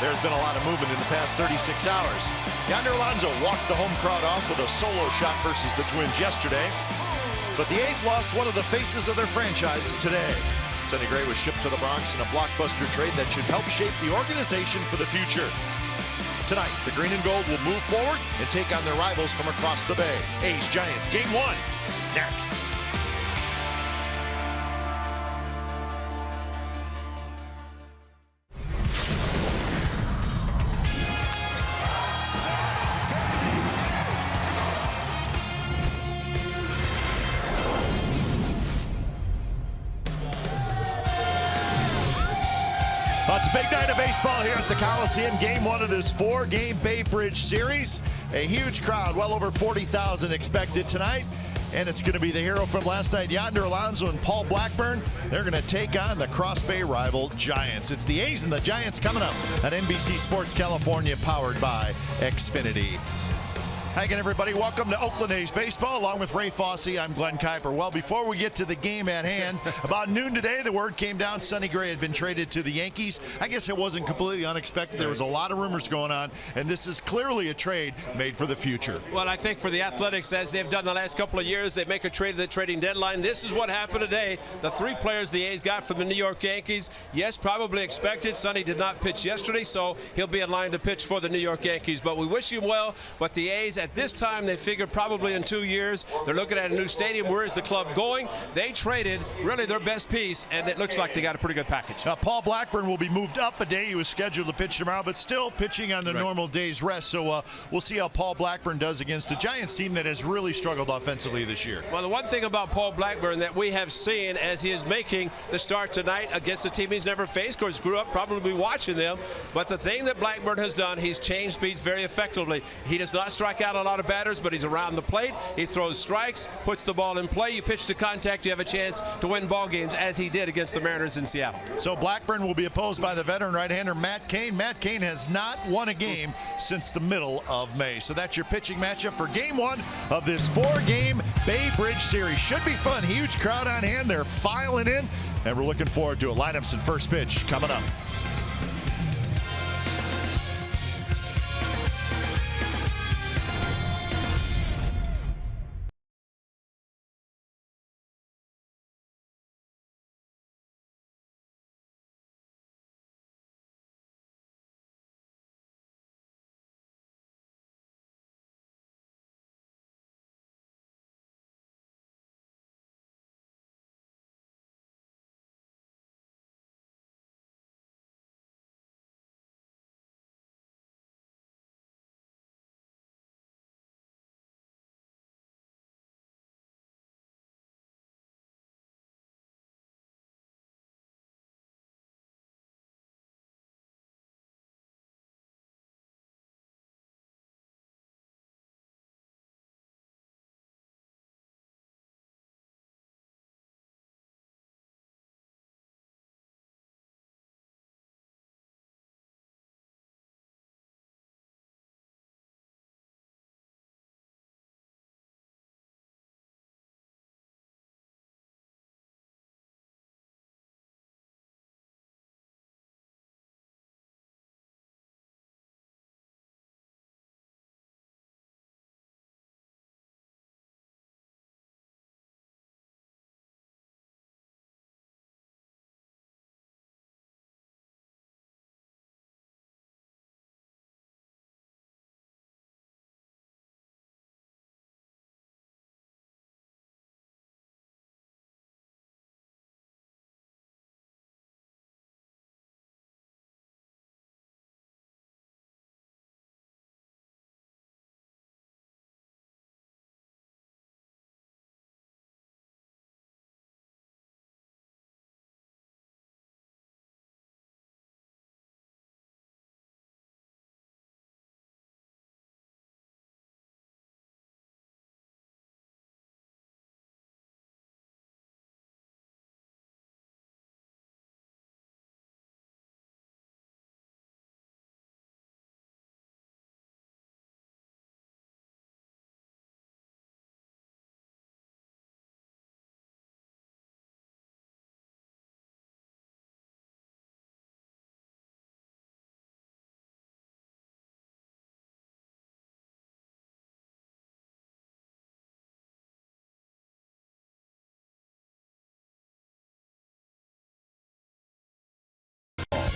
There's been a lot of movement in the past 36 hours. Yonder Alonso walked the home crowd off with a solo shot versus the Twins yesterday. But the A's lost one of the faces of their franchise today. Sonny Gray was shipped to the Bronx in a blockbuster trade that should help shape the organization for the future. Tonight, the green and gold will move forward and take on their rivals from across the bay. A's Giants, Game 1, next. It's a big night of baseball here at the Coliseum. Game 1 of this 4-game Bay Bridge series. A huge crowd, well over 40,000 expected tonight. And it's going to be the hero from last night, Yonder Alonso and Paul Blackburn. They're going to take on the Cross Bay rival Giants. It's the A's and the Giants coming up on NBC Sports California, powered by Xfinity. Hi again, everybody. Welcome to Oakland A's Baseball. Along with Ray Fosse, I'm Glenn Kuiper. Well, before we get to the game at hand, about noon today, the word came down Sonny Gray had been traded to the Yankees. I guess it wasn't completely unexpected. There was a lot of rumors going on, and this is clearly a trade made for the future. Well, I think for the Athletics, as they've done the last couple of years, they make a trade at the trading deadline. This is what happened today. The 3 players the A's got from the New York Yankees, yes, probably expected. Sonny did not pitch yesterday, so he'll be in line to pitch for the New York Yankees. But we wish him well. But the A's, at this time, they figure probably in 2 years, they're looking at a new stadium. Where is the club going? They traded really their best piece, and it looks like they got a pretty good package. Paul Blackburn will be moved up a day. He was scheduled to pitch tomorrow, but still pitching on the normal day's rest. So we'll see how Paul Blackburn does against a Giants team that has really struggled offensively this year. Well, the one thing about Paul Blackburn that we have seen as he is making the start tonight against a team he's never faced, of course, grew up probably watching them, but the thing that Blackburn has done, he's changed speeds very effectively. He does not strike out a lot of batters, but he's around the plate. He throws strikes, puts the ball in play. You pitch to contact, you have a chance to win ball games, as he did against the Mariners in Seattle. So Blackburn will be opposed by the veteran right-hander Matt Cain. Matt Cain has not won a game since the middle of May. So that's your pitching matchup for Game 1 of this 4-game Bay Bridge series. Should be fun. Huge crowd on hand. They're filing in, and we're looking forward to it. Lineups and first pitch coming up.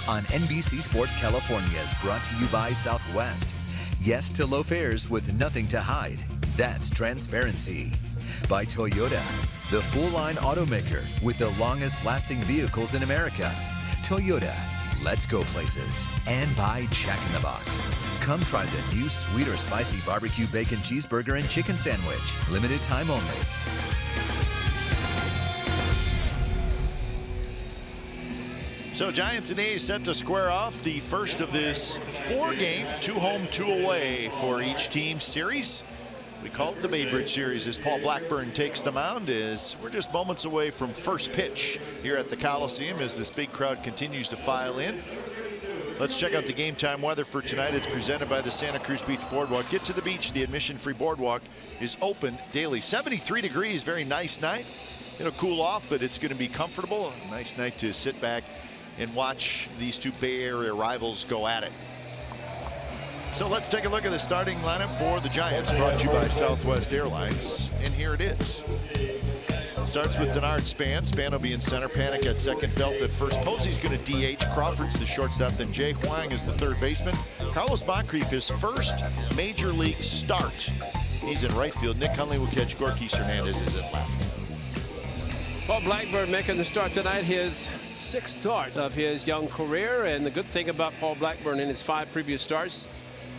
on NBC Sports California is brought to you by Southwest. Yes to low fares with nothing to hide. That's transparency. By Toyota, the full-line automaker with the longest-lasting vehicles in America. Toyota, let's go places. And by Jack in the Box. Come try the new sweet or spicy barbecue bacon cheeseburger and chicken sandwich. Limited time only. So Giants and A's set to square off the first of this 4-game, 2 home, 2 away for each team series. We call it the Bay Bridge Series as Paul Blackburn takes the mound, as we're just moments away from first pitch here at the Coliseum as this big crowd continues to file in. Let's check out the game time weather for tonight. It's presented by the Santa Cruz Beach Boardwalk. Get to the beach. The admission-free boardwalk is open daily. 73 degrees, very nice night. It'll cool off, but it's going to be comfortable. A nice night to sit back and watch these two Bay Area rivals go at it. So let's take a look at the starting lineup for the Giants, brought to you by Southwest Airlines. And here it is. It starts with Denard Span. Span will be in center. Panic at second. Belt at first. Posey's going to DH. Crawford's the shortstop. Then Jay Huang is the third baseman. Carlos Moncrief, his first major league start. He's in right field. Nick Hundley will catch. Gorky Hernandez is at left. Paul Blackburn making the start tonight, his 6th start of his young career. And the good thing about Paul Blackburn in his 5 previous starts,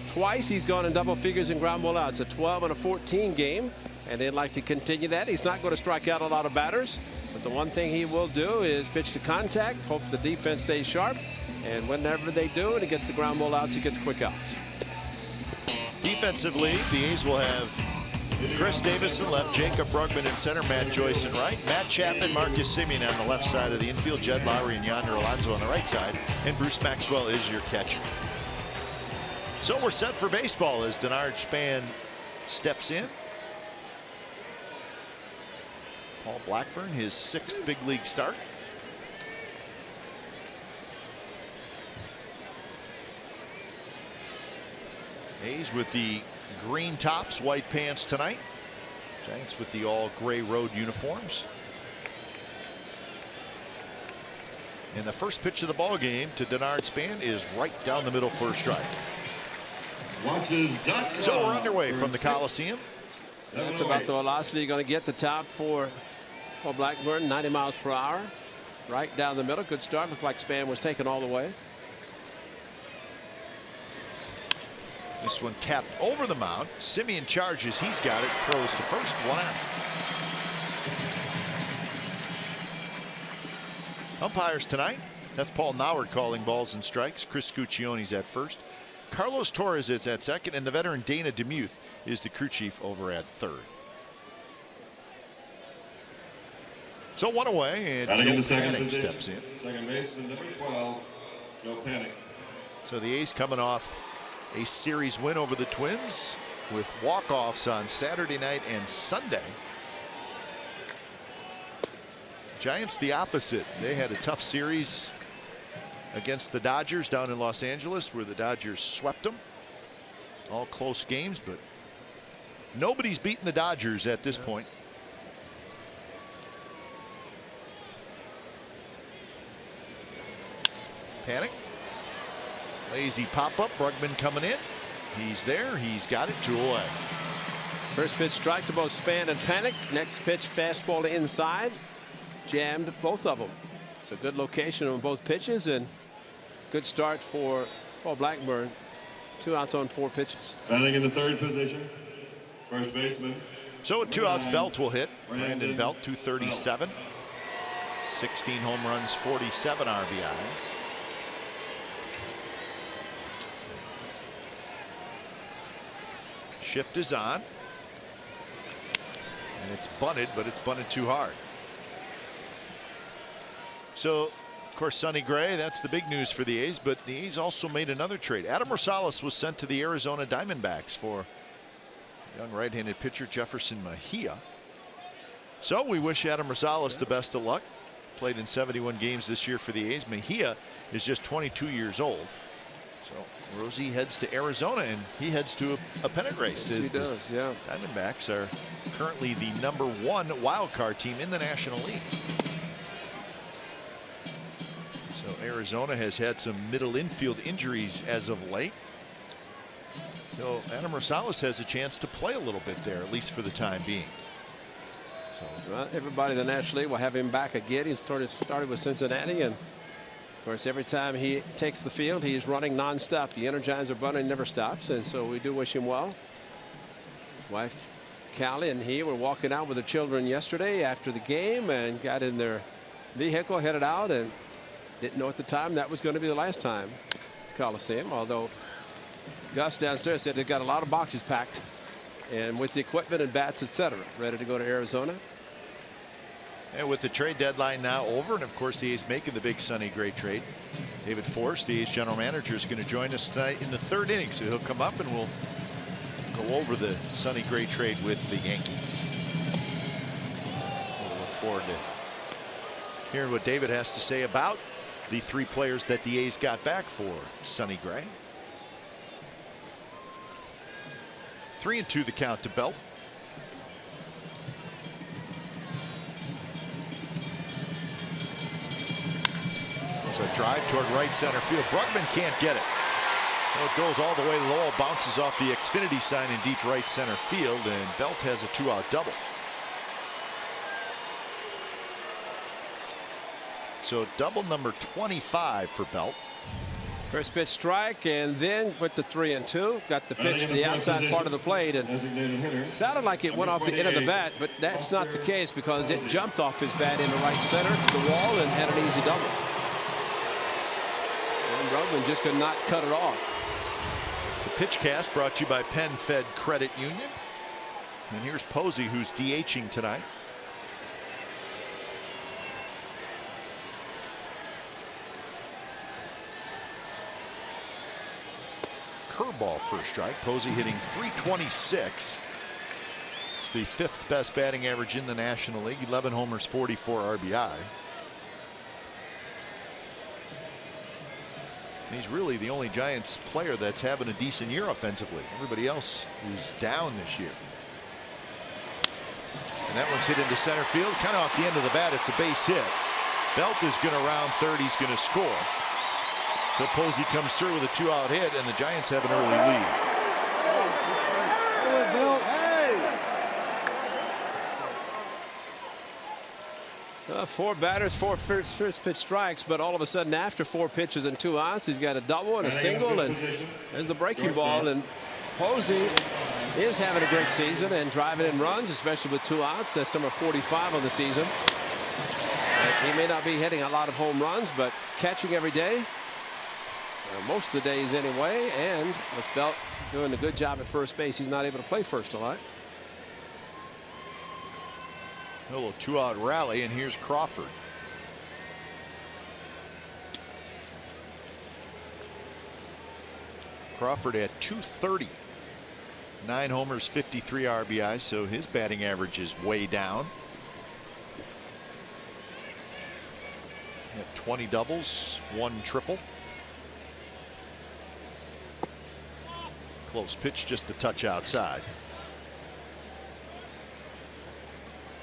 twice he's gone in double figures in ground ball outs, a 12 and a 14 game, and they'd like to continue that. He's not going to strike out a lot of batters, but the one thing he will do is pitch to contact, hope the defense stays sharp, and whenever they do and he gets the ground ball outs, he gets quick outs. Defensively, the A's will have Chris Davis in left, Jacob Brugman in center, Matt Joyce in right, Matt Chapman, Marcus Semien on the left side of the infield, Jed Lowry and Yonder Alonso on the right side, and Bruce Maxwell is your catcher. So we're set for baseball as Denard Span steps in. Paul Blackburn, his 6th big league start. A's with the green tops, white pants tonight. Giants with the all gray road uniforms. And the first pitch of the ball game to Denard Span is right down the middle for a strike. So we're underway from the Coliseum. That's about the velocity you're going to get. The top for Paul Blackburn, 90 miles per hour. Right down the middle. Good start. Looked like Span was taken all the way. This one tapped over the mound. Semien charges. He's got it. Throws to first. 1 out. Umpires tonight. That's Paul Noward calling balls and strikes. Chris Scuccione's at first. Carlos Torres is at second, and the veteran Dana DeMuth is the crew chief over at third. So 1 away, and Joe Panic steps in. Second baseman, number 12, Joe Panic. So the A's coming off a series win over the Twins with walk-offs on Saturday night and Sunday. Giants the opposite. They had a tough series against the Dodgers down in Los Angeles, where the Dodgers swept them. All close games, but nobody's beaten the Dodgers at this point. Panic. Lazy pop-up. Brugman coming in. He's there. He's got it. 2 away. First pitch strike to both Span and Panic. Next pitch fastball to inside. Jammed both of them. It's a good location on both pitches, and good start for Paul Blackburn. 2 outs on 4 pitches. Batting in the 3rd position, first baseman. So with 2 outs, Belt will hit. Brandon Belt, 237. 16 home runs, 47 RBIs. Shift is on. And it's bunted, but it's bunted too hard. So, of course, Sonny Gray, that's the big news for the A's, but the A's also made another trade. Adam Rosales was sent to the Arizona Diamondbacks for young right-handed pitcher Jefferson Mejia. So we wish Adam Rosales the best of luck. Played in 71 games this year for the A's. Mejia is just 22 years old. So Rosie heads to Arizona, and he heads to a pennant race. Yes, he does, yeah. Diamondbacks are currently the #1 wild card team in the National League. So So Arizona has had some middle infield injuries as of late. So Adam Rosales has a chance to play a little bit there, at least for the time being. So well, everybody in the National League will have him back again. He started with Cincinnati, and of course every time he takes the field he's running nonstop. The Energizer Bunny never stops, and so we do wish him well. His wife Callie and he were walking out with the children yesterday after the game and got in their vehicle, headed out, and didn't know at the time that was going to be the last time at the Coliseum, although Gus downstairs said they've got a lot of boxes packed and with the equipment and bats, etc., ready to go to Arizona. And with the trade deadline now over, and of course the A's making the big Sonny Gray trade, David Forst, the A's general manager, is going to join us tonight in the third inning. So he'll come up and we'll go over the Sonny Gray trade with the Yankees. We'll look forward to hearing what David has to say about the three players that the A's got back for Sonny Gray. 3-2 the count to Belt. There's a drive toward right center field. Brugman can't get it. So it goes all the way to the wall, bounces off the Xfinity sign in deep right center field, and Belt has a 2-out double. So double number 25 for Belt. First pitch strike, and then with the 3-2, got the pitch to the outside part of the plate, and sounded like it went off the end of the bat, but that's not the case because it jumped off his bat into right center to the wall and had an easy double. And Brugman just could not cut it off. The pitch cast brought to you by Penn Fed Credit Union. And here's Posey, who's DHing tonight. Curveball first strike. Posey hitting .326. It's the 5th best batting average in the National League. 11 homers, 44 RBI. He's really the only Giants player that's having a decent year offensively. Everybody else is down this year. And that one's hit into center field, kind of off the end of the bat. It's a base hit. Belt is going to round third. He's going to score. So Posey comes through with a 2-out hit, and the Giants have an early lead. Four batters, four first pitch strikes, but all of a sudden after 4 pitches and 2 outs, he's got a double and a single, and there's the breaking ball. And Posey is having a great season and driving in runs, especially with 2 outs. That's number 45 on the season. And he may not be hitting a lot of home runs, but catching every day. Most of the days anyway, and with Belt doing a good job at first base, he's not able to play first a lot. A little 2-out rally, and here's Crawford. Crawford at .230. 9 homers, 53 RBI, so his batting average is way down. He had 20 doubles, 1 triple. Close pitch, just a touch outside.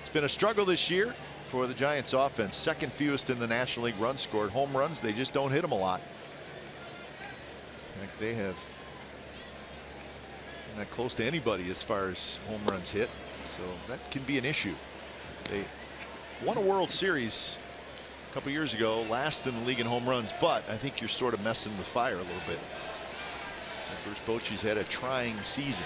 It's been a struggle this year for the Giants offense. 2nd fewest in the National League runs scored. Home runs, they just don't hit them a lot. In fact, they have not close to anybody as far as home runs hit. So that can be an issue. They won a World Series a couple years ago, last in the league in home runs, but I think you're sort of messing with fire a little bit. Bruce Bochy's had a trying season.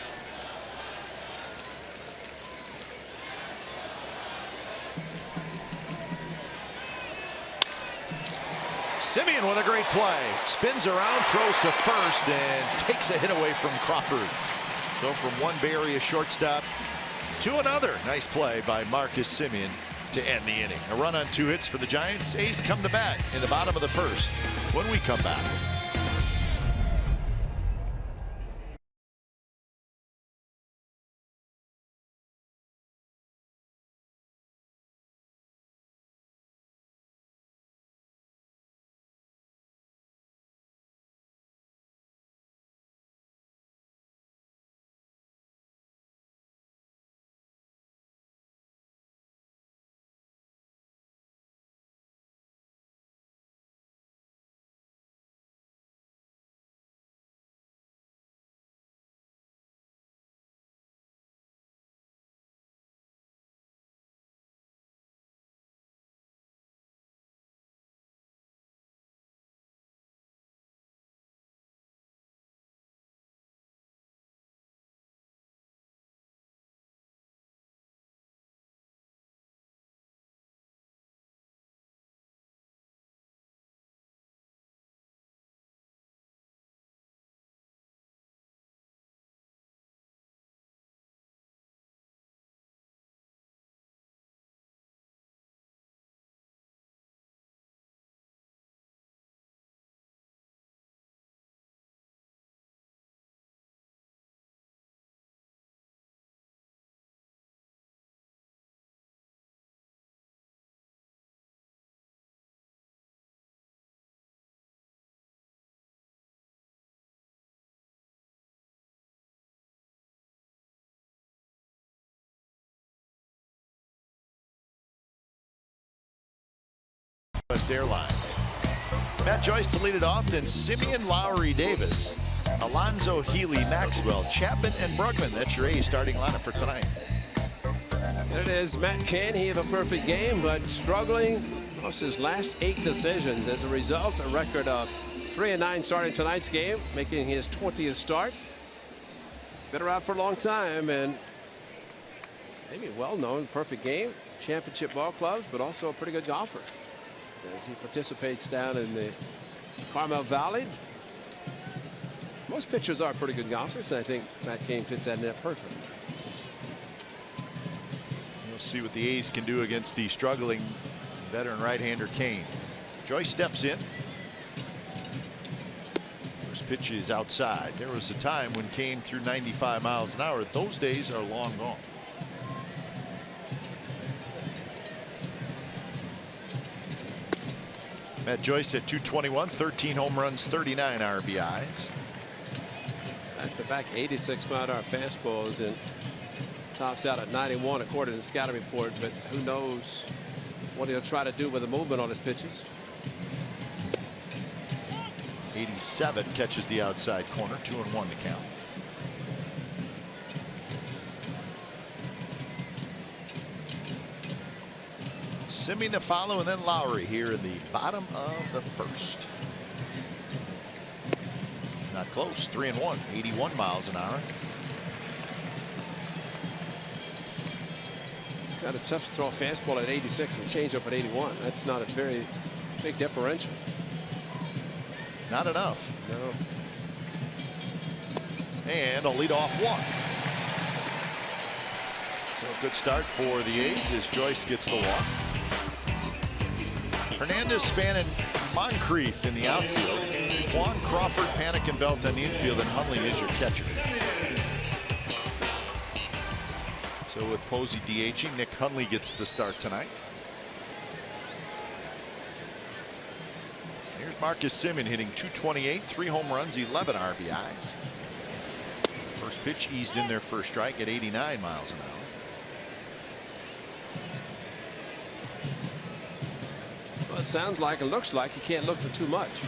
Simeon with a great play. Spins around, throws to first, and takes a hit away from Crawford. So from one Bay Area shortstop to another. Nice play by Marcus Simeon to end the inning. A run on 2 hits for the Giants. A's come to bat in the bottom of the 1st when we come back. West Airlines. Matt Joyce to lead it off, then Simeon, Lowry, Davis, Alonso, Healy, Maxwell, Chapman, and Brugman. That's your A starting lineup for tonight. And it is Matt Cain. He had a perfect game, but struggling. Lost his last 8 decisions. As a result, a record of 3-9 starting tonight's game, making his 20th start. Been around for a long time and maybe well known. Perfect game, championship ball clubs, but also a pretty good golfer as he participates down in the Carmel Valley. Most pitchers are pretty good golfers, and I think Matt Cain fits that net perfect. We'll see what the A's can do against the struggling veteran right-hander Cain. Joyce steps in. First pitch is outside. There was a time when Cain threw 95 miles an hour. Those days are long gone. Matt Joyce at 221, 13 home runs, 39 RBIs. Back-to-back 86-mile-an-hour fastballs, and tops out at 91 according to the scouting report, but who knows what he'll try to do with the movement on his pitches. 87 catches the outside corner, 2-1 to count. Simeon to follow, and then Lowry here in the bottom of the first. Not close. 3-1, 81 miles an hour. It's kind of tough to throw a fastball at 86 and change up at 81. That's not a very big differential. Not enough. No. And a leadoff walk. So a good start for the A's as Joyce gets the walk. Hernandez, Spann, and Moncrief in the outfield. Juan, Crawford, Panic, and Belt on the infield, and Hundley is your catcher. So with Posey DHing, Nick Hundley gets the start tonight. Here's Marcus Semien hitting .228, 3 home runs, 11 RBIs. First pitch eased in their first strike at 89 miles an hour. Well, it sounds like, it looks like you can't look for too much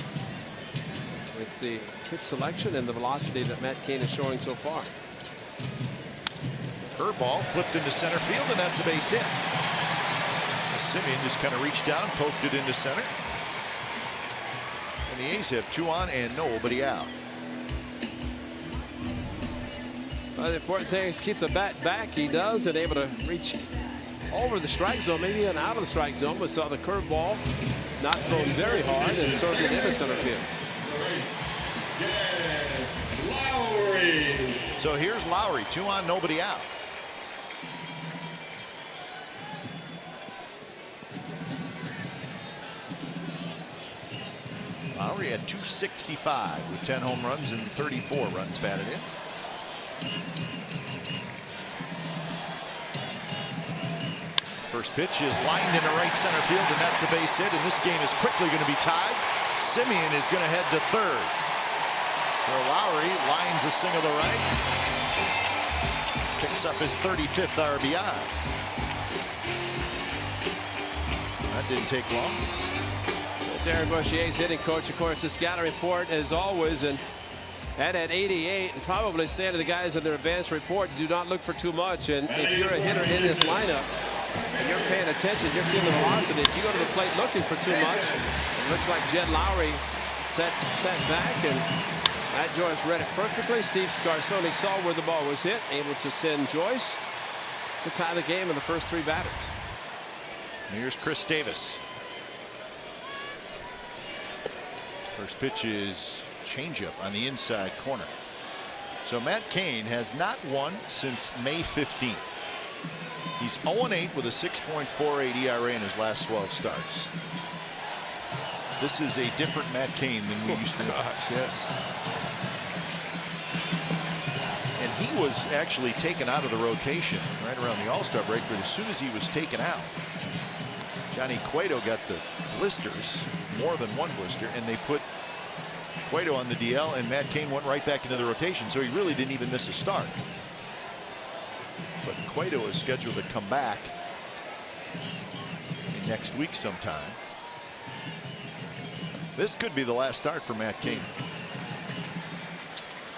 with the pitch selection and the velocity that Matt Cain is showing so far. Curveball flipped into center field, and that's a base hit. Semien just kind of reached down, poked it into center. And the A's have 2 on and nobody out. Well, the important thing is keep the bat back. He does, and able to reach over the strike zone, maybe even out of the strike zone. We saw the curveball not thrown very hard and served it into center field. Lowry. So here's Lowry, 2 on, nobody out. Lowry at 265 with 10 home runs and 34 runs batted in. First pitch is lined into right center field, and that's a base hit, and this game is quickly going to be tied. Semien is going to head to third. So Lowry lines a single to right. Picks up his 35th RBI. That didn't take long. Darren Bush, A's hitting coach, of course, the scouting report as always, and at 88, and probably saying to the guys in their advanced report, do not look for too much. And if you're a hitter in this lineup and you're paying attention, you're seeing the velocity. If you go to the plate looking for too much, it looks like Jed Lowry sat back, and Matt Joyce read it perfectly. Steve Scarsoni saw where the ball was hit, able to send Joyce to tie the game in the first 3 batters. Here's Chris Davis. First pitch is changeup on the inside corner. So Matt Cain has not won since May 15th. He's 0-8 with a 6.48 ERA in his last 12 starts. This is a different Matt Cain than we used to know. Gosh, yes. And he was actually taken out of the rotation right around the All-Star break, but as soon as he was taken out, Johnny Cueto got the blisters, more than one blister, and they put Cueto on the DL, and Matt Cain went right back into the rotation, so he really didn't even miss a start. But Cueto is scheduled to come back next week sometime. This could be the last start for Matt Cain.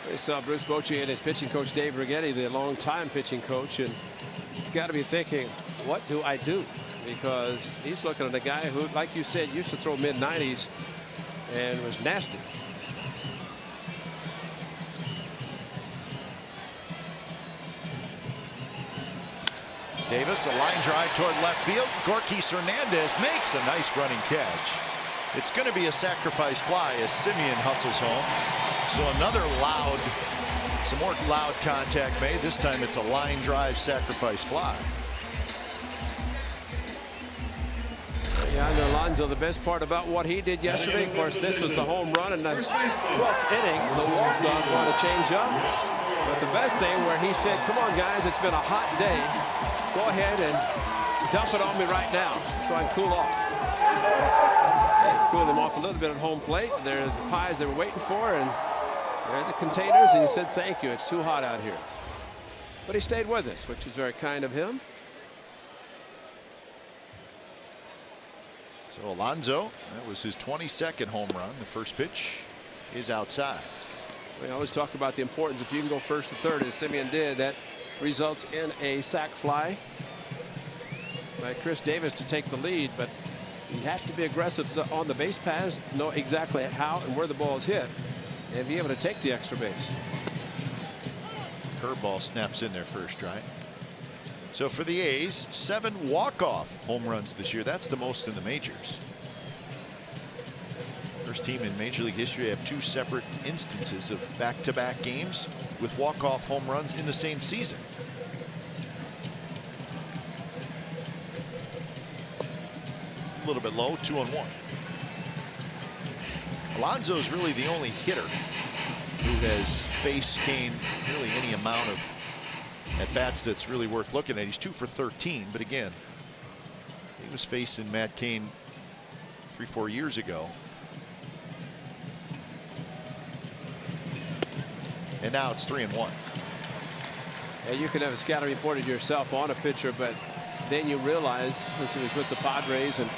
We saw Bruce Bochy and his pitching coach Dave Righetti, the longtime pitching coach, and he's got to be thinking, what do I do? Because he's looking at a guy who, like you said, used to throw mid-90s and was nasty. Davis, a line drive toward left field. Gorkis Hernandez makes a nice running catch. It's going to be a sacrifice fly as Simeon hustles home. So another loud, some more loud contact made. This time it's a line drive sacrifice fly. Yeah, and Alonso, the best part about what he did yesterday, of course, this was the home run in the 12th inning, the walk-off on a change-up. But the best thing where he said, come on, guys, it's been a hot day. Go ahead and dump it on me right now so I can cool off. And cool them off a little bit at home plate. They're the pies they were waiting for, and they're the containers, and he said, thank you, it's too hot out here. But he stayed with us, which is very kind of him. So Alonso, that was his 22nd home run. The first pitch is outside. We always talk about the importance if you can go first to third, as Simeon did. That results in a sac fly by Chris Davis to take the lead, but you have to be aggressive on the base paths, know exactly how and where the ball is hit, and be able to take the extra base. Curveball snaps in there first, right? So for the A's, 7 walk-off home runs this year. That's the most in the majors. First team in Major League history to have 2 separate instances of back-to-back games with walk-off home runs in the same season. A little bit low, 2-1. Alonso is really the only hitter who has faced Cain really any amount of at-bats that's really worth looking at. He's 2 for 13, but again, he was facing Matt Cain 3-4 years ago. And now it's 3-1. And you can have a scouting report of yourself on a pitcher, but then you realize, as he was with the Padres and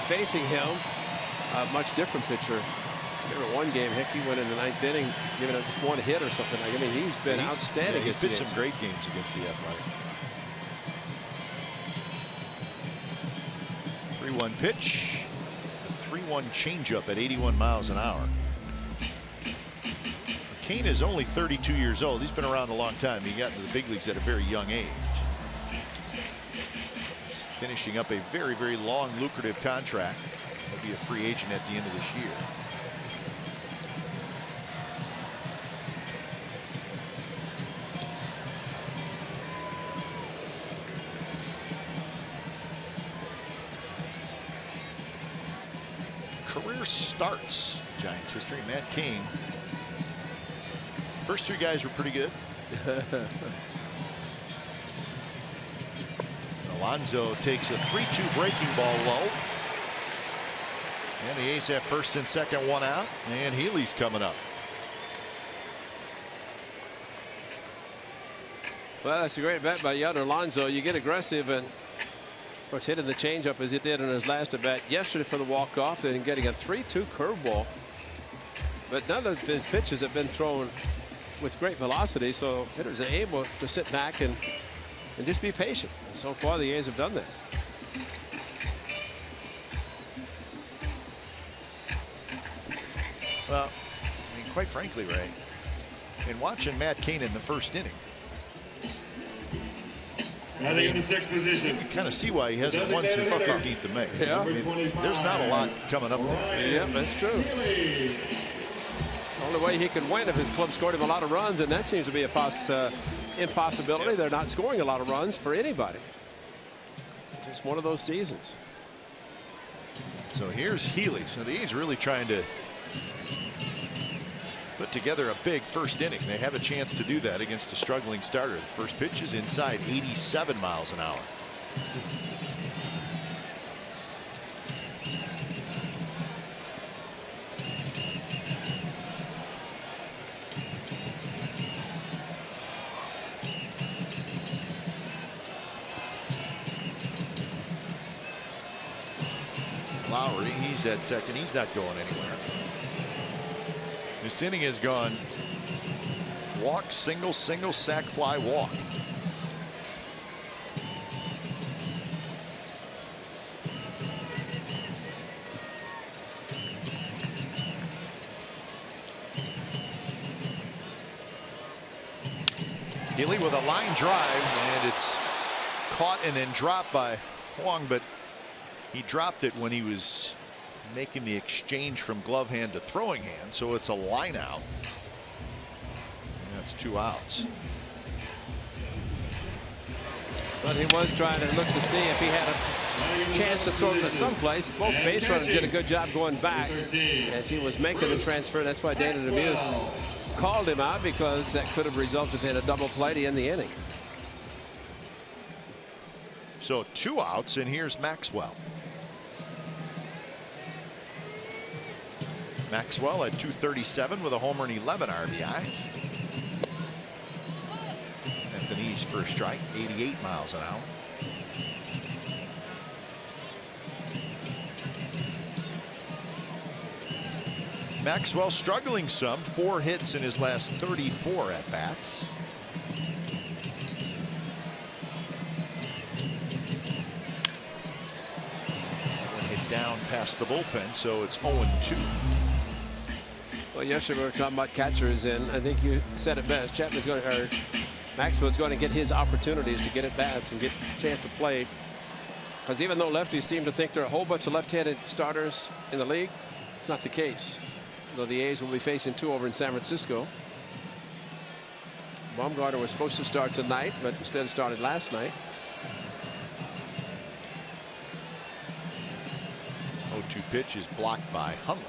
facing him, a much different pitcher. Remember one game, Hickey went in the 9th inning, giving up just 1 hit or something. I mean, he's been outstanding. He's pitched some great games against the Athletic. 3-1 pitch. 3-1 changeup at 81 miles an hour. Cain is only 32 years old. He's been around a long time. He got into the big leagues at a very young age. He's finishing up a very, very long, lucrative contract. He'll be a free agent at the end of this year. Career starts, Giants history. Matt Cain. First 3 guys were pretty good. Alonso takes a 3-2 breaking ball low. And the A's have first and second, 1 out. And Healy's coming up. Well, that's a great bet by Yonder Alonso. You get aggressive, and of course hitting the changeup as he did in his last at bat yesterday for the walk-off, and getting a 3-2 curveball. But none of his pitches have been thrown with great velocity, so hitters are able to sit back and just be patient. And so far, the A's have done that. Well, I mean, quite frankly, Ray, in watching Matt Cain in the first inning, I think in the 6th position. you kind of see why he hasn't won since the 15th of May. Yeah. I mean, there's not a lot coming up there. Yeah, that's true. The only way he could win if his club scored him a lot of runs, and that seems to be a impossibility. They're not scoring a lot of runs for anybody. Just one of those seasons. So here's Healy. So the A's really trying to put together a big first inning. They have a chance to do that against a struggling starter. The first pitch is inside, 87 miles an hour. Lowry. He's at second. He's not going anywhere. This inning has gone walk, single, single, sac fly, walk. Healy with a line drive, and it's caught and then dropped by Huang, but he dropped it when he was making the exchange from glove hand to throwing hand, so it's a line out. And that's 2 outs. But he was trying to look to see if he had a chance to throw it to someplace. Both base runners did a good job going back as he was making the transfer. That's why Dana DeMuth called him out, because that could have resulted in a double play to end the inning. So 2 outs, and here's Maxwell. Maxwell at 237 with a homer and 11 RBIs. Anthony's first strike, 88 miles an hour. Maxwell struggling some, 4 hits in his last 34 at bats. One hit down past the bullpen, so it's 0-2. Well, yesterday we were talking about catchers, and I think you said it best. Maxwell's going to get his opportunities to get at bats and get a chance to play. Because even though lefties seem to think there are a whole bunch of left-handed starters in the league, it's not the case. Though the A's will be facing 2 over in San Francisco. Baumgartner was supposed to start tonight, but instead started last night. 0-2 pitch is blocked by Hundley.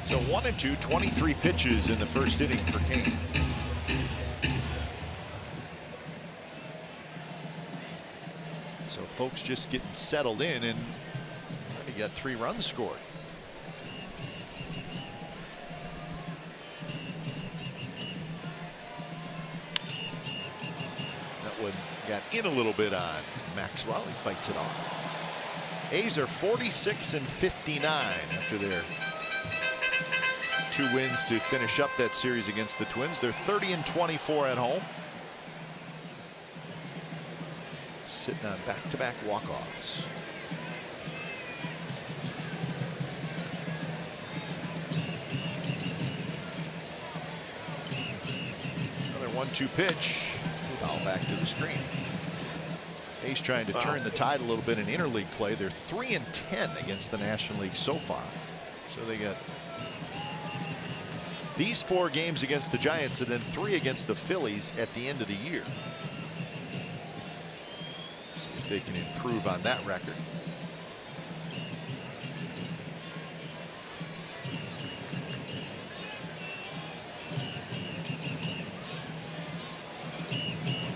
So 1-2, 23 pitches in the first inning for Kane. So folks just getting settled in, and already got 3 runs scored. That one got in a little bit on Maxwell. He fights it off. A's are 46-59 after their 2 wins to finish up that series against the Twins. They're 30-24 at home. Sitting on back-to-back walk-offs. Another 1-2 pitch. Foul back to the screen. A's trying to turn the tide a little bit in interleague play. They're 3-10 against the National League so far. So they got these 4 games against the Giants and then 3 against the Phillies at the end of the year. See if they can improve on that record.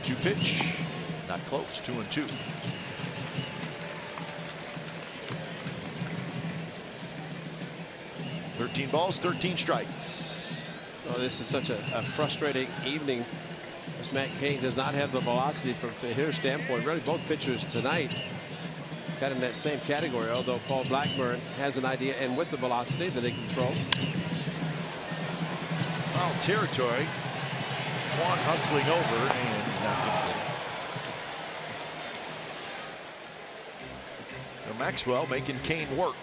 Two pitch, not close. 2-2. Balls, 13 strikes. Oh, this is such a frustrating evening, as Matt Cain does not have the velocity from a hitter standpoint. Really, both pitchers tonight got in that same category, although Paul Blackburn has an idea, and with the velocity, that they can throw. Foul territory. Juan hustling over, and he's not going to get it. Now Maxwell making Cain work.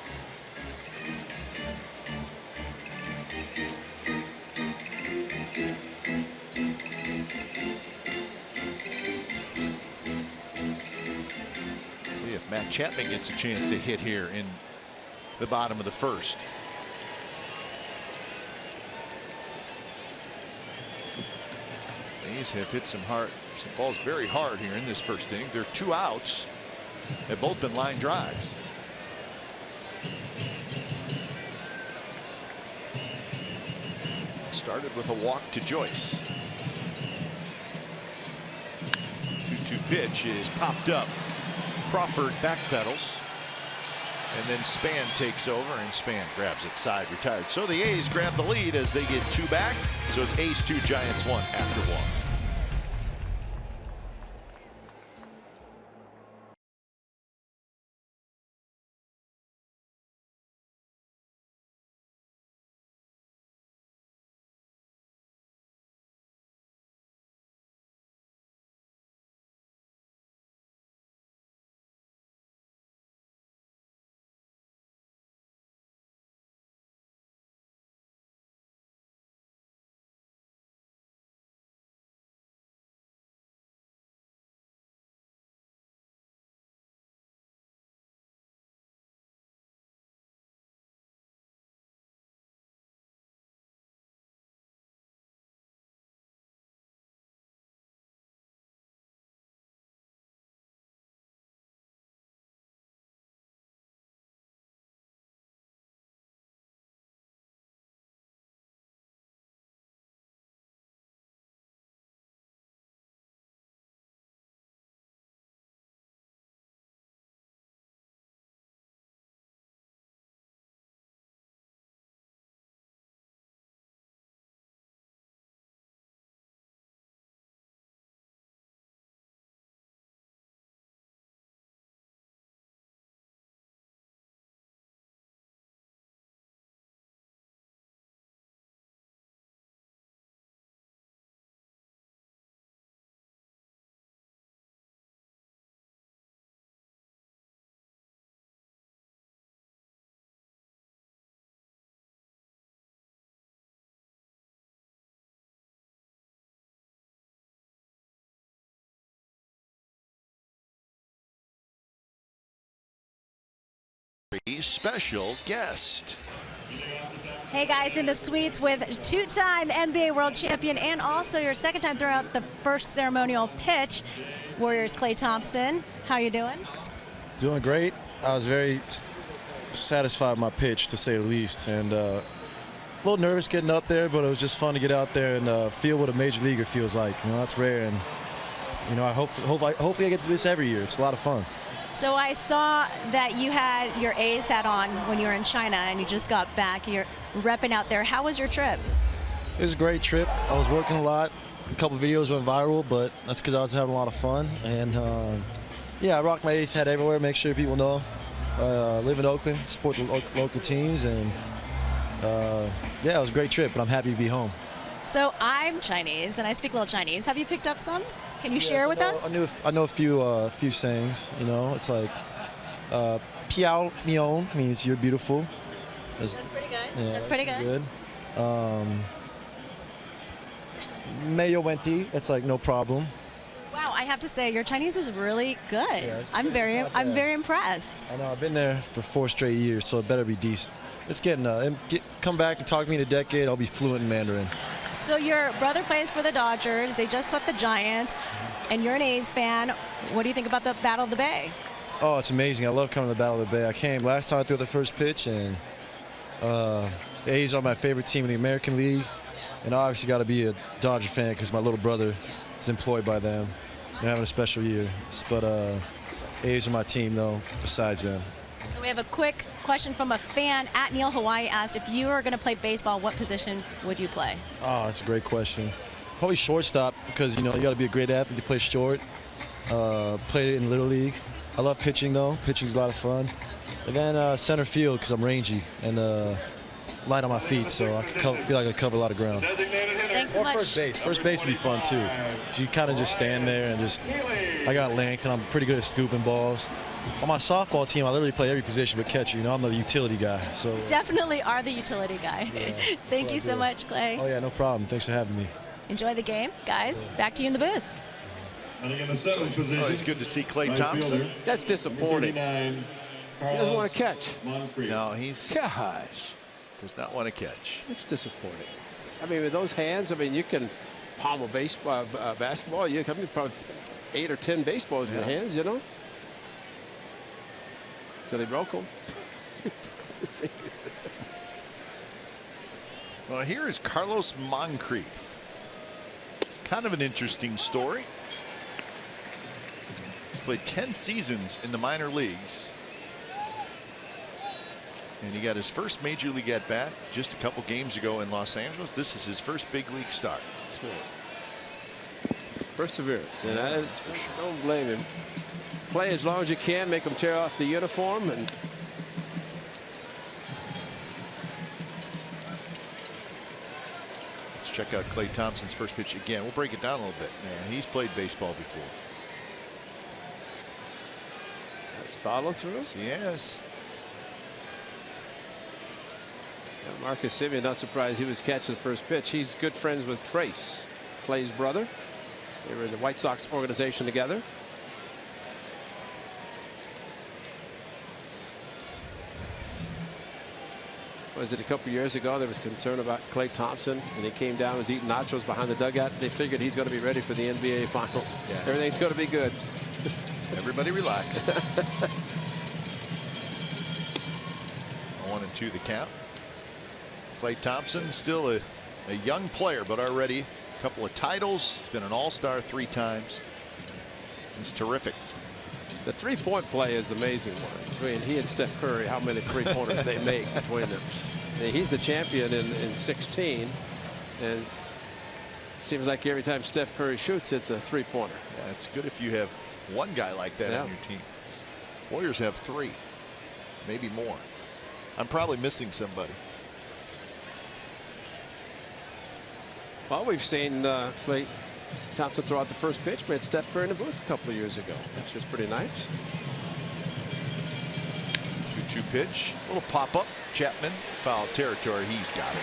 Matt Chapman gets a chance to hit here in the bottom of the first. A's have hit some balls very hard here in this first inning. There are 2 outs. They've both been line drives. Started with a walk to Joyce. 2-2 pitch is popped up. Crawford backpedals, and then Span takes over, and Span grabs it side, retired. So the A's grab the lead as they get 2 back. So it's A's 2, Giants 1 after 1. special guest. Hey guys, in the suites with two-time NBA world champion and also your second time throwing out the first ceremonial pitch, Warriors Klay Thompson. How you doing? Doing great. I was very satisfied with my pitch, to say the least, and a little nervous getting up there, but it was just fun to get out there and feel what a major leaguer feels like. You know, that's rare, and you know, hopefully I get to do this every year. It's a lot of fun. So I saw that you had your A's hat on when you were in China, and you just got back. You're repping out there. How was your trip? It was a great trip. I was working a lot. A couple videos went viral, but that's because I was having a lot of fun. And yeah, I rock my A's hat everywhere. Make sure people know. Live in Oakland, support the local teams, and yeah, it was a great trip. But I'm happy to be home. So I'm Chinese, and I speak a little Chinese. Have you picked up some? Can you share with us? I know a few sayings. You know, it's like "piao mion" means you're beautiful. That's pretty good. Yeah, that's pretty good. Meyo wenti. It's like no problem. Wow, I have to say your Chinese is really good. Yeah, I'm very impressed. I know I've been there for 4 straight years, so it better be decent. It's getting come back and talk to me in a decade. I'll be fluent in Mandarin. So your brother plays for the Dodgers. They just swept the Giants, and you're an A's fan. What do you think about the Battle of the Bay? Oh, it's amazing. I love coming to the Battle of the Bay. I came last time I threw the first pitch, and the A's are my favorite team in the American League. And I obviously got to be a Dodger fan because my little brother is employed by them. They're having a special year. But A's are my team, though, besides them. So we have a quick question from a fan at Neil Hawaii asked, if you were going to play baseball, what position would you play? Oh, that's a great question. Probably shortstop because, you know, you got to be a great athlete to play short. Played in Little League. I love pitching, though. Pitching's a lot of fun. And then center field because I'm rangy and light on my feet, so I feel like I cover a lot of ground. Thanks so much. First base. First base would be fun, too. You kind of just stand there and just, I got length and I'm pretty good at scooping balls. On my softball team, I literally play every position but catcher. You know, I'm the utility guy. So definitely are the utility guy. Yeah, Thank you so much, Klay. Oh, yeah, no problem. Thanks for having me. Enjoy the game, guys. Back to you in the booth. And again, the seventh position. Oh, it's good to see Klay Thompson. That's disappointing. He doesn't want to catch. No, he's Gosh, does not want to catch. it's disappointing. I mean, with those hands, I mean, you can palm a basketball. You can probably 8 or 10 baseballs in your hands, you know. So they broke them. Well, here is Carlos Moncrief. Kind of an interesting story. He's played 10 seasons in the minor leagues. And he got his first major league at bat just a couple games ago in Los Angeles. This is his first big league start. That's right. Perseverance, and I don't blame him. Play as long as you can, make them tear off the uniform, and let's check out Klay Thompson's first pitch again. We'll break it down a little bit. Yeah, he's played baseball before. that's follow through. Yes. Marcus Semien, not surprised he was catching the first pitch. He's good friends with Trace, Clay's brother. They were in the White Sox organization together. Was it a couple years ago? There was concern about Klay Thompson, and he came down, was eating nachos behind the dugout. They figured he's going to be ready for the NBA Finals. Yeah. Everything's going to be good. Everybody relax. 1-2 the count. Klay Thompson, still a young player, but already a couple of titles. He's been an all-star 3 times. He's terrific. The three-point play is the amazing one between he and Steph Curry. How many three-pointers they make between them. And he's the champion in 16, and it seems like every time Steph Curry shoots, it's a three-pointer. Yeah, it's good if you have one guy like that on your team. Warriors have 3, maybe more. I'm probably missing somebody. Well, we've seen Klay Thompson throw out the first pitch, but Steph Curry in the booth a couple of years ago, which was pretty nice. 2-2 pitch, a little pop-up. Chapman, foul territory. He's got it.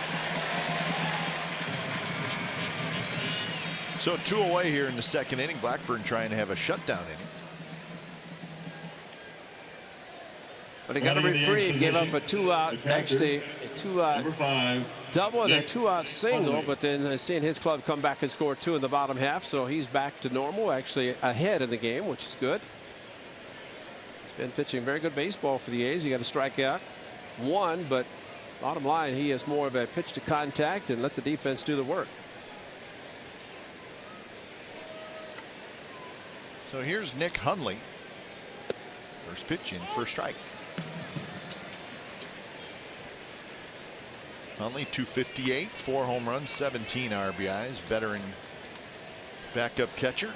So 2 away here in the second inning. Blackburn trying to have a shutdown inning. But he got a reprieve, gave up a 2-out, actually a 2-out double and a 2-out single, but then seeing his club come back and score 2 in the bottom half, so he's back to normal, actually ahead in the game, which is good. He's been pitching very good baseball for the A's. He got a strikeout, 1, but bottom line, he is more of a pitch to contact and let the defense do the work. So here's Nick Hundley. First pitch in, first strike. Hundley 258, 4 home runs, 17 RBIs, veteran backup catcher.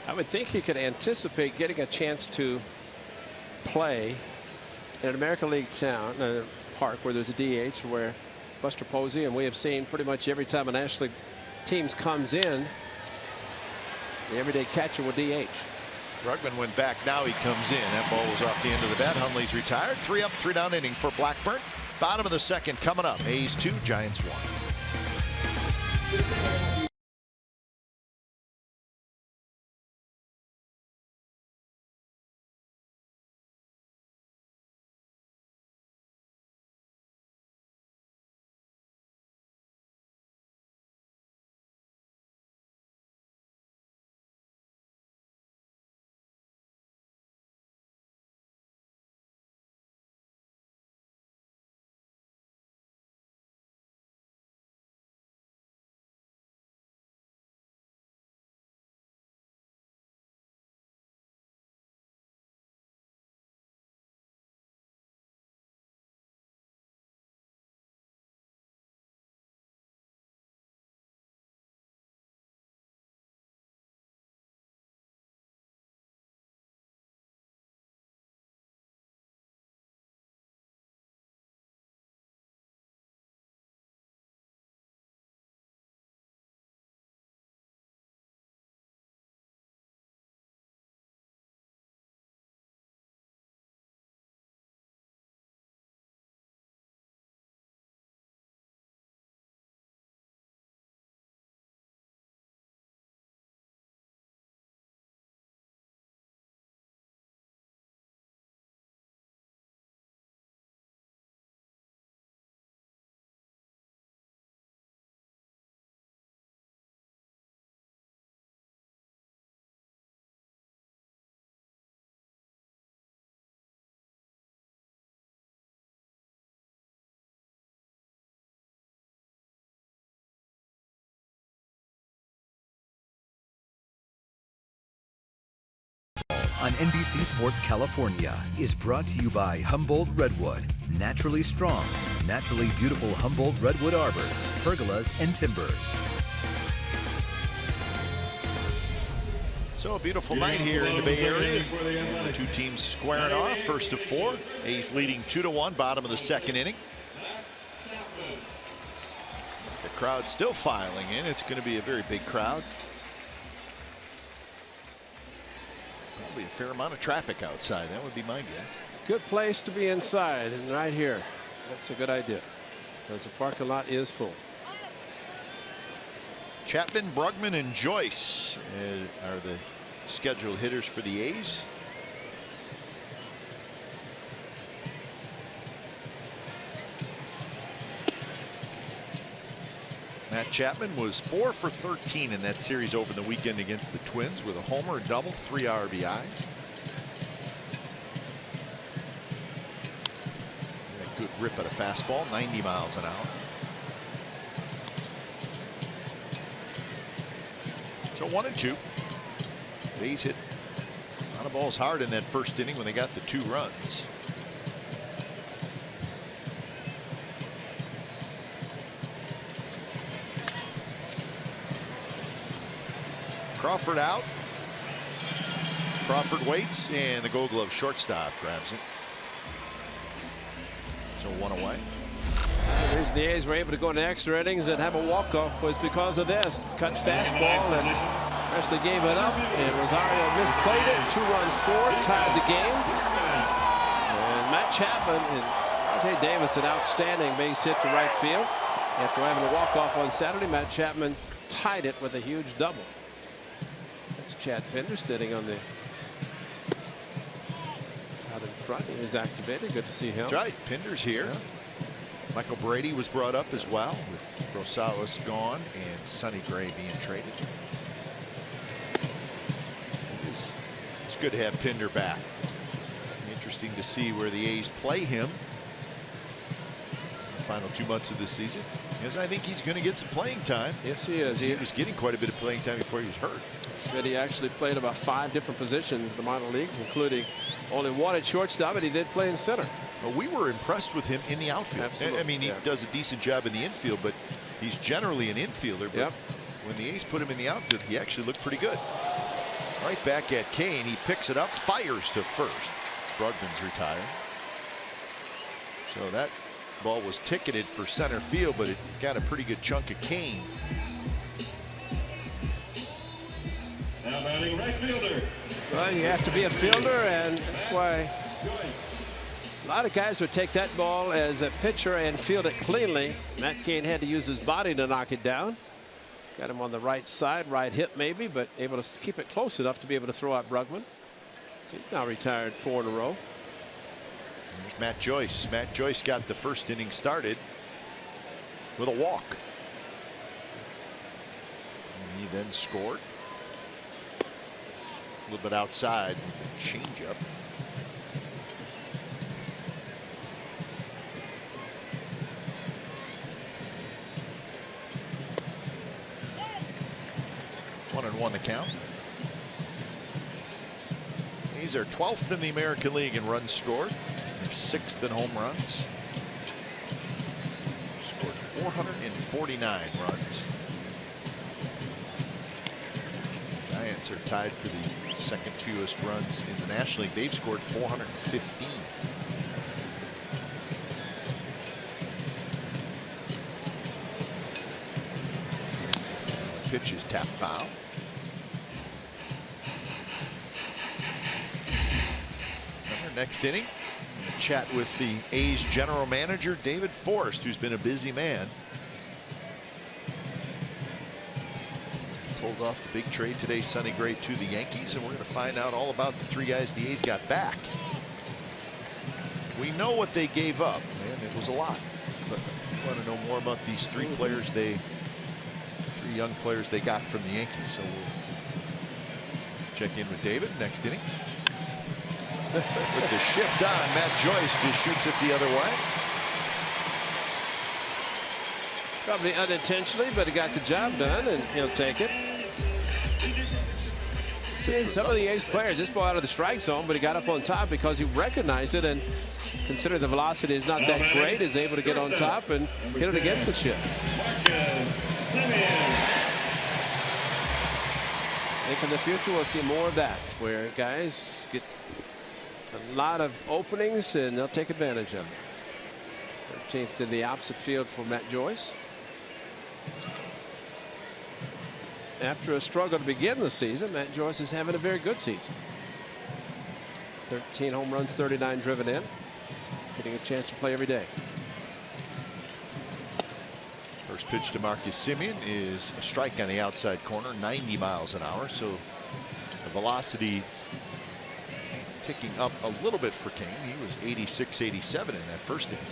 I would think he could anticipate getting a chance to play in an American League town, park where there's a DH, where Buster Posey, and we have seen pretty much every time a National League team comes in, the everyday catcher will DH. Brugman went back. Now he comes in. That ball was off the end of the bat. Hundley's retired. 3 up, 3 down inning for Blackburn. Bottom of the second coming up. A's 2, Giants 1. On NBC Sports California is brought to you by Humboldt Redwood. Naturally strong, naturally beautiful Humboldt Redwood arbors, pergolas, and timbers. So a beautiful night here in the Bay Area. And the two teams squaring off. First of 4. A's leading 2-1, bottom of the second inning. The crowd still filing in. It's going to be a very big crowd. Probably a fair amount of traffic outside. That would be my guess. Good place to be inside, and right here. That's a good idea, because the parking lot is full. Chapman, Brugman, and Joyce are the scheduled hitters for the A's. Matt Chapman was 4 for 13 in that series over the weekend against the Twins with a homer, a double, 3 RBIs. A good rip at a fastball, 90 miles an hour. So 1-2. The A's hit a lot of balls hard in that first inning when they got the 2 runs. Crawford out. Crawford waits, and the Gold Glove shortstop grabs it. So 1 away. The reason the A's were able to go into extra innings and have a walk-off was because of this. Cut fastball, and Presley gave it up, and Rosario misplayed it. 2-run score, tied the game. And Matt Chapman and R.J. Davis, an outstanding base hit to right field. After having a walk-off on Saturday, Matt Chapman tied it with a huge double. It's Chad Pinder sitting on the out in front. He was activated. Good to see him. That's right. Pinder's here. Yeah. Michael Brady was brought up as well, with Rosales gone and Sonny Gray being traded. It's good to have Pinder back. Interesting to see where the A's play him in the final 2 months of this season, because I think he's going to get some playing time. Yes, he is. He was getting quite a bit of playing time before he was hurt. Said he actually played about 5 different positions in the minor leagues, including only one at shortstop, and he did play in center. Well, we were impressed with him in the outfield. Absolutely. I mean, he does a decent job in the infield, but he's generally an infielder. But Yep. when the A's put him in the outfield, he actually looked pretty good. Right back at Kane, he picks it up, fires to first. Brugman's retired. So that ball was ticketed for center field, but it got a pretty good chunk of Kane. Now batting right fielder. Well, you have to be a fielder, and that's why a lot of guys would take that ball as a pitcher and field it cleanly. Matt Cain had to use his body to knock it down. Got him on the right side, right hip maybe, but able to keep it close enough to be able to throw out Brugman. So he's now retired 4 in a row. There's Matt Joyce. Matt Joyce got the first inning started with a walk. And he then scored. A little bit outside with the changeup. One and one the count. These are 12th in the American League in runs scored. They're 6th in home runs. Scored 449 runs. Giants are tied for the second fewest runs in the National League. They've scored 415. The pitch is tap foul. Next inning, chat with the A's general manager David Forst, who's been a busy man. Pulled off the big trade today, Sonny Gray to the Yankees, and we're going to find out all about the 3 guys the A's got back. We know what they gave up, and it was a lot. But we want to know more about these 3 players, 3 young players they got from the Yankees. So we'll check in with David next inning. With the shift on, Matt Joyce just shoots it the other way. Probably unintentionally, but he got the job done, and he'll take it. Seeing some of the A's players, this ball out of the strike zone, but he got up on top because he recognized it, and considered the velocity is not that great, is able to get on top and hit it against the shift. I think in the future we'll see more of that, where guys get a lot of openings and they'll take advantage of it. 13th to the opposite field for Matt Joyce. After a struggle to begin the season, Matt Joyce is having a very good season. 13 home runs, 39 driven in. Getting a chance to play every day. First pitch to Marcus Semien is a strike on the outside corner, 90 miles an hour. So the velocity ticking up a little bit for Kane. He was 86, 87 in that first inning.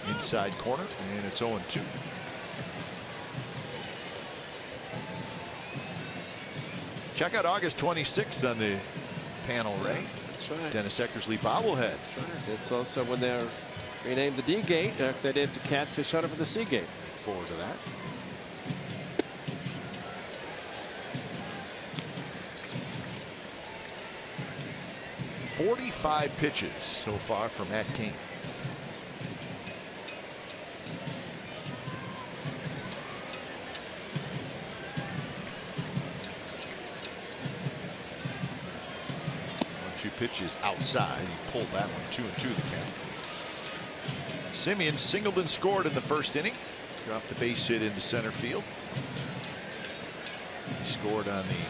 Inside corner, and it's 0-2. Check out August 26th on the panel, Ray. That's right. Dennis Eckersley bobblehead. That's right. It's also when they're renamed the D gate, like they did the Catfish Hunter for the C gate. Look forward to that. .45 pitches so far from Matt Cain. Two pitches outside. He pulled that one. 2-2 the count. Semien singled and scored in the first inning. Dropped the base hit into center field. He scored on the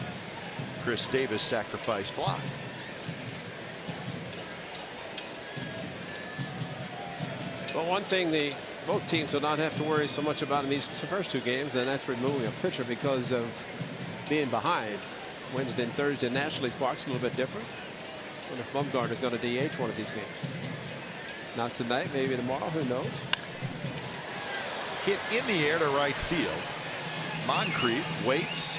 Chris Davis sacrifice fly. Well, one thing the Both teams will not have to worry so much about in these first 2 games, and that's removing a pitcher because of being behind. Wednesday and Thursday nationally, Park's a little bit different. What if Bumgarner's going to DH one of these games? Not tonight, maybe tomorrow, who knows? Hit in the air to right field. Moncrief waits.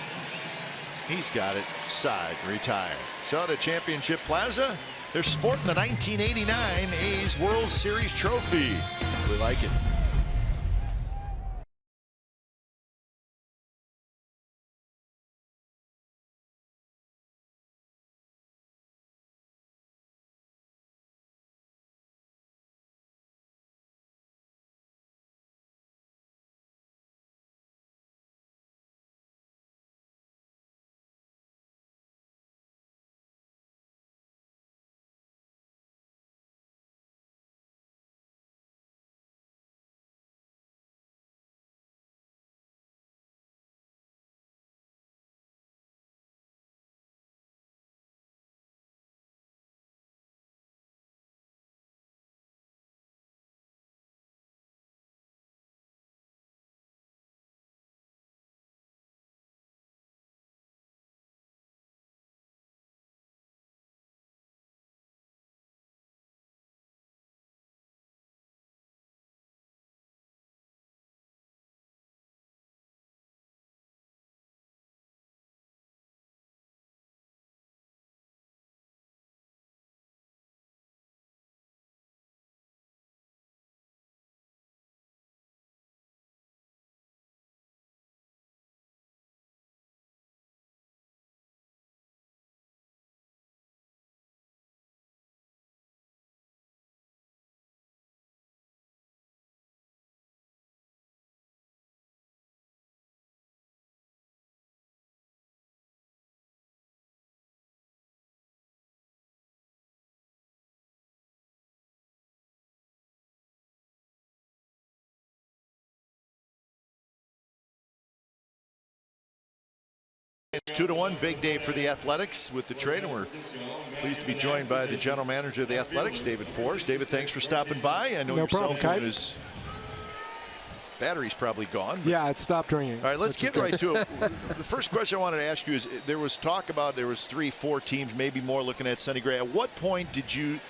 He's got it. Side, retired. So to Championship Plaza, they're sporting the 1989 A's World Series trophy. We like it. It's 2-1, big day for the Athletics with the trade, and we're pleased to be joined by the general manager of the Athletics, David Forrest. David, thanks for stopping by. I know your cell phone is battery's probably gone. Yeah, it stopped ringing. All right, let's get right to it. The first question I wanted to ask you is, there was talk about there was 3-4 teams, maybe more, looking at Sonny Gray. At what point did you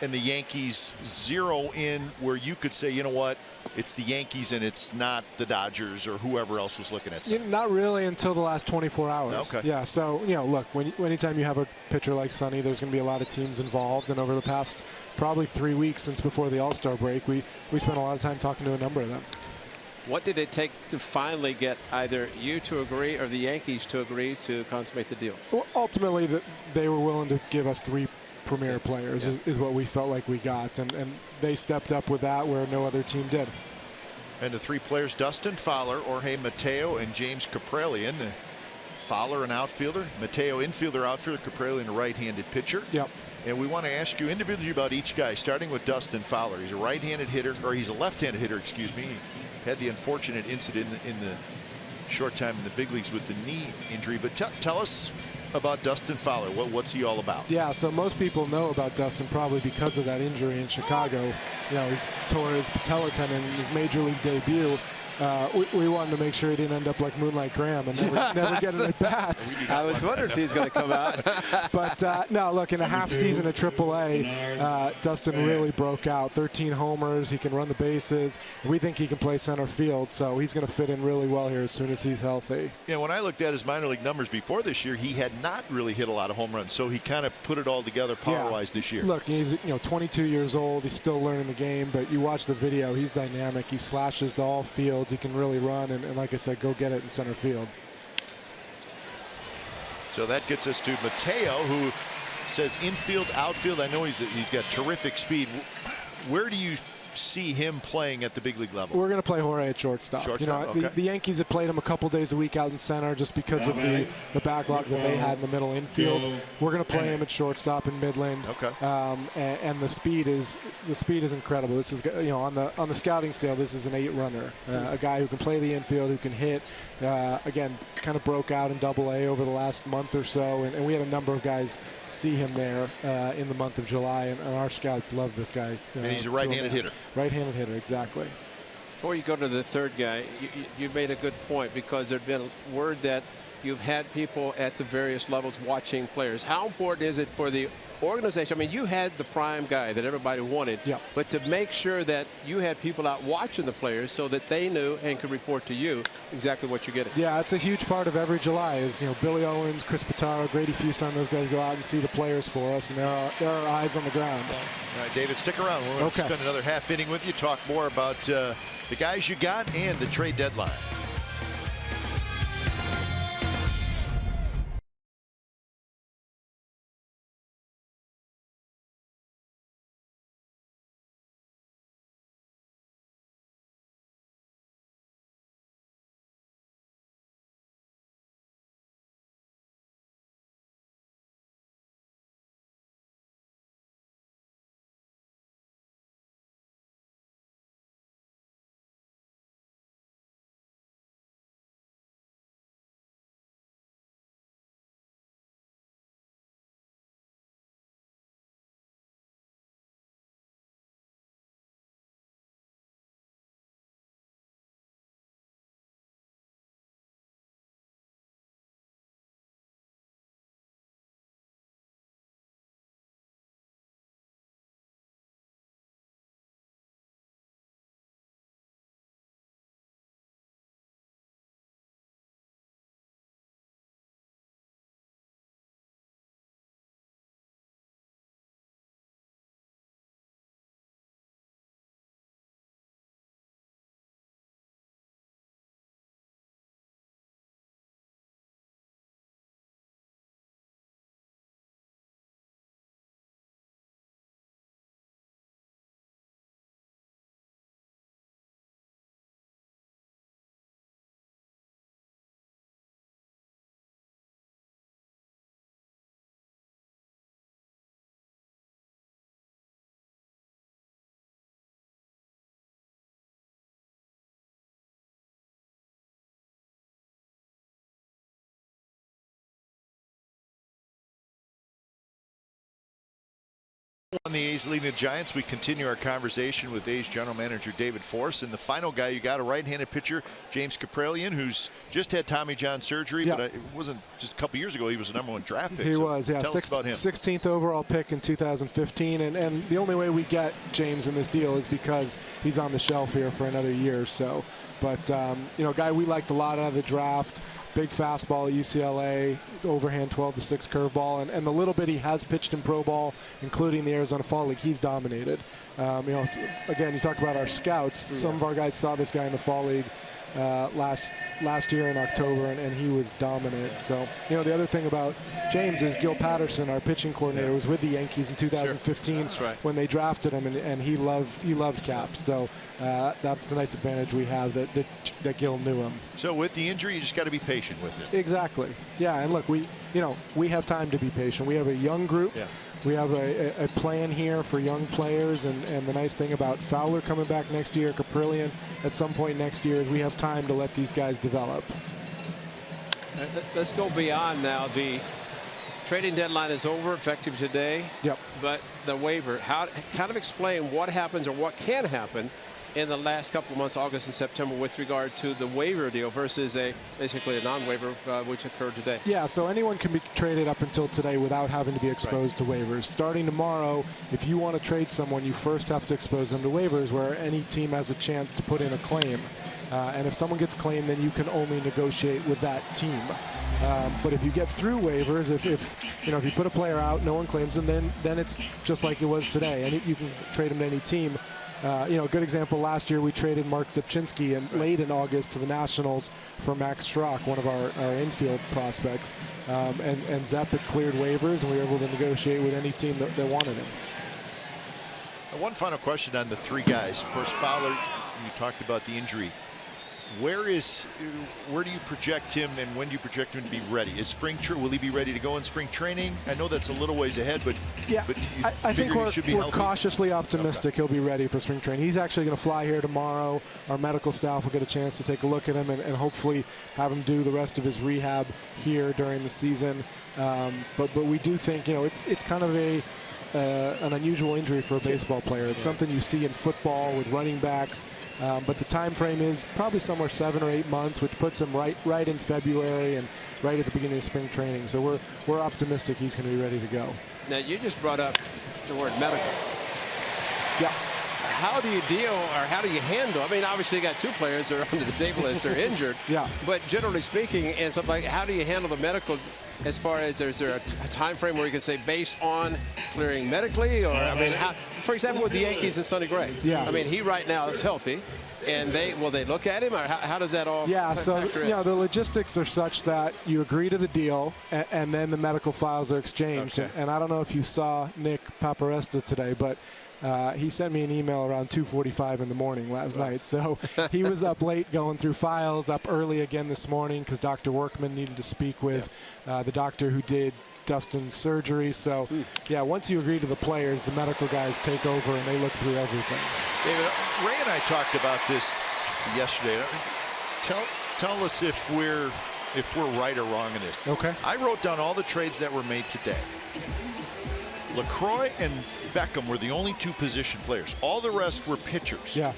and the Yankees zero in where you could say, you know what, it's the Yankees and it's not the Dodgers or whoever else was looking at Sonny? Not really until the last 24 hours. Okay. Yeah, so, you know, look, anytime you have a pitcher like Sonny, there's going to be a lot of teams involved. And over the past probably 3 weeks since before the All-Star break, we spent a lot of time talking to a number of them. What did it take to finally get either you to agree or the Yankees to agree to consummate the deal? Well, ultimately, they were willing to give us 3 premier players is what we felt like we got. And they stepped up with that where no other team did. And the 3 players, Dustin Fowler, Jorge Mateo, and James Kapralian. Fowler, an outfielder. Mateo, infielder, outfielder. Kapralian, a right-handed pitcher. Yep. And we want to ask you individually about each guy, starting with Dustin Fowler. He's a right-handed hitter, or he's a left-handed hitter, excuse me. He had the unfortunate incident in the short time in the big leagues with the knee injury. But tell us about Dustin Fowler. What's he all about? Yeah, so most people know about Dustin probably because of that injury in Chicago. You know, he tore his patella tendon in his major league debut. We wanted to make sure he didn't end up like Moonlight Graham and never get an at bat. I was wondering if he's going to come out. But no, look, in a half season at AAA, Dustin really broke out. 13 homers. He can run the bases. We think he can play center field, so he's going to fit in really well here as soon as he's healthy. Yeah, when I looked at his minor league numbers before this year, he had not really hit a lot of home runs, so he kind of put it all together power-wise this year. Look, he's 22 years old. He's still learning the game, but you watch the video, he's dynamic. He slashes to all fields. He can really run, and like I said, go get it in center field. So that gets us to Mateo, who says infield, outfield. I know he's got terrific speed. Where do you see him playing at the big league level? We're going to play Jorge at shortstop. Okay. The Yankees had played him a couple days a week out in center just because of the backlog that they had in the middle infield. We're going to play him at shortstop in Midland. Okay. And the speed is incredible. This is, on the scouting scale, this is an 8 runner, a guy who can play the infield, who can hit. Again, kind of broke out in AA over the last month or so, and we had a number of guys see him there in the month of July, and our scouts love this guy. And he's a right-handed hitter. Right-handed hitter, exactly. Before you go to the third guy, you made a good point, because there'd been word that you've had people at the various levels watching players. How important is it for the organization? I mean, you had the prime guy that everybody wanted, but to make sure that you had people out watching the players so that they knew and could report to you exactly what you're getting. Yeah, it's a huge part of every July is, Billy Owens, Chris Pitaro, Grady Fuson, those guys go out and see the players for us, and there are eyes on the ground. All right, David, stick around. We're going to spend another half inning with you, talk more about the guys you got and the trade deadline. On the A's leading the Giants, we continue our conversation with A's general manager David Force, and the final guy you got, a right-handed pitcher, James Kaprielian, who's just had Tommy John surgery, but it wasn't just a couple years ago. He was the #1 draft pick. He was, yeah. Tell us about him. 16th overall pick in 2015, and the only way we get James in this deal is because he's on the shelf here for another year or so. But a guy we liked a lot out of the draft. Big fastball at UCLA, overhand 12-6 curveball, and the little bit he has pitched in pro ball, including the Arizona Fall League, he's dominated. Again, you talk about our scouts. Some of our guys saw this guy in the Fall League last year in October, and he was dominant. So, the other thing about James is Gil Patterson, our pitching coordinator, was with the Yankees in 2015 when they drafted him, and he loved Cap. So that's a nice advantage we have that Gil knew him. So with the injury, you just got to be patient with it. Exactly. Yeah, and look, we have time to be patient. We have a young group. Yeah. We have a plan here for young players, and the nice thing about Fowler coming back next year, Kaprielian at some point next year, is we have time to let these guys develop. Let's go beyond now. The trading deadline is over, effective today. Yep. But the waiver, kind of explain what happens or what can happen in the last couple of months, August and September, with regard to the waiver deal versus basically a non-waiver which occurred today. Yeah, so anyone can be traded up until today without having to be exposed to waivers. Starting tomorrow, if you want to trade someone, you first have to expose them to waivers, where any team has a chance to put in a claim. And if someone gets claimed, then you can only negotiate with that team. But if you get through waivers, if you put a player out, no one claims him, then it's just like it was today, and you can trade him to any team. A good example, last year we traded Mark Zipchinski late in August to the Nationals for Max Schrock, one of our infield prospects. And Zep had cleared waivers, and we were able to negotiate with any team that wanted him. One final question on the three guys. Of course, Fowler, you talked about the injury. Where do you project him, and when do you project him to be ready? Will he be ready to go in spring training? I know that's a little ways ahead, but yeah, I think we're cautiously optimistic he'll be ready for spring training. He's actually going to fly here tomorrow. Our medical staff will get a chance to take a look at him and hopefully have him do the rest of his rehab here during the season. But we do think it's kind of a an unusual injury for a baseball player. It's something you see in football with running backs, but the time frame is probably somewhere 7 or 8 months, which puts him right in February and right at the beginning of spring training. So we're optimistic he's going to be ready to go. Now, you just brought up the word medical. Yeah. How do you deal, or how do you handle? I mean, obviously you got 2 players that are on the disabled list or injured. Yeah. But generally speaking, and something like, how do you handle the medical? As far as, is there a time frame where you can say based on clearing medically, or I mean, how, for example, with the Yankees and Sonny Gray? Yeah. I mean, he right now is healthy, and will they look at him, or how does that all? Yeah. So factor in? the logistics are such that you agree to the deal, and then the medical files are exchanged. Okay. And I don't know if you saw Nick Paparesta today, but he sent me an email around 2:45 in the morning last night. So he was up late going through files, up early again this morning because Dr. Workman needed to speak with the doctor who did Dustin's surgery. So, yeah, once you agree to the players, the medical guys take over and they look through everything. David, Ray and I talked about this yesterday. Tell us if we're right or wrong in this. Okay. I wrote down all the trades that were made today. LaCroix and Beckham were the only 2 position players. All the rest were pitchers. Yeah.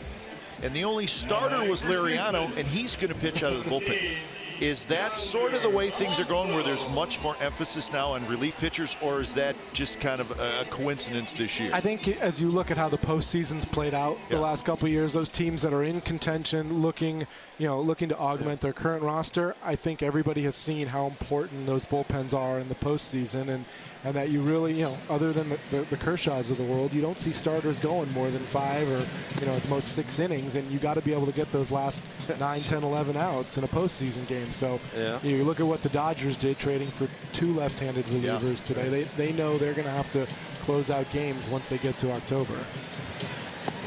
And the only starter was Liriano, and he's going to pitch out of the bullpen. Is that sort of the way things are going, where there's much more emphasis now on relief pitchers, or is that just kind of a coincidence this year? I think as you look at how the postseason's played out the last couple of years, those teams that are in contention, looking to augment their current roster, I think everybody has seen how important those bullpens are in the postseason, and that you really, other than the Kershaws of the world, you don't see starters going more than 5 or, at the most 6 innings, and you got to be able to get those last 9, 10, 11 outs in a postseason game. So you look at what the Dodgers did, trading for 2 left-handed relievers today. They know they're going to have to close out games once they get to October.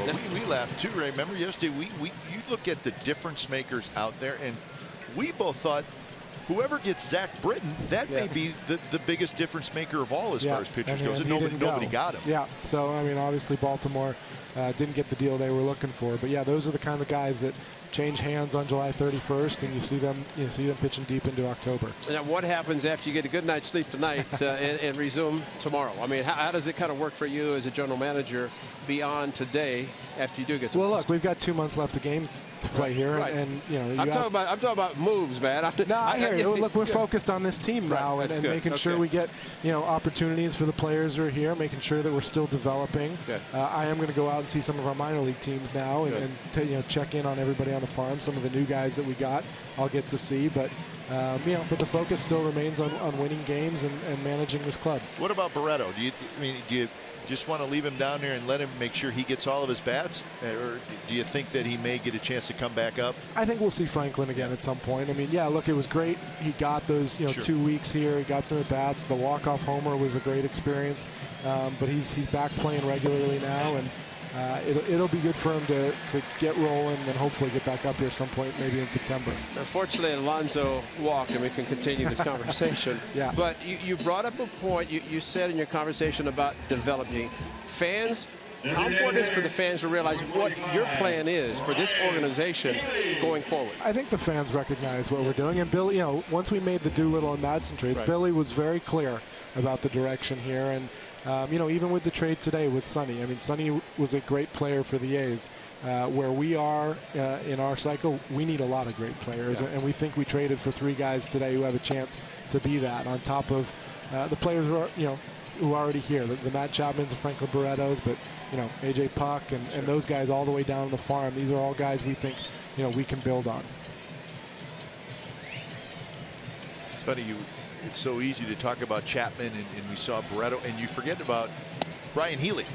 Well, we laughed too, Ray. Remember yesterday, you look at the difference makers out there, and we both thought whoever gets Zach Britton, that may be the biggest difference maker of all as far as pitchers goes, and nobody got him. Yeah, so I mean, obviously Baltimore didn't get the deal they were looking for, but yeah, those are the kind of guys that change hands on July 31st, and you see them pitching deep into October. Now, what happens after you get a good night's sleep tonight and resume tomorrow? I mean, how does it kind of work for you as a general manager beyond today after you do get some? Well, look, we've got 2 months left of games to play here, and I'm talking about moves, man. I hear you. Look, we're focused on this team now, and making sure we get opportunities for the players who are here, making sure that we're still developing. I am going to go out and see some of our minor league teams now, and check in on everybody on the farm. Some of the new guys that we got, I'll get to see, but but the focus still remains on winning games and managing this club. What about Barreto? Do you just want to leave him down there and let him make sure he gets all of his bats, or do you think that he may get a chance to come back up? I think we'll see Franklin again at some point. I mean, look, it was great. He got those 2 weeks here. He got some at bats. The walk-off homer was a great experience, but he's back playing regularly now, and it'll be good for him to get rolling and hopefully get back up here at some point, maybe in September. Unfortunately, Alonso walked, and we can continue this conversation. But you brought up a point. You said in your conversation about developing fans. How important is it for the fans to realize what your plan is for this organization going forward? I think the fans recognize what we're doing. And Billy, once we made the Doolittle and Madsen trades, Billy was very clear about the direction here. And even with the trade today with Sonny, I mean, Sonny was a great player for the A's. Where we are in our cycle, we need a lot of great players, and we think we traded for 3 guys today who have a chance to be that, on top of the players who are, who are already here. The Matt Chapmans and Franklin Barrettos, but AJ Puck and those guys all the way down on the farm. These are all guys we think we can build on. It's funny, it's so easy to talk about Chapman, and we saw Barreto, and you forget about Ryan Healy,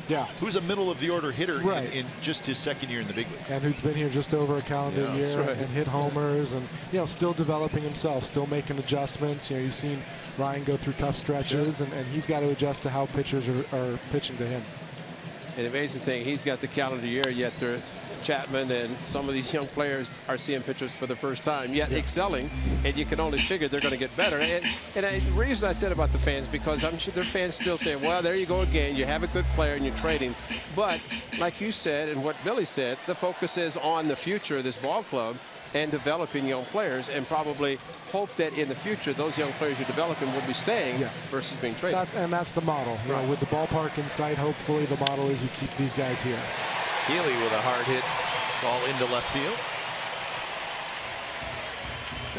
who's a middle-of-the-order hitter in just his 2nd year in the big leagues. And who's been here just over a calendar year and hit homers, and still developing himself, still making adjustments. You've seen Ryan go through tough stretches, and he's got to adjust to how pitchers are pitching to him. And the amazing thing, he's got the calendar year, yet Chapman and some of these young players are seeing pitchers for the first time, yet excelling, and you can only figure they're going to get better. And the reason I said about the fans, because I'm sure their fans still saying, well, there you go again. You have a good player and you're trading. But like you said and what Billy said, the focus is on the future of this ball club and developing young players, and probably hope that in the future those young players you're developing will be staying versus being traded. And that's the model. You know, with the ballpark in sight, hopefully the model is you keep these guys here. Healy with a hard hit ball into left field.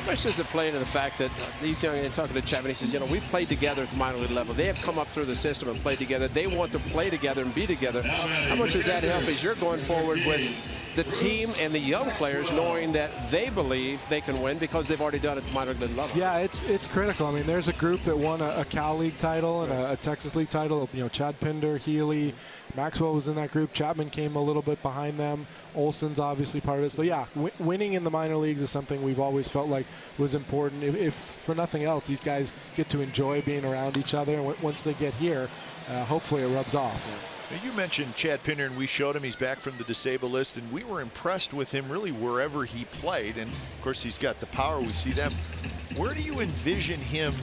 How much does it play into the fact that these young, and talking to Chapman, he says, you know, we've played together at the minor league level. They have come up through the system and played together. They want to play together and be together. How much does that help as you're going forward with the team and the young players knowing that they believe they can win because they've already done it at the minor league level? Yeah, it's critical. I mean, there's a group that won a Cal League title and a Texas League title. You know, Chad Pinder, Healy, Maxwell was in that group. Chapman came a little bit behind them. Olson's obviously part of it. So yeah, winning in the minor leagues is something we've always felt like was important. If for nothing else, these guys get to enjoy being around each other. And once they get here, hopefully it rubs off. You mentioned Chad Pinder, and we showed him. He's back from the disabled list, and we were impressed with him really wherever he played. And of course, he's got the power. We see them. Where do you envision him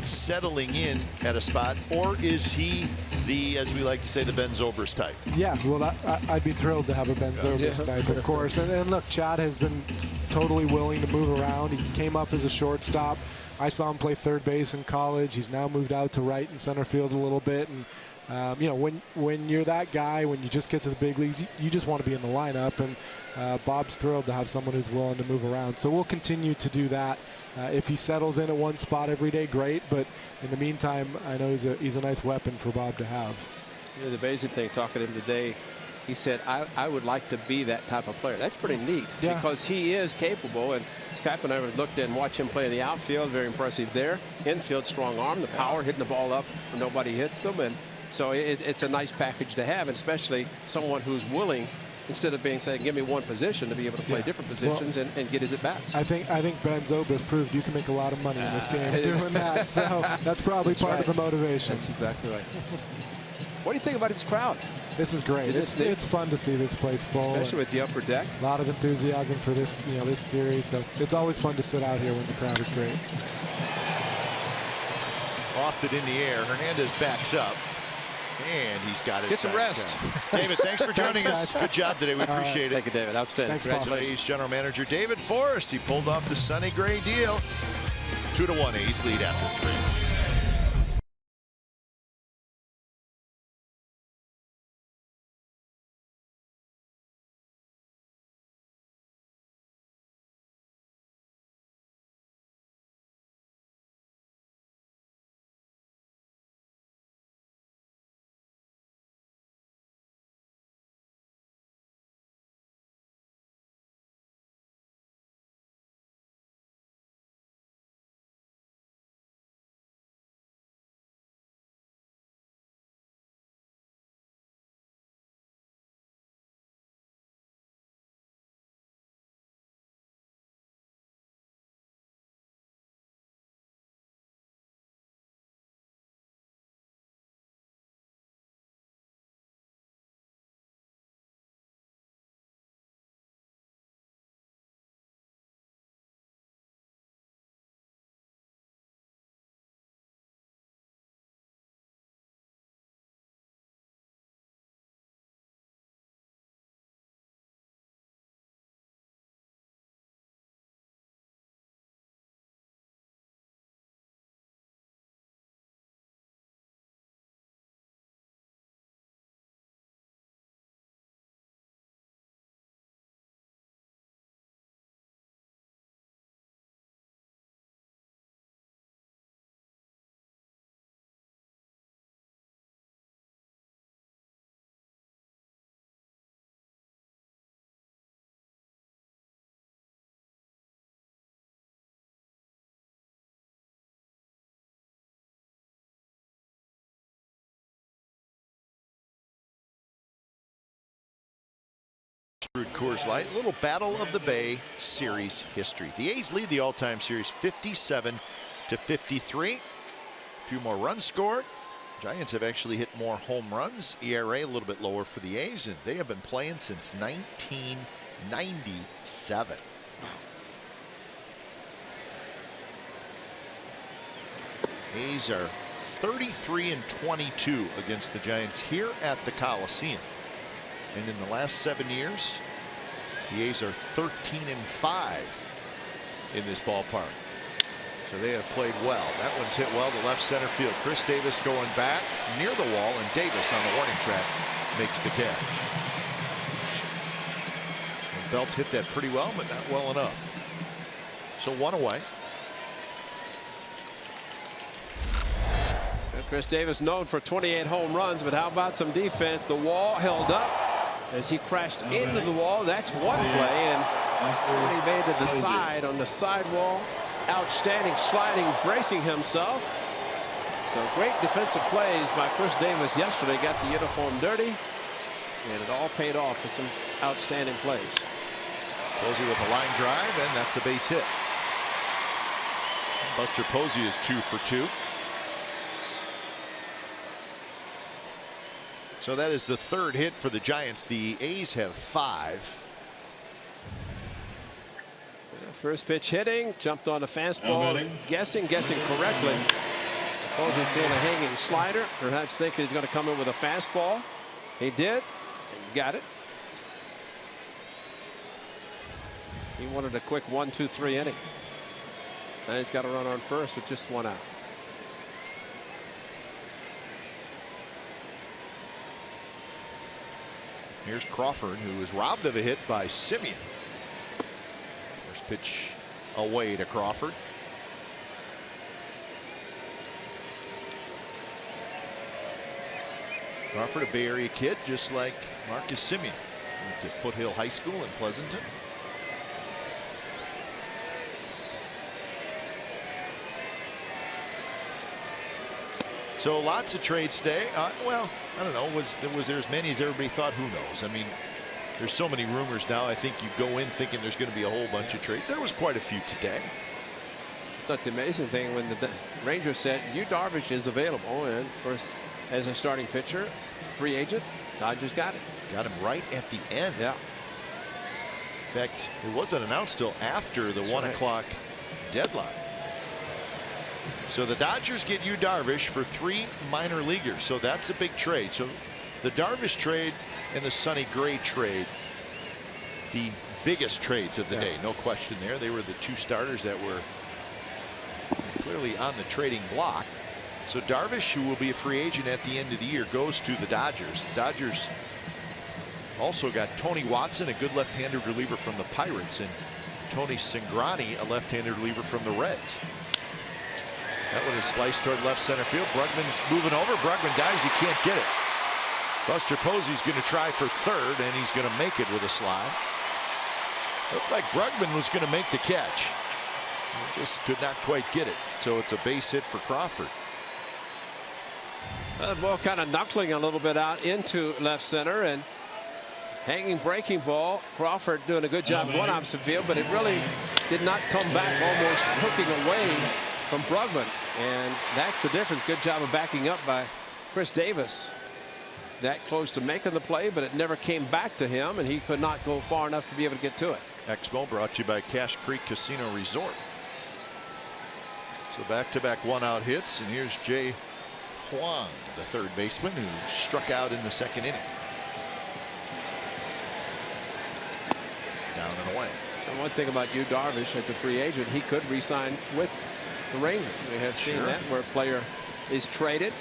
settling in at a spot, or is he the, as we like to say, the Ben Zobrist type? Yeah, well, I'd be thrilled to have a Ben Zobrist type, of course. And look, Chad has been totally willing to move around. He came up as a shortstop. I saw him play third base in college. He's now moved out to right and center field a little bit. And you know, when you're that guy, when you just get to the big leagues, you just want to be in the lineup. And Bob's thrilled to have someone who's willing to move around. So we'll continue to do that. If he settles in at one spot every day, great. But in the meantime, I know he's a nice weapon for Bob to have. You know, the basic thing, talking to him today, he said, I would like to be that type of player. That's pretty neat because he is capable. And Skype and I looked and watched him play in the outfield. Very impressive there. Infield, strong arm, the power, hitting the ball up when nobody hits them. And so it's a nice package to have, and especially someone who's willing, instead of being saying, give me one position, to be able to play different positions and get his at-bats. I think Ben Zobrist proved you can make a lot of money in this game doing that. So that's probably part of the motivation. That's exactly right. What do you think about this crowd? This is great. It's fun to see this place full, especially with the upper deck. A lot of enthusiasm for this, this series. So it's always fun to sit out here when the crowd is great. Lofted in the air. Hernandez backs up. And he's got it. Get some rest. David, thanks for joining us. Good job today. We appreciate it. Thank you, David. Outstanding. Congratulations, A's General Manager David Forrest. He pulled off the Sonny Gray deal. 2-1 A's lead after 3. Coors Light, little Battle of the Bay series history. The A's lead the all-time series 57-53. A few more runs scored, Giants have actually hit more home runs. ERA a little bit lower for the A's, and they have been playing since 1997. A's are 33-22 against the Giants here at the Coliseum. And in the last 7 years, the A's are 13-5 in this ballpark. So they have played well. That one's hit well to left center field. Chris Davis going back near the wall, and Davis on the warning track makes the catch. And Belt hit that pretty well, but not well enough. So one away. Chris Davis known for 28 home runs, but how about some defense? The wall held up as he crashed into the wall. That's one play, and he made to the side on the sidewall. Outstanding sliding, bracing himself. So great defensive plays by Chris Davis yesterday. Got the uniform dirty, and it all paid off for some outstanding plays. Posey with a line drive, and that's a base hit. Buster Posey is 2 for 2. So that is the third hit for the Giants. The A's have 5. First pitch hitting, jumped on a fastball, guessing correctly. Posey seeing a hanging slider, perhaps thinking he's going to come in with a fastball. He did, and got it. He wanted a quick 1-2-3 inning. Now he's got to run on first with just 1 out. Here's Crawford, who was robbed of a hit by Simeon. First pitch away to Crawford. Crawford, a Bay Area kid, just like Marcus Simeon. Went to Foothill High School in Pleasanton. So lots of trades today. Well, I don't know. Was there as many as everybody thought? Who knows? I mean, there's so many rumors now. I think you go in thinking there's going to be a whole bunch of trades. There was quite a few today. That's the amazing thing when the Rangers said Yu Darvish is available, and of course, as a starting pitcher, free agent, Dodgers got it. Got him right at the end. Yeah. In fact, it wasn't announced till after the 1 o'clock deadline. So the Dodgers get Yu Darvish for 3 minor leaguers. So that's a big trade. So the Darvish trade and the Sonny Gray trade, the biggest trades of the day. No question there. They were the 2 starters that were clearly on the trading block. So Darvish, who will be a free agent at the end of the year, goes to the Dodgers. The Dodgers also got Tony Watson, a good left-handed reliever from the Pirates, and Tony Cingrani, a left-handed reliever from the Reds. That one is sliced toward left center field. Brugman's moving over. Brugman dives. He can't get it. Buster Posey's going to try for third, and he's going to make it with a slide. Looked like Brugman was going to make the catch. He just could not quite get it. So it's a base hit for Crawford. The ball kind of knuckling a little bit out into left center, and hanging breaking ball. Crawford doing a good job going opposite field, but it really did not come back, almost hooking away from Brugman, and that's the difference. Good job of backing up by Chris Davis. That close to making the play, but it never came back to him, and he could not go far enough to be able to get to it. Exmo brought to you by Cache Creek Casino Resort. So back-to-back 1-out hits, and here's Jay Huang, the third baseman, who struck out in the 2nd inning. Down and away. And one thing about Yu Darvish as a free agent, he could re-sign with the Rangers. We have seen that where a player is traded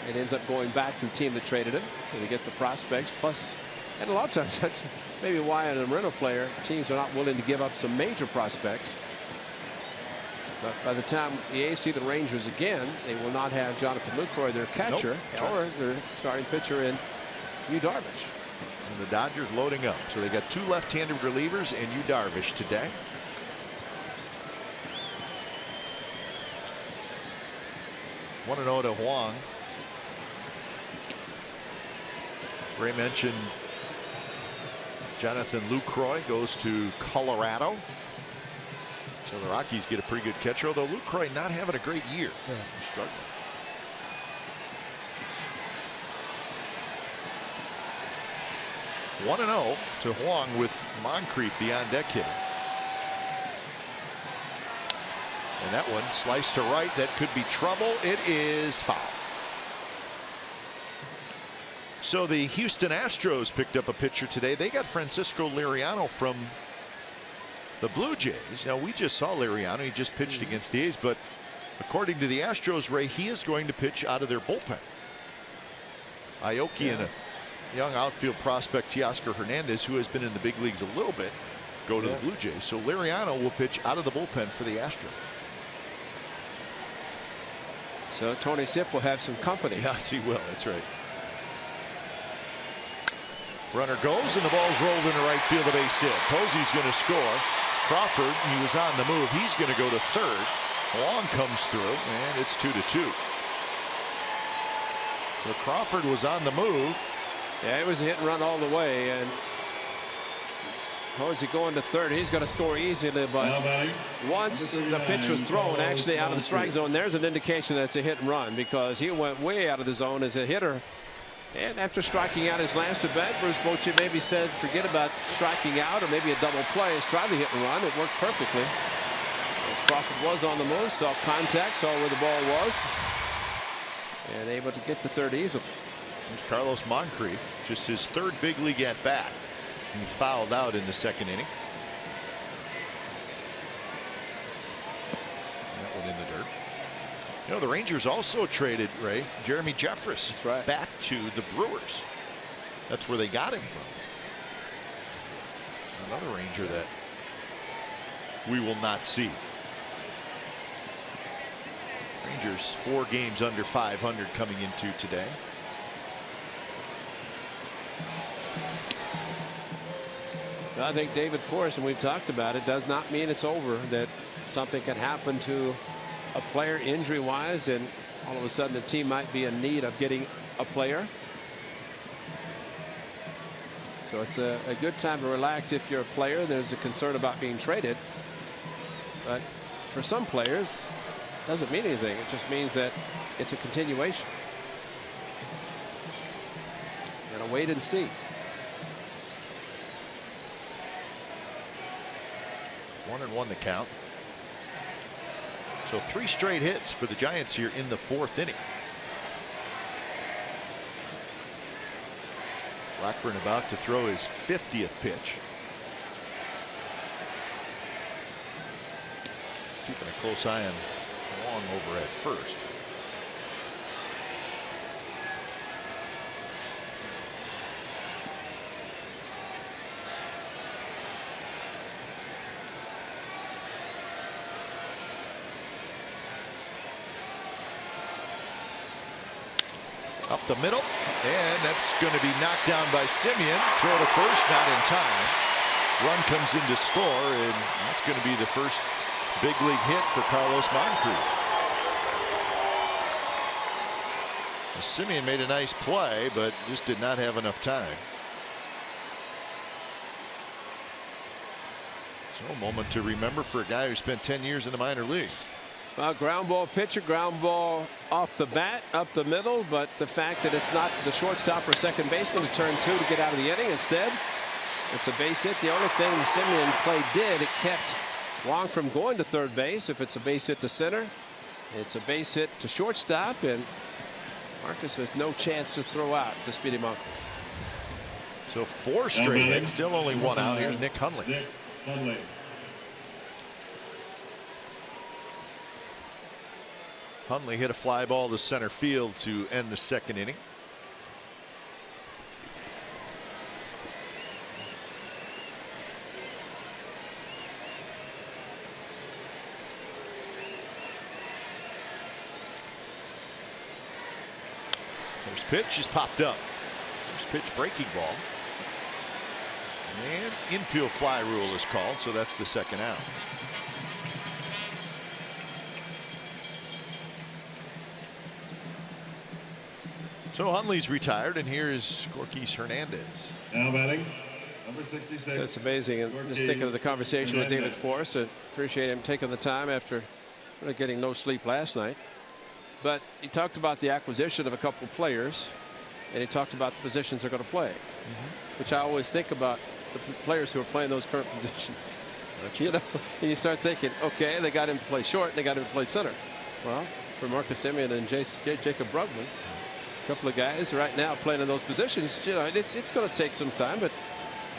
and ends up going back to the team that traded him. So they get the prospects plus, and a lot of times that's maybe why in a rental player teams are not willing to give up some major prospects. But by the time the A's see the Rangers again, they will not have Jonathan Lucroy, their catcher, or their starting pitcher in Yu Darvish. And the Dodgers loading up. So they got 2 left-handed relievers and Yu Darvish today. One and 0 to Huang. Ray mentioned Jonathan Lucroy goes to Colorado. So the Rockies get a pretty good catcher, although Lucroy not having a great year. He's struggling. 1-0 to Huang with Moncrief, the on-deck hitter. And that one sliced to right. That could be trouble. It is foul. So the Houston Astros picked up a pitcher today. They got Francisco Liriano from the Blue Jays. Now, we just saw Liriano. He just pitched against the A's. But according to the Astros, Ray, he is going to pitch out of their bullpen. Aoki and a young outfield prospect, Teoscar Hernandez, who has been in the big leagues a little bit, go to the Blue Jays. So Liriano will pitch out of the bullpen for the Astros. So Tony Sipp will have some company. Yes, he will. That's right. Runner goes, and the ball's rolled into right field, a base hit. Posey's going to score. Crawford, he was on the move. He's going to go to third. Long comes through, and it's 2-2. So Crawford was on the move. Yeah, it was a hit and run all the way, and Posey going to third. He's going to score easily, but once the pitch was thrown actually out of the strike zone, there's an indication that it's a hit and run, because he went way out of the zone as a hitter. And after striking out his last at bat, Bruce Bochy maybe said forget about striking out, or maybe a double play. Let's try the hit and run. It worked perfectly. As Crawford was on the move, saw contact, saw where the ball was, and able to get to third easily. There's Carlos Moncrief, just his third big league at bat. He fouled out in the second inning. That one in the dirt. You know, the Rangers also traded, Ray, Jeremy Jeffress. That's right. Back to the Brewers. That's where they got him from. Another Ranger that we will not see. Rangers 4 games under 500 coming into today. I think David Forrest, and we've talked about it, does not mean it's over, that something can happen to a player injury wise, and all of a sudden the team might be in need of getting a player. So it's a good time to relax if you're a player. There's a concern about being traded, but for some players it doesn't mean anything. It just means that it's a continuation. Gotta wait and see. 1-1 the count. So 3 straight hits for the Giants here in the 4th inning. Blackburn about to throw his 50th pitch. Keeping a close eye on Long over at first. Up the middle, and that's going to be knocked down by Simeon. Throw to first, not in time. Run comes in to score, and that's going to be the first big league hit for Carlos Moncrief. Simeon made a nice play, but just did not have enough time. So a moment to remember for a guy who spent 10 years in the minor leagues. Well, ground ball pitcher, ground ball off the bat, up the middle, but the fact that it's not to the shortstop or second baseman to turn 2 to get out of the inning. Instead, it's a base hit. The only thing the Simeon play did, it kept Wong from going to third base. If it's a base hit to center, it's a base hit to shortstop, and Marcus has no chance to throw out the Speedy Moncrief. So 4 straight hits, still only 1 out. Here's Nick Hundley. Hundley hit a fly ball to center field to end the second inning. First pitch is popped up. First pitch breaking ball. And infield fly rule is called, so that's the second out. So Hundley's retired, and here is Gorkys Hernandez. Now batting, number 66. So it's amazing. And just thinking of the conversation with David Forrest, I appreciate him taking the time after really getting no sleep last night. But he talked about the acquisition of a couple players. and he talked about the positions they're going to play, which I always think about the players who are playing those current positions. You know, and you start thinking, okay, they got him to play short, and they got him to play center. Well, for Marcus Semien and Jacob Brugman, a couple of guys right now playing in those positions, you know, it's going to take some time, but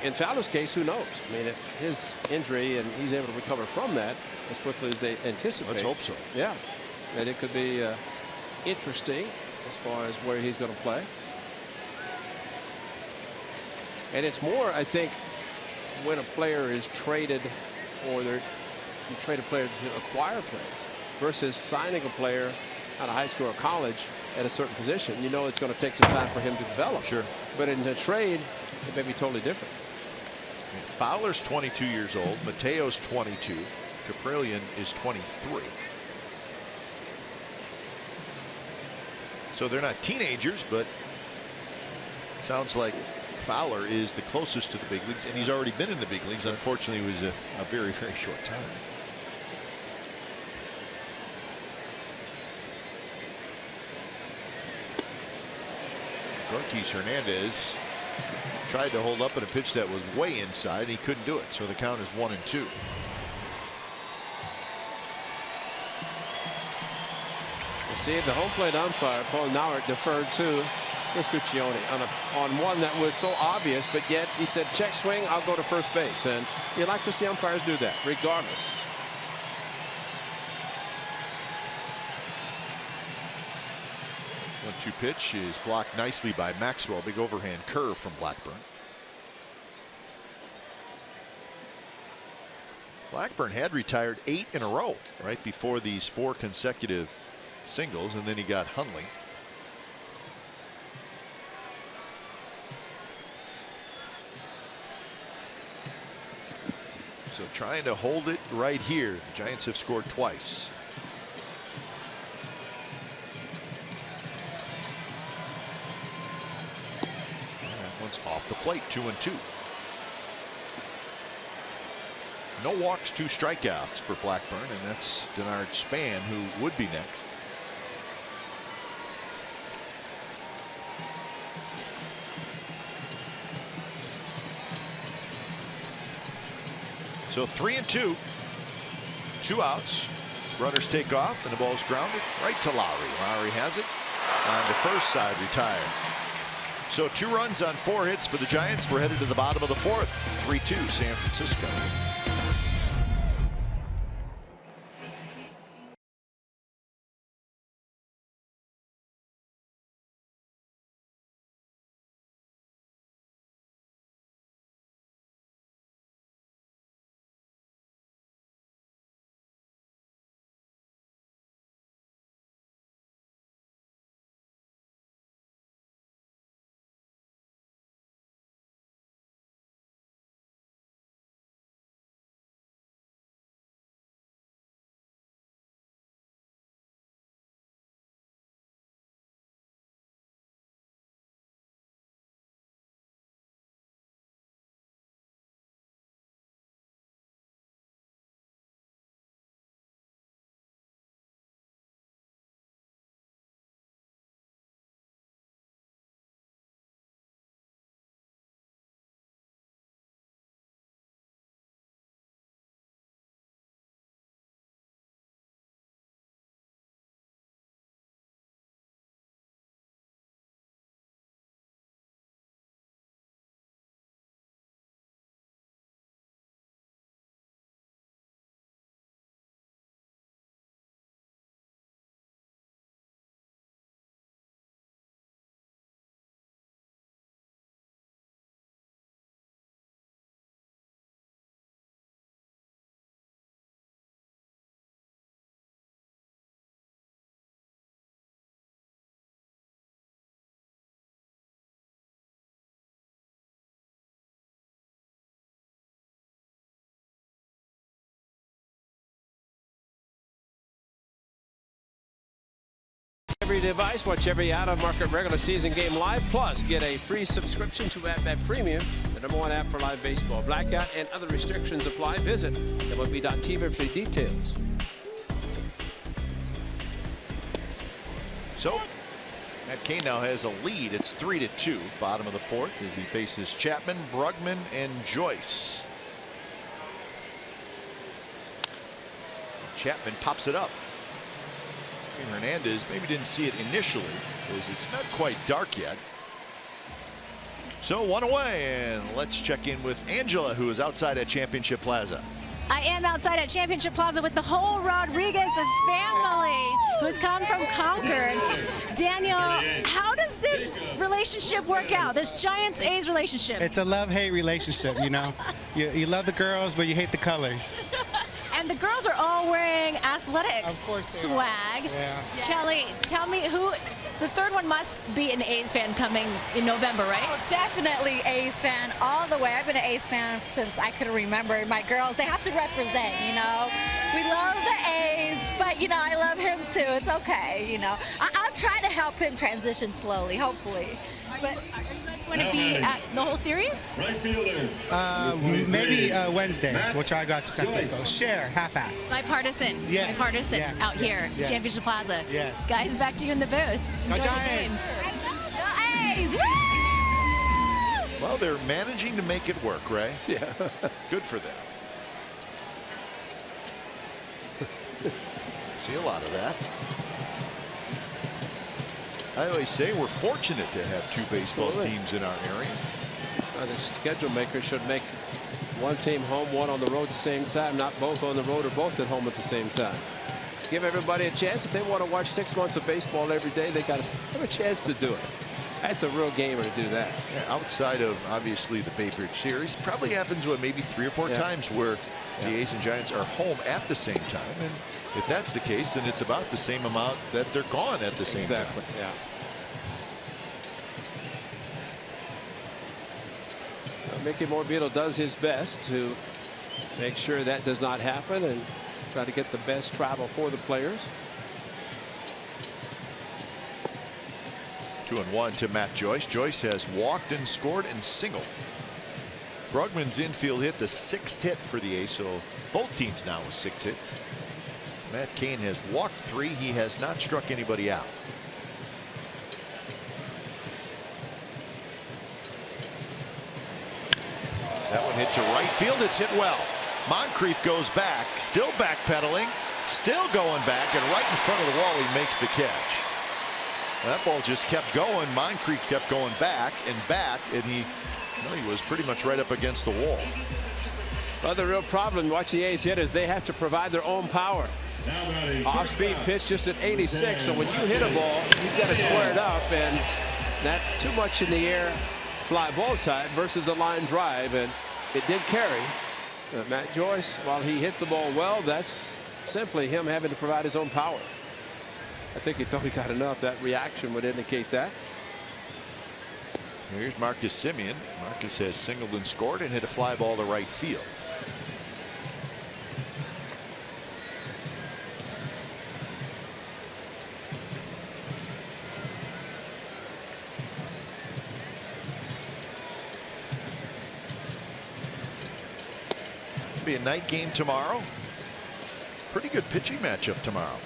in Fowler's case, who knows? I mean, if his injury and he's able to recover from that as quickly as they anticipate. Let's hope so. Yeah, and it could be interesting as far as where he's going to play. And it's more, I think, when a player is traded, or you trade a player to acquire players versus signing a player out of high school or college at a certain position. You know it's going to take some time for him to develop. Sure. But in a trade, it may be totally different. Fowler's 22 years old. Mateo's 22. Caprillion is 23. So they're not teenagers, but sounds like Fowler is the closest to the big leagues, and he's already been in the big leagues. Unfortunately, it was a very, very short time. Rockies Hernandez tried to hold up at a pitch that was way inside. He couldn't do it, so the count is 1-2. You see the home plate umpire, Paul Nauert, deferred to Escuccioni on one that was so obvious, but yet he said, check swing, I'll go to first base. And you like to see umpires do that, regardless. One-two pitch is blocked nicely by Maxwell. Big overhand curve from Blackburn. Blackburn had retired 8 in a row right before these 4 consecutive singles, and then he got Hundley. So trying to hold it right here. The Giants have scored twice. That one's off the plate. 2-2. No walks, 2 strikeouts for Blackburn, and that's Denard Span, who would be next. So 3-2, 2 outs. Runners take off, and the ball's grounded right to Lowry. Lowry has it on the first side, retired. So 2 runs on 4 hits for the Giants. We're headed to the bottom of the 4th. 3-2 San Francisco. Every device, watch every out-of-market regular season game live, plus get a free subscription to AtBat Premium, the #1 app for live baseball. Blackout and other restrictions apply. Visit MLB.TV for details. So Matt Cain now has a lead. It's 3-2. Bottom of the fourth as he faces Chapman, Brugman, and Joyce. Chapman pops it up. Hernandez maybe didn't see it initially because it's not quite dark yet. So 1 away, and let's check in with Angela, who is outside at Championship Plaza. I am outside at Championship Plaza with the whole Rodriguez family who's come from Concord. Daniel, how does this relationship work out, this Giants-A's relationship? It's a love-hate relationship, you know. You love the girls, but you hate the colors. And the girls are all wearing athletics swag. Yeah. Chelly, tell me who, the third one must be an A's fan coming in November, right? Oh, definitely A's fan all the way. I've been an A's fan since I could remember. My girls, they have to represent, you know. We love the A's, but, you know, I love him too. It's okay, you know. I'll try to help him transition slowly, hopefully. But going to be at the whole series? Maybe Wednesday. We'll try to go out to San Francisco. Share, half-half. Bipartisan. Yes. Bipartisan Yes. out here, Yes. Championship Plaza. Yes. Guys, back to you in the booth. Go Enjoy the Giants. games. Go A's! Woo! Well, they're managing to make it work, Ray. Yeah. Good for them. See a lot of that. I always say we're fortunate to have two baseball teams in our area. The schedule makers should make one team home, one on the road at the same time, not both on the road or both at home at the same time. Give everybody a chance. If they want to watch 6 months of baseball every day, they got to have a chance to do it. That's a real gamer to do that. Yeah, outside of obviously the Bay Bridge series, probably happens maybe 3 or 4 times where the A's and Giants are home at the same time. And if that's the case, then it's about the same amount that they're gone at the same time. Exactly. Yeah. Mickey Morbillo does his best to make sure that does not happen and try to get the best travel for the players. 2-1 to Matt Joyce. Joyce has walked and scored and singled. Brugman's infield hit the 6th hit for the A's, so both teams now with 6 hits. Matt Cain has walked 3. He has not struck anybody out. That one hit to right field. It's hit well. Moncrief goes back, still backpedaling, still going back, and right in front of the wall he makes the catch. That ball just kept going. Moncrief kept going back, and he was pretty much right up against the wall. Well, the real problem, watch the A's hit, is they have to provide their own power. Off-speed pitch just at 86, so when you hit a ball, you've got to square it up, and not too much in the air fly ball type versus a line drive, and it did carry. Matt Joyce, while he hit the ball well, that's simply him having to provide his own power. I think he felt he got enough. That reaction would indicate that. Here's Marcus Semien. Marcus has singled and scored and hit a fly ball to right field. Be a night game tomorrow. Pretty good pitching matchup tomorrow.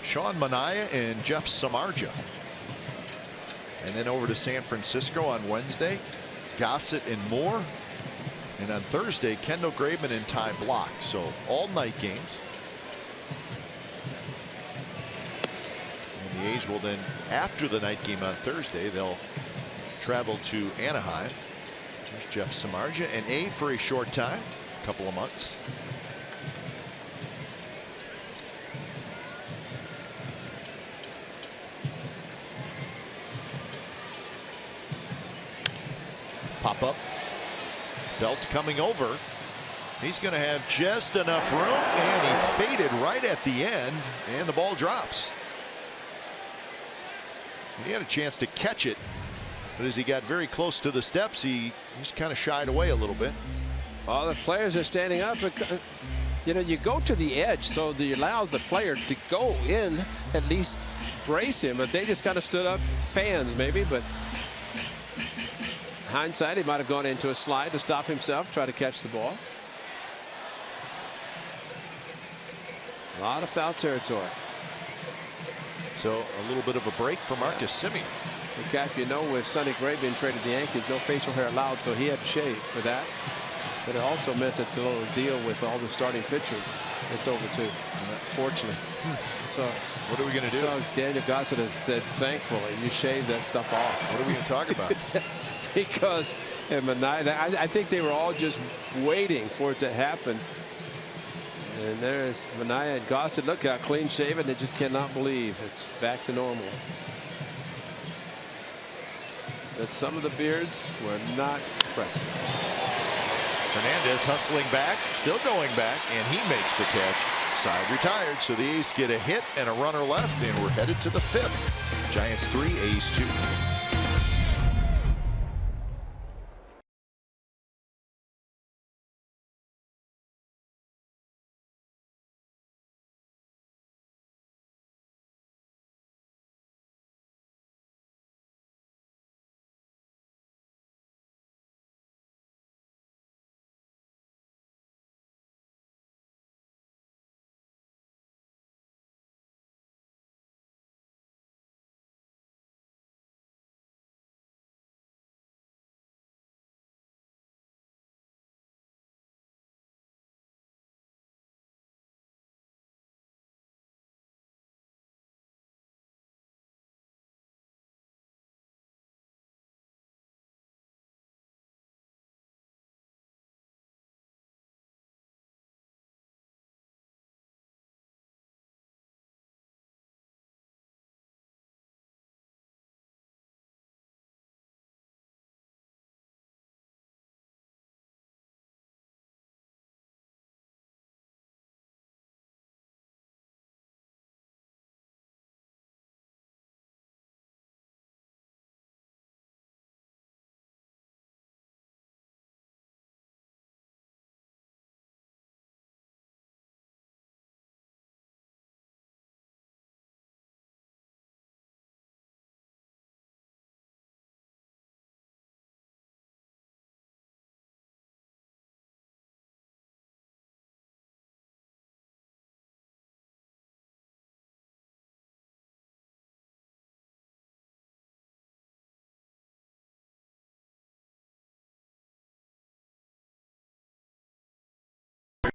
Sean Manaea and Jeff Samardzija. And then over to San Francisco on Wednesday, Gossett and Moore. And on Thursday, Kendall Graveman and Ty Block. So all night games. And the A's will then, after the night game on Thursday, they'll travel to Anaheim. There's Jeff Samardzija and A for a short time. Couple of months. Pop up. Belt coming over. He's going to have just enough room, and he faded right at the end, and the ball drops. He had a chance to catch it, but as he got very close to the steps, he just kind of shied away a little bit. Well, the players are standing up. You know, you go to the edge, so you allow the player to go in, at least brace him. But they just kind of stood up, fans maybe, but hindsight, he might have gone into a slide to stop himself, try to catch the ball. A lot of foul territory. So a little bit of a break for Marcus Semien. In fact, you know, with Sonny Gray being traded to the Yankees, no facial hair allowed, so he had to shave for that. But it also meant that the little deal with all the starting pitchers, it's over too. Fortunately. So what are we going to do? So Daniel Gossett has said, thankfully, you shave that stuff off. What are we going to talk about? Because I think they were all just waiting for it to happen. And there's Manaea and Gossett. Look how clean shaven. They just cannot believe it's back to normal. But some of the beards were not impressive. Hernandez hustling back, still going back, and he makes the catch. Side retired, so the A's get a hit and a runner left, and we're headed to the 5th. Giants 3, A's 2.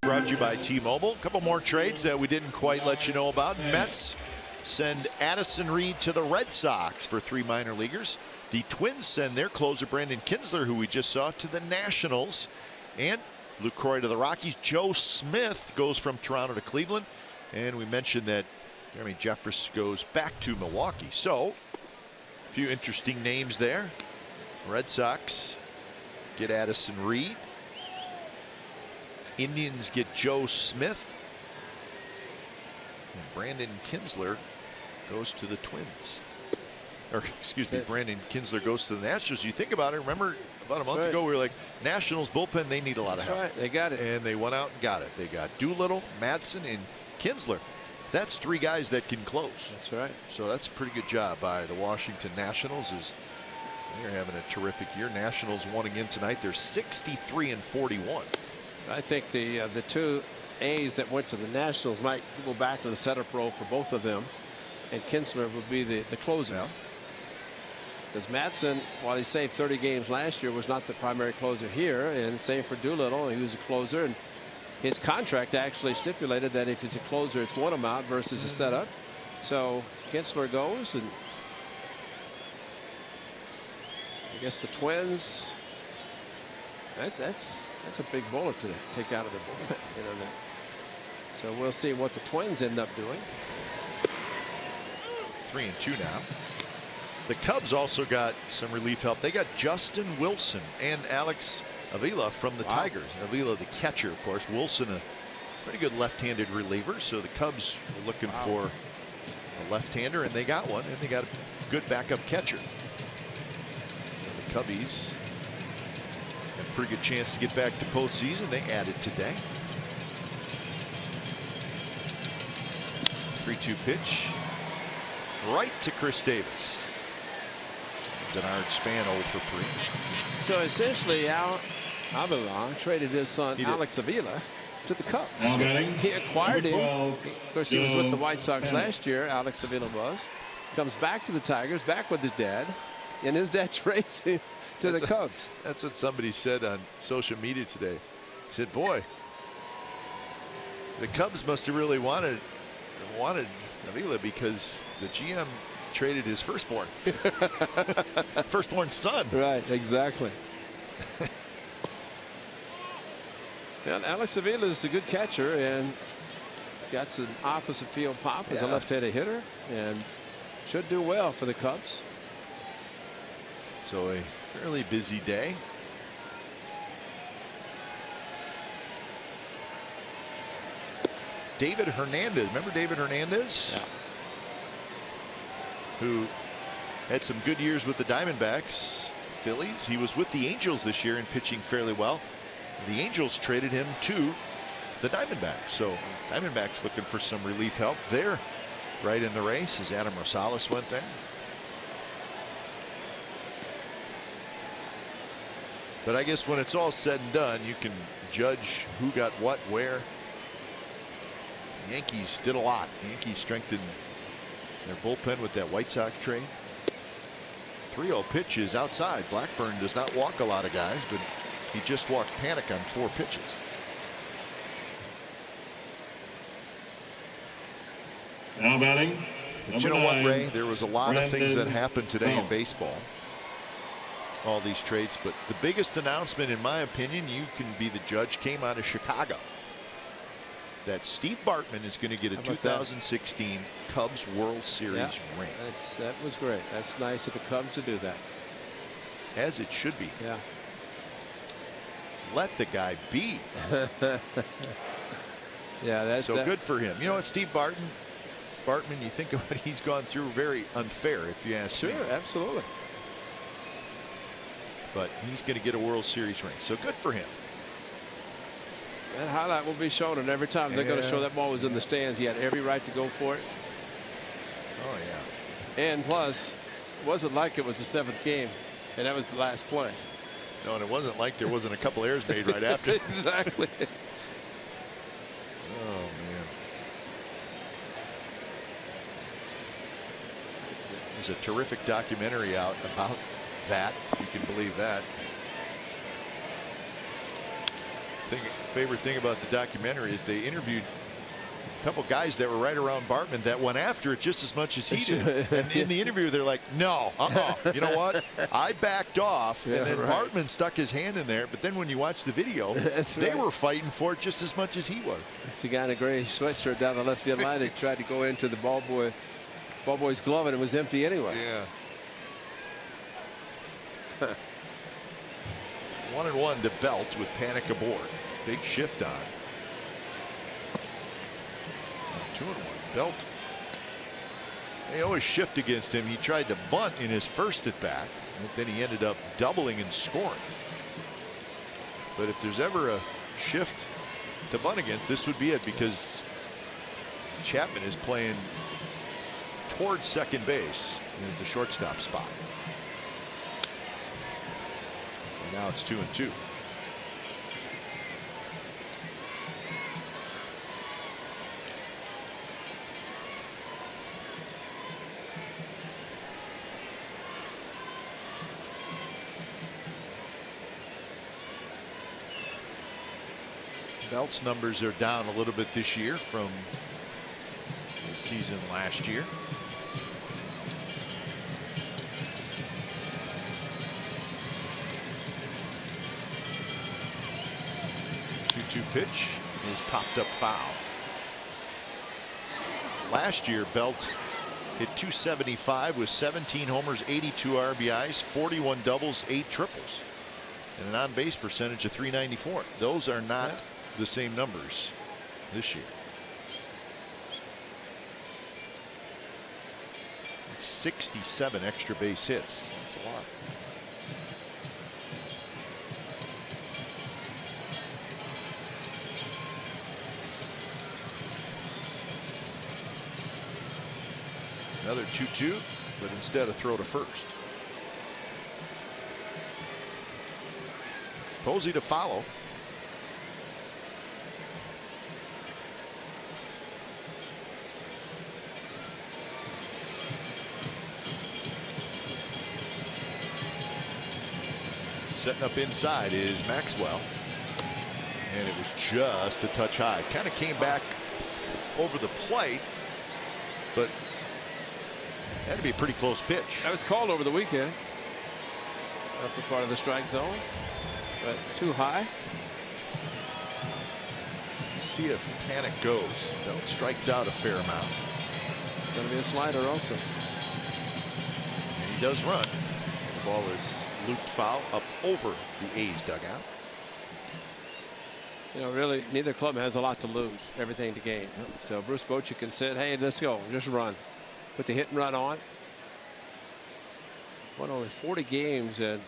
Brought to you by T-Mobile. A couple more trades that we didn't quite let you know about. Mets send Addison Reed to the Red Sox for 3 minor leaguers. The Twins send their closer Brandon Kinsler, who we just saw, to the Nationals. And Lucroy to the Rockies. Joe Smith goes from Toronto to Cleveland. And we mentioned that Jeremy Jeffress goes back to Milwaukee. So a few interesting names there. Red Sox get Addison Reed. Indians get Joe Smith. And Brandon Kinsler goes to the Twins. Or, excuse me, Brandon Kinsler goes to the Nationals. You think about it, remember about a month ago, we were like, Nationals bullpen, they need a lot of help. Right. They got it. And they went out and got it. They got Doolittle, Madsen, and Kinsler. That's 3 guys that can close. That's right. So that's a pretty good job by the Washington Nationals. They're having a terrific year. Nationals won again tonight. They're 63-41. I think the 2 A's that went to the Nationals might go back to the setup role for both of them, and Kinsler would be the closer. Because Madsen, while he saved 30 games last year, was not the primary closer here, and same for Doolittle. He was a closer, and his contract actually stipulated that if he's a closer, it's one amount versus a setup. So Kinsler goes, and I guess the Twins. That's a big bullet to take out of the bullpen. You know, so we'll see what the Twins end up doing. 3-2 now. The Cubs also got some relief help. They got Justin Wilson and Alex Avila from the Tigers. Avila, the catcher, of course. Wilson, a pretty good left-handed reliever. So the Cubs were looking for a left-hander, and they got one, and they got a good backup catcher. The Cubbies have a pretty good chance to get back to postseason. They added today. 3-2 pitch. Right to Chris Davis. Denard Span 0 for 3. So essentially, Avila traded his son Alex Avila to the Cubs. Now batting, He acquired him. 12, Of course, he was with the White Sox Joe last year. Alex Avila was. Comes back to the Tigers, back with his dad, and his dad trades him to the Cubs. That's what somebody said on social media today. He said, "Boy, the Cubs must have really wanted Avila because the GM traded his firstborn son." Right, exactly. And Alex Avila is a good catcher, and he's got some opposite field pop as a left-handed hitter, and should do well for the Cubs. So a fairly busy day. David Hernandez. Remember David Hernandez? Yeah. Who had some good years with the Diamondbacks, Phillies. He was with the Angels this year and pitching fairly well. The Angels traded him to the Diamondbacks. So Diamondbacks looking for some relief help there. Right in the race as Adam Rosales went there. But I guess when it's all said and done, you can judge who got what where. The Yankees did a lot. The Yankees strengthened their bullpen with that White Sox trade. 3-0 pitch is outside. Blackburn does not walk a lot of guys, but he just walked Panic on 4 pitches. Now batting, But you know what, 9, Ray? There was a lot of things that Brandon happened today in Belt. baseball. All these trades, but the biggest announcement, in my opinion, you can be the judge, came out of Chicago. That Steve Bartman is going to get a 2016 Cubs World Series ring. That was great. That's nice of the Cubs to do that. As it should be. Yeah. Let the guy be. Yeah, that's so good for him. You know what, Steve Bartman, you think of what he's gone through, very unfair, if you ask me. Sure, absolutely. But he's going to get a World Series ring, so good for him. That highlight will be shown, and every time they're going to show that ball was in the stands, he had every right to go for it. Oh, yeah. And plus, it wasn't like it was the 7th game, and that was the last play. No, and it wasn't like there wasn't a couple errors made right after. Exactly. Oh, man. There's a terrific documentary out about that, if you can believe that. Favorite thing about the documentary is they interviewed a couple guys that were right around Bartman that went after it just as much as he did. And in the interview, they're like, no, you know what? I backed off, and then Bartman stuck his hand in there. But then when you watch the video, they were fighting for it just as much as he was. It's a guy in a gray sweatshirt down the left field line that tried to go into the ball boy's glove, and it was empty anyway. Yeah. 1-1 to Belt with Panic aboard. Big shift on. 2-1. Belt. They always shift against him. He tried to bunt in his first at bat, but then he ended up doubling and scoring. But if there's ever a shift to bunt against, this would be it, because Chapman is playing towards second base as the shortstop spot. And now it's 2-2. Belt's numbers are down a little bit this year from the season last year. Pitch is popped up foul. Last year, Belt hit .275 with 17 homers, 82 RBIs, 41 doubles, 8 triples, and an on-base percentage of .394. Those are not the same numbers this year. It's 67 extra base hits. That's a lot. Another 2-2, but instead a throw to first. Posey to follow. Setting up inside is Maxwell. And it was just a touch high. Kind of came back over the plate, but had to be a pretty close pitch. That was called over the weekend. Upper part of the strike zone, but too high. See if Panic goes. No, strikes out a fair amount. Going to be a slider also. And he does run. The ball is looped foul up over the A's dugout. You know, really, neither club has a lot to lose, everything to gain. So Bruce Bochy can say, hey, let's go, just run. Put the hit and run on. What, only 40 games, and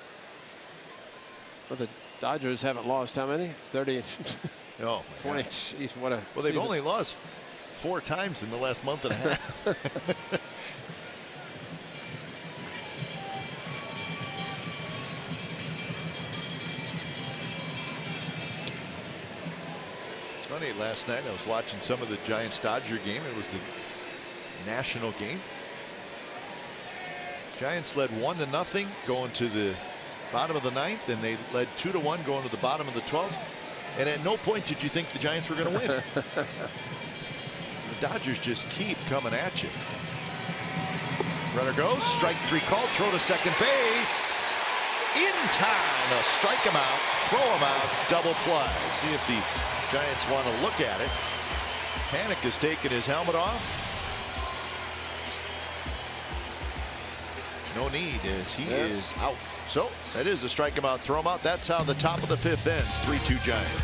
well, the Dodgers haven't lost how many? 30. Oh, 20. Geez, what a well, they've only lost 4 times in the last month and a half. It's funny, last night I was watching some of the Giants-Dodger game. It was the national game. Giants led 1-0 going to the bottom of the 9th, and they led 2-1 going to the bottom of the 12th. And at no point did you think the Giants were going to win. The Dodgers just keep coming at you. Runner goes, strike 3 called, throw to second base. In time, strike him out, throw him out, double play. See if the Giants want to look at it. Panic has taken his helmet off. No need as he is out. So that is a strike him out, throw him out. That's how the top of the 5th ends. 3-2 Giants.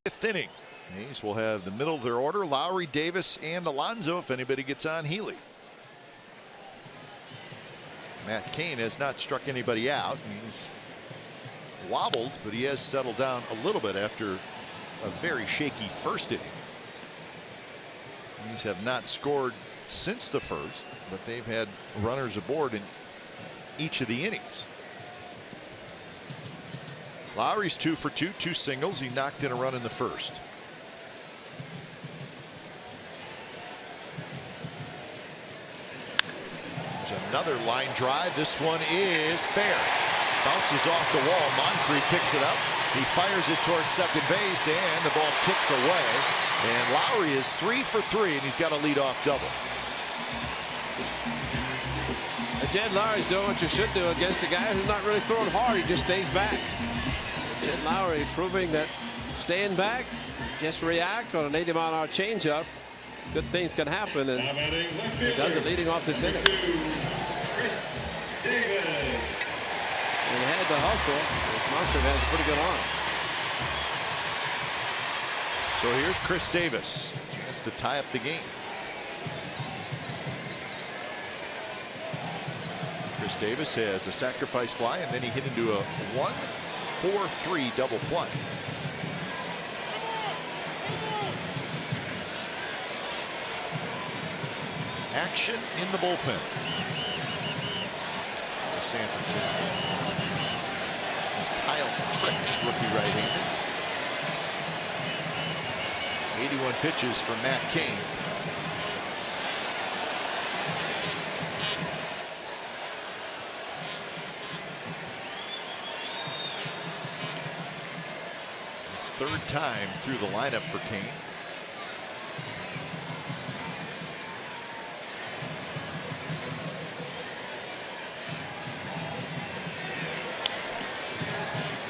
Fifth inning. A's will have the middle of their order: Lowry, Davis, and Alonso if anybody gets on Healy. Matt Cain has not struck anybody out. He's wobbled, but he has settled down a little bit after a very shaky first inning. A's have not scored since the first, but they've had runners aboard in each of the innings. Lowry's 2 for 2, 2 singles. He knocked in a run in the first. There's another line drive. This one is fair. Bounces off the wall. Moncrief picks it up. He fires it towards second base, and the ball kicks away. And Lowry is 3 for 3, and he's got a leadoff double. Jed Lowry's doing what you should do against a guy who's not really throwing hard. He just stays back. Jed Lowry proving that staying back, just react on an 80-mile-an-hour changeup, good things can happen, and he does it leading off this inning. And he had the hustle, as Moncrief has a pretty good arm. So here's Chris Davis, chance to tie up the game. Chris Davis has a sacrifice fly, and then he hit into a 1-4-3 double play. Action in the bullpen for San Francisco. It's Kyle Crick, rookie right-hander. 81 pitches for Matt Cain. Third time through the lineup for Cain.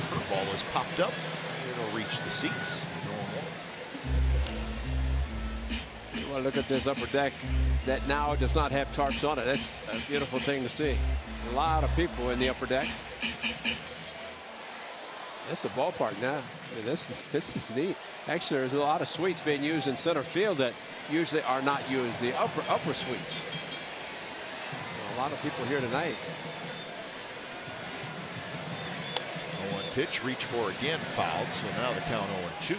Curveball is popped up. It'll reach the seats. Well, look at this upper deck that now does not have tarps on it. That's a beautiful thing to see. A lot of people in the upper deck. It's a ballpark now. I mean, this is neat. Actually, there's a lot of suites being used in center field that usually are not used. The upper suites. So a lot of people here tonight. 0-1 pitch, reach for again, fouled. So now the count 0-2.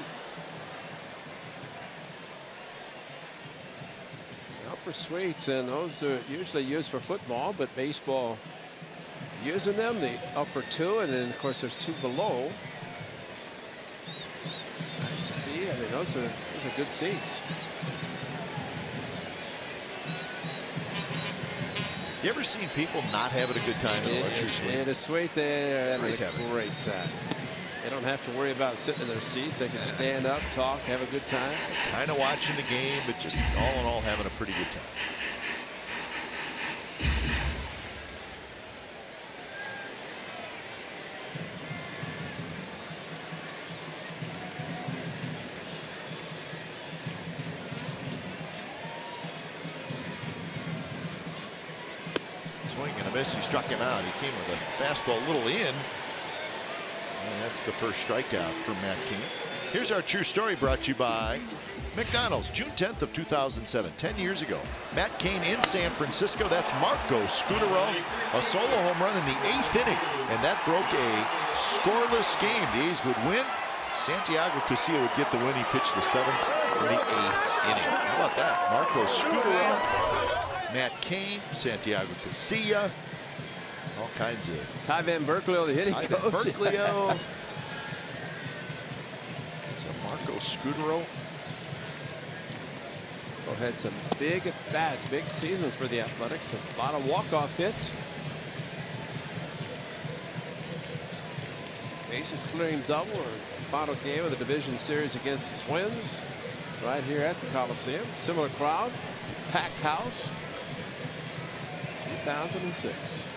Upper suites, and those are usually used for football, but baseball using them, the upper two, and then of course there's two below. Nice to see. I mean, those are good seats. You ever seen people not having a good time in a luxury suite? In a suite, they're having a great time. They don't have to worry about sitting in their seats. They can stand up, talk, have a good time. Kind of watching the game, but just all in all having a pretty good time. Swing and a miss. He struck him out. He came with a fastball a little in. And that's the first strikeout for Matt Cain. Here's our true story brought to you by McDonald's. June 10th of 2007, 10 years ago. Matt Cain in San Francisco. That's Marco Scutaro. A solo home run in the 8th inning. And that broke a scoreless game. The A's would win. Santiago Casilla would get the win. He pitched the 7th in the 8th inning. How about that? Marco Scutaro, Matt Cain, Santiago Casilla. All kinds of. Ty Van Berkeley, the hitting coach. Berkeley-o. So Marco Scutaro. Had some big at-bats, big seasons for the Athletics. A lot of walk-off hits. Bases clearing double, or final game of the division series against the Twins. Right here at the Coliseum. Similar crowd, packed house. 2006.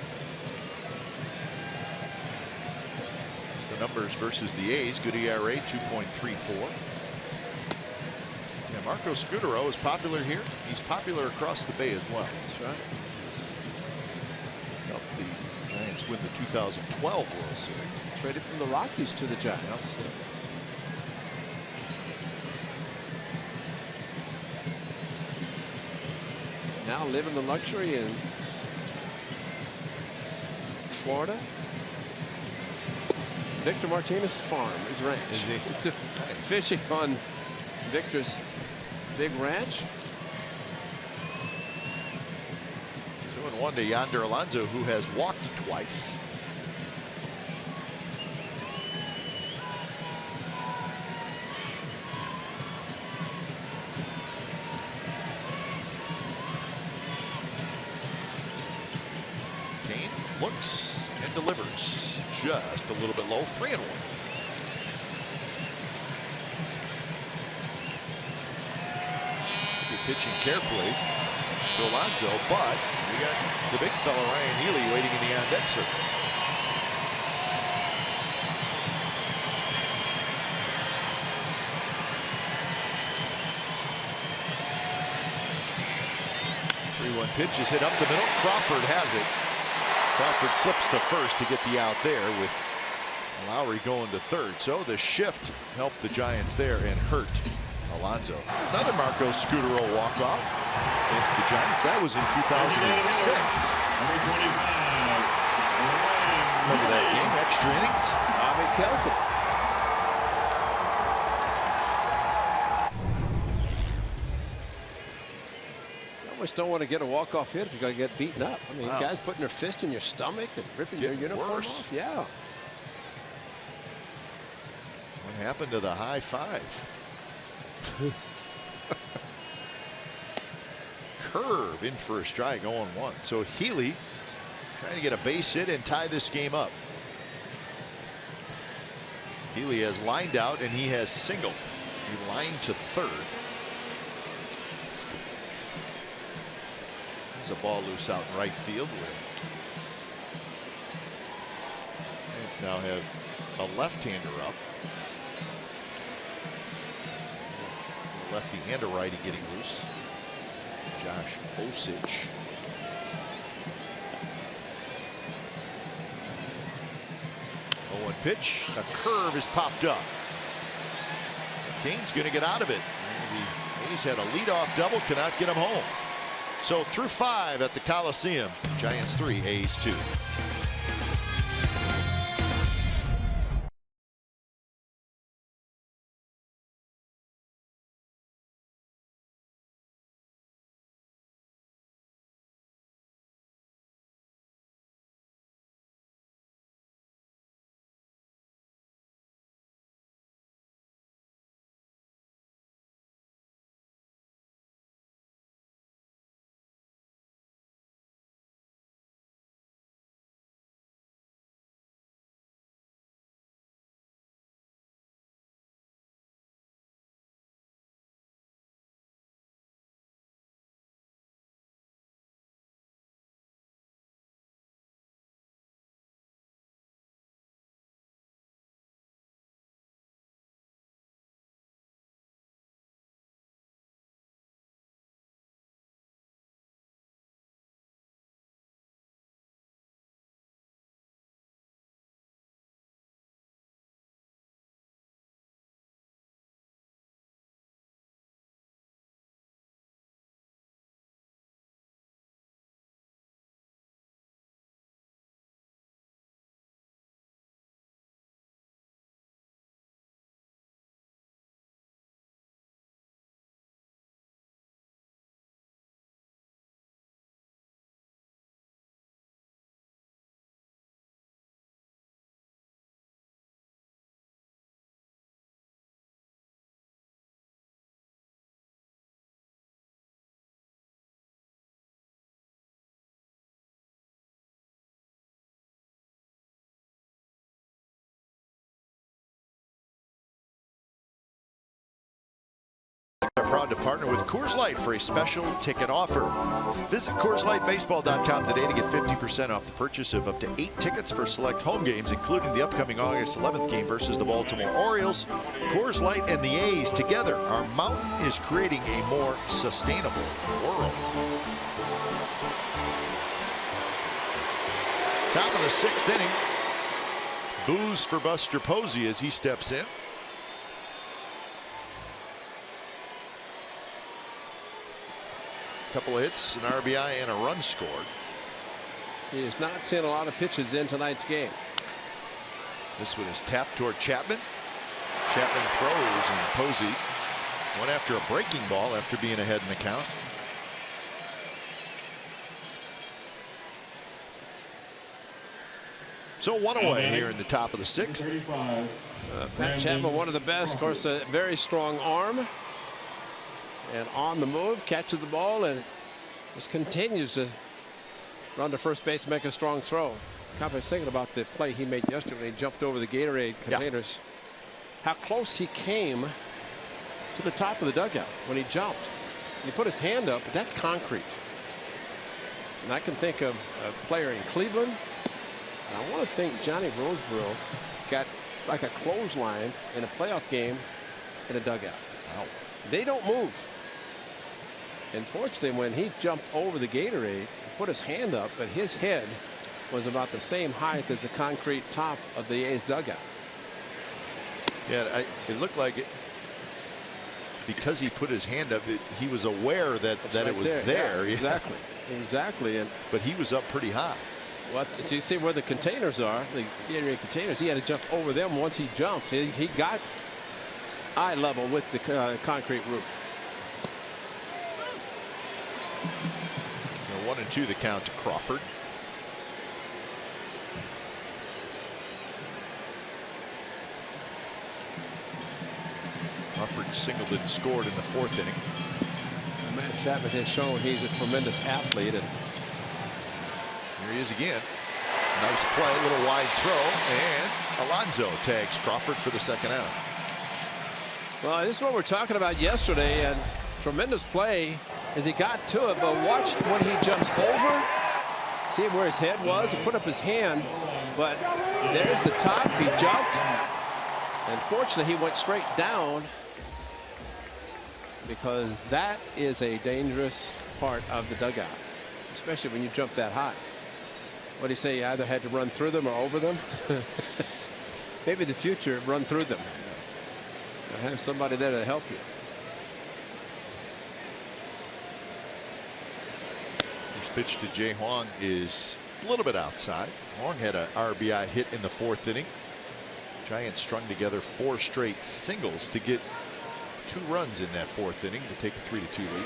Numbers versus the A's. Good ERA, 2.34. Yeah, Marco Scutaro is popular here. He's popular across the Bay as well. That's right. Helped the Giants win the 2012 World Series. Traded from the Rockies to the Giants. Yep. Now living the luxury in Florida. Victor Martinez farm, his ranch. Is he? Fishing on Victor's big ranch. 2-1 to Yonder Alonso, who has walked twice. Cain looks and delivers. Just a little bit low, 3-1. Pitching carefully to Alonso, but we got the big fella Ryan Healy waiting in the on-deck circle. One pitch is hit up the middle. Crawford has it. Crawford flips to first to get the out there with Lowry going to third. So the shift helped the Giants there and hurt Alonso. Another Marco Scutaro walk-off against the Giants. That was in 2006. extra innings. Bobby Kelton. You almost don't want to get a walk-off hit if you're going to get beaten up. I mean, guys putting their fist in your stomach and ripping your uniform off. Yeah. What happened to the high five? Curve in for a strike, 0-1. So Healy trying to get a base hit and tie this game up. Healy has lined out and he has singled. He lined to third. There's a ball loose out in right field. Let's now have a left-hander up. A lefty and a righty getting loose. Josh Osich. Pitch, a curve is popped up. Kane's going to get out of it. The A's had a leadoff double, cannot get him home. So through 5 at the Coliseum. Giants 3, A's 2. We're proud to partner with Coors Light for a special ticket offer. Visit CoorsLightBaseball.com today to get 50% off the purchase of up to 8 tickets for select home games, including the upcoming August 11th game versus the Baltimore Orioles. Coors Light and the A's together. Our mountain is creating a more sustainable world. Top of the 6th inning. Boos for Buster Posey as he steps in. Couple of hits, an RBI, and a run scored. He has not seen a lot of pitches in tonight's game. This one is tapped toward Chapman. Chapman throws, and Posey went after a breaking ball after being ahead in the count. So 1 away here in the top of the 6th. Pat Chapman, one of the best. Of course, a very strong arm. And on the move, catches the ball and just continues to run to first base and make a strong throw. I was thinking about the play he made yesterday when he jumped over the Gatorade containers. How close he came to the top of the dugout when he jumped. He put his hand up, but that's concrete. And I can think of a player in Cleveland. And I want to think Johnny Roseborough got like a clothesline in a playoff game in a dugout. Wow. They don't move. Unfortunately, when he jumped over the Gatorade, he put his hand up, but his head was about the same height as the concrete top of the A's dugout. Yeah, it looked like it because he put his hand up. He was aware that it was there. Yeah, exactly, exactly. But he was up pretty high. What? So you see where the containers are, the theater containers. He had to jump over them once he jumped. He got eye level with the concrete roof. 1-2 the count to Crawford. Crawford singled and scored in the 4th inning. Matt Chapman has shown he's a tremendous athlete. And here he is again. Nice play, little wide throw, and Alonso tags Crawford for the 2nd out. Well, this is what we're talking about yesterday, and tremendous play as he got to it. But watch when he jumps over. See where his head was. He put up his hand, but there's the top. He jumped. And fortunately, he went straight down, because that is a dangerous part of the dugout, especially when you jump that high. What do you say? You either had to run through them or over them? Maybe in the future, run through them. Or have somebody there to help you. First pitch to Jay Huang is a little bit outside. Huang had an RBI hit in the 4th inning. Giants strung together 4 straight singles to get 2 runs in that 4th inning to take a 3-2 lead.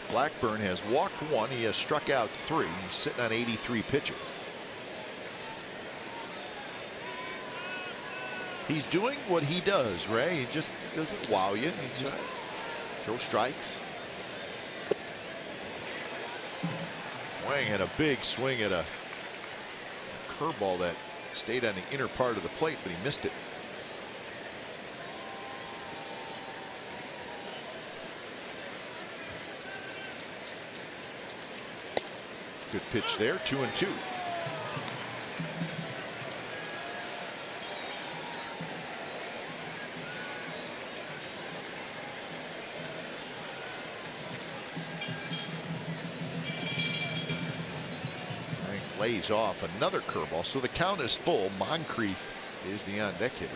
Blackburn has walked 1. He has struck out 3. He's sitting on 83 pitches. He's doing what he does, Ray. He just doesn't wow you. He just throw strikes. Wang had a big swing at a curveball that stayed on the inner part of the plate, but he missed it. Good pitch there, 2-2. Lays off another curveball, so the count is full. Moncrief is the on-deck hitter.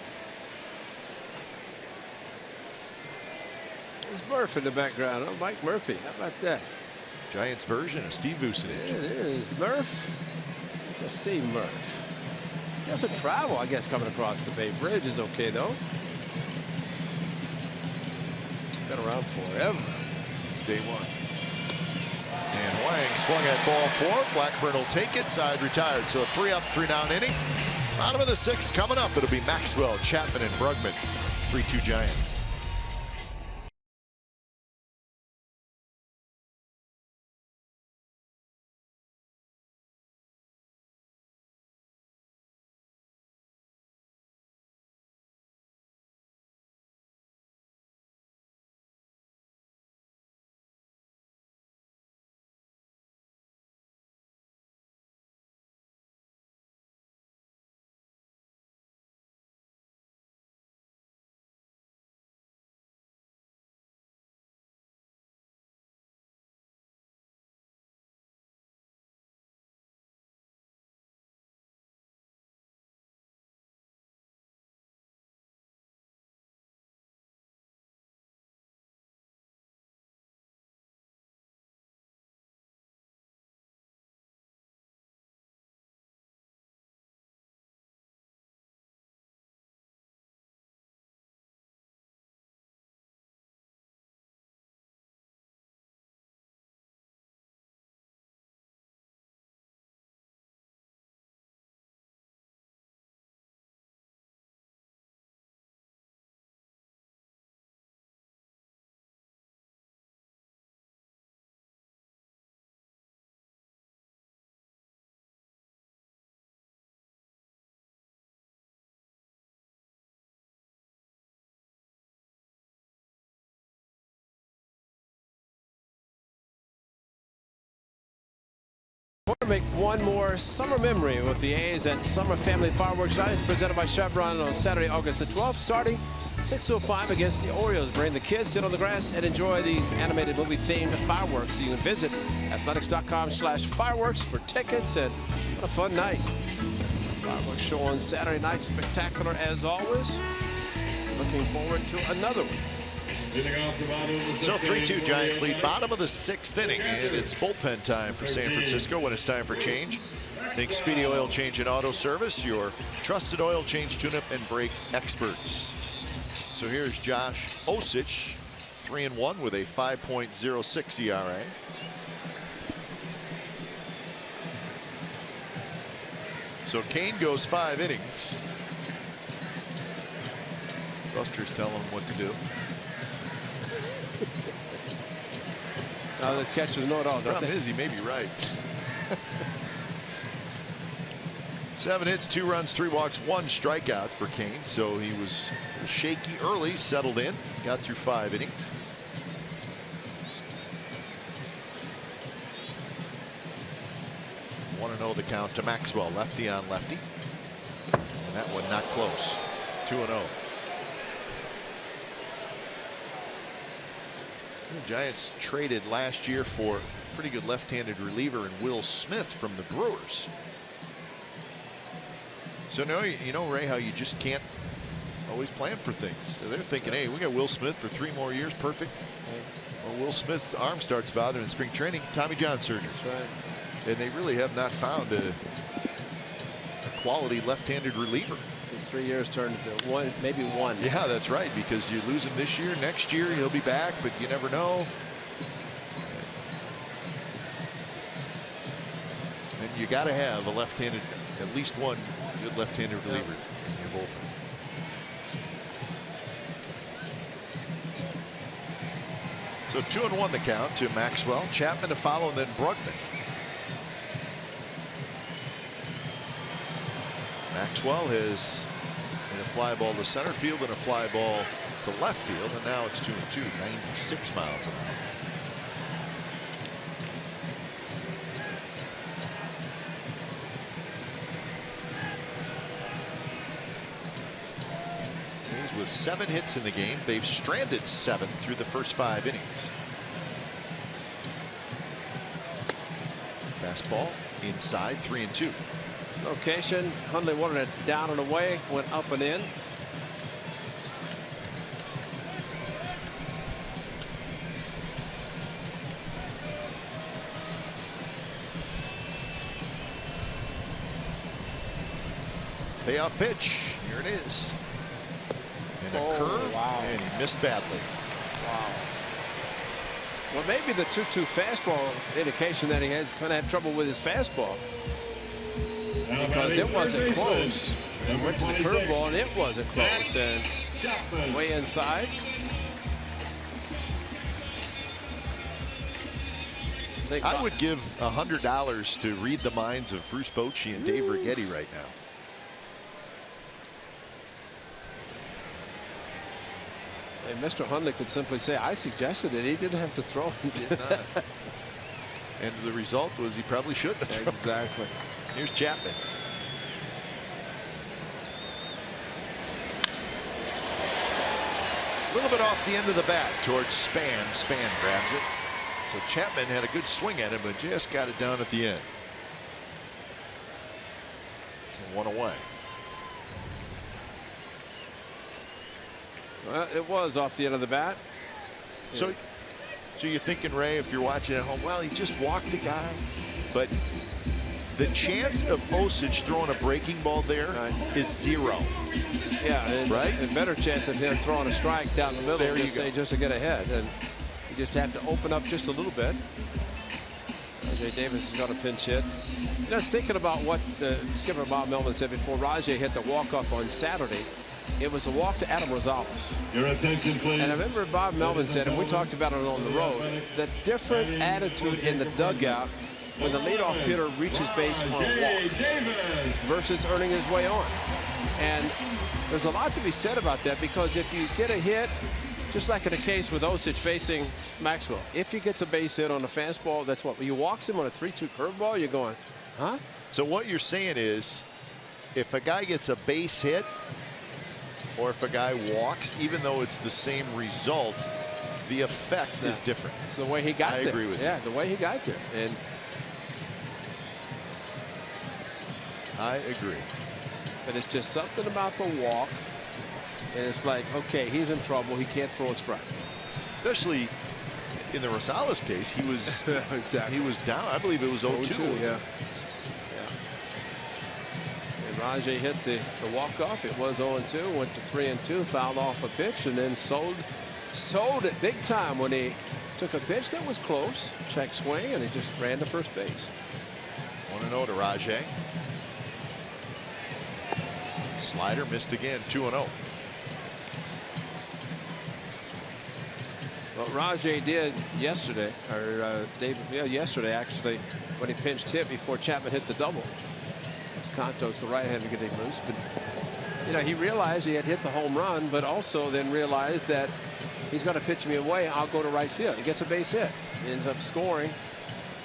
There's Murph in the background. Oh, Mike Murphy. How about that? Giants version of Steve Vucinich. It is Murph. Let's see Murph. Doesn't travel, I guess, coming across the Bay Bridge is okay, though. Been around forever. It's day 1. And Wang swung at ball 4. Blackburn will take it. Side retired. So a 3-up, 3-down inning. Bottom of the 6th coming up. It'll be Maxwell, Chapman, and Brugman. 3-2 Giants. I want to make one more summer memory with the A's at Summer Family Fireworks Night. It's presented by Chevron on Saturday, August the 12th, starting 6:05 against the Orioles. Bring the kids, sit on the grass, and enjoy these animated movie-themed fireworks. You can visit athletics.com/fireworks for tickets, and what a fun night. Fireworks show on Saturday night, spectacular as always. Looking forward to another one. So 3-2 Giants lead, bottom of the 6th inning, and it's bullpen time for San Francisco when it's time for change. Think Speedy Oil Change and Auto Service, your trusted oil change, tune-up, and brake experts. So here's Josh Osich, 3-1 with a 5.06 ERA. So Kane goes 5 innings. Buster's telling him what to do. Now this catchers know it all. The problem is he may be right. 7 hits, 2 runs, 3 walks, 1 strikeout for Kane. So he was shaky early, settled in, got through 5 innings. Want to know the count to Maxwell, lefty on lefty, and that one not close. 2-0. The Giants traded last year for a pretty good left-handed reliever in Will Smith from the Brewers. So now you know, Ray, how you just can't always plan for things. So they're thinking, hey, we got Will Smith for 3 more years, perfect. Well, Will Smith's arm starts bothering in spring training. Tommy John surgery. That's right. And they really have not found a quality left-handed reliever. In 3 years turned to 1, maybe 1. Yeah, that's right, because you lose him this year, next year he'll be back, but you never know. And you got to have a left-handed, at least one good left-handed reliever in your bullpen. So 2-1 the count to Maxwell. Chapman to follow, and then Brugman. Maxwell has in a fly ball to center field and a fly ball to left field, and now it's 2-2, 96 miles an hour. He's with 7 hits in the game. They've stranded 7 through the first 5 innings. Fastball inside, 3-2. Location, Hundley wanted it down and away, went up and in. Payoff pitch, here it is. And a curve, wow. And he missed badly. Wow. Well, maybe the 2-2 fastball indication that he has going to have trouble with his fastball. Because it wasn't close. It went to the curveball and it wasn't close. And way inside. I would give $100 to read the minds of Bruce Bochy and Dave Righetti right now. And Mr. Hundley could simply say, I suggested it. He didn't have to throw it. And the result was he probably shouldn't have thrown. Exactly. Here's Chapman. A little bit off the end of the bat towards Span. Span grabs it. So Chapman had a good swing at him, but just got it down at the end. So 1 away. Well, it was off the end of the bat. So you're thinking, Ray, if you're watching at home, well, he just walked a guy, but the chance of Osich throwing a breaking ball there is 0. Yeah, and, right? And better chance of him throwing a strike down the middle there just to get ahead. And you just have to open up just a little bit. Rajay Davis has got a pinch hit. Just thinking about what the skipper Bob Melvin said before Rajay hit the walk-off on Saturday. It was a walk to Adam Rosales. Your attention, please. And I remember Bob Melvin said, and we talked about it on the road, the different attitude in the dugout when the leadoff hitter reaches base on a walk versus earning his way on. And there's a lot to be said about that, because if you get a hit, just like in the case with Osich facing Maxwell, if he gets a base hit on a fastball, that's what you walks him on a 3-2 curveball, you're going, huh? So what you're saying is, if a guy gets a base hit, or if a guy walks, even though it's the same result, the effect is different. It's the way he got there. I agree with you. Yeah, the way he got there. And I agree. But it's just something about the walk. And it's like, okay, he's in trouble. He can't throw a strike. Especially in the Rosales case, he was exactly. He was down. I believe it was 0-2. Yeah. And Rajay hit the walk-off. It was 0-2. Went to 3-2. Fouled off a pitch, and then sold it big time when he took a pitch that was close. Check swing, and he just ran to first base. 1-0 to Rajay. Slider missed again. 2-0. What Rajay did yesterday, or yesterday actually, when he pinched hit before Chapman hit the double. Cantos, the right-hander, getting loose, but he realized he had hit the home run, but also then realized that he's going to pitch me away. I'll go to right field. He gets a base hit. He ends up scoring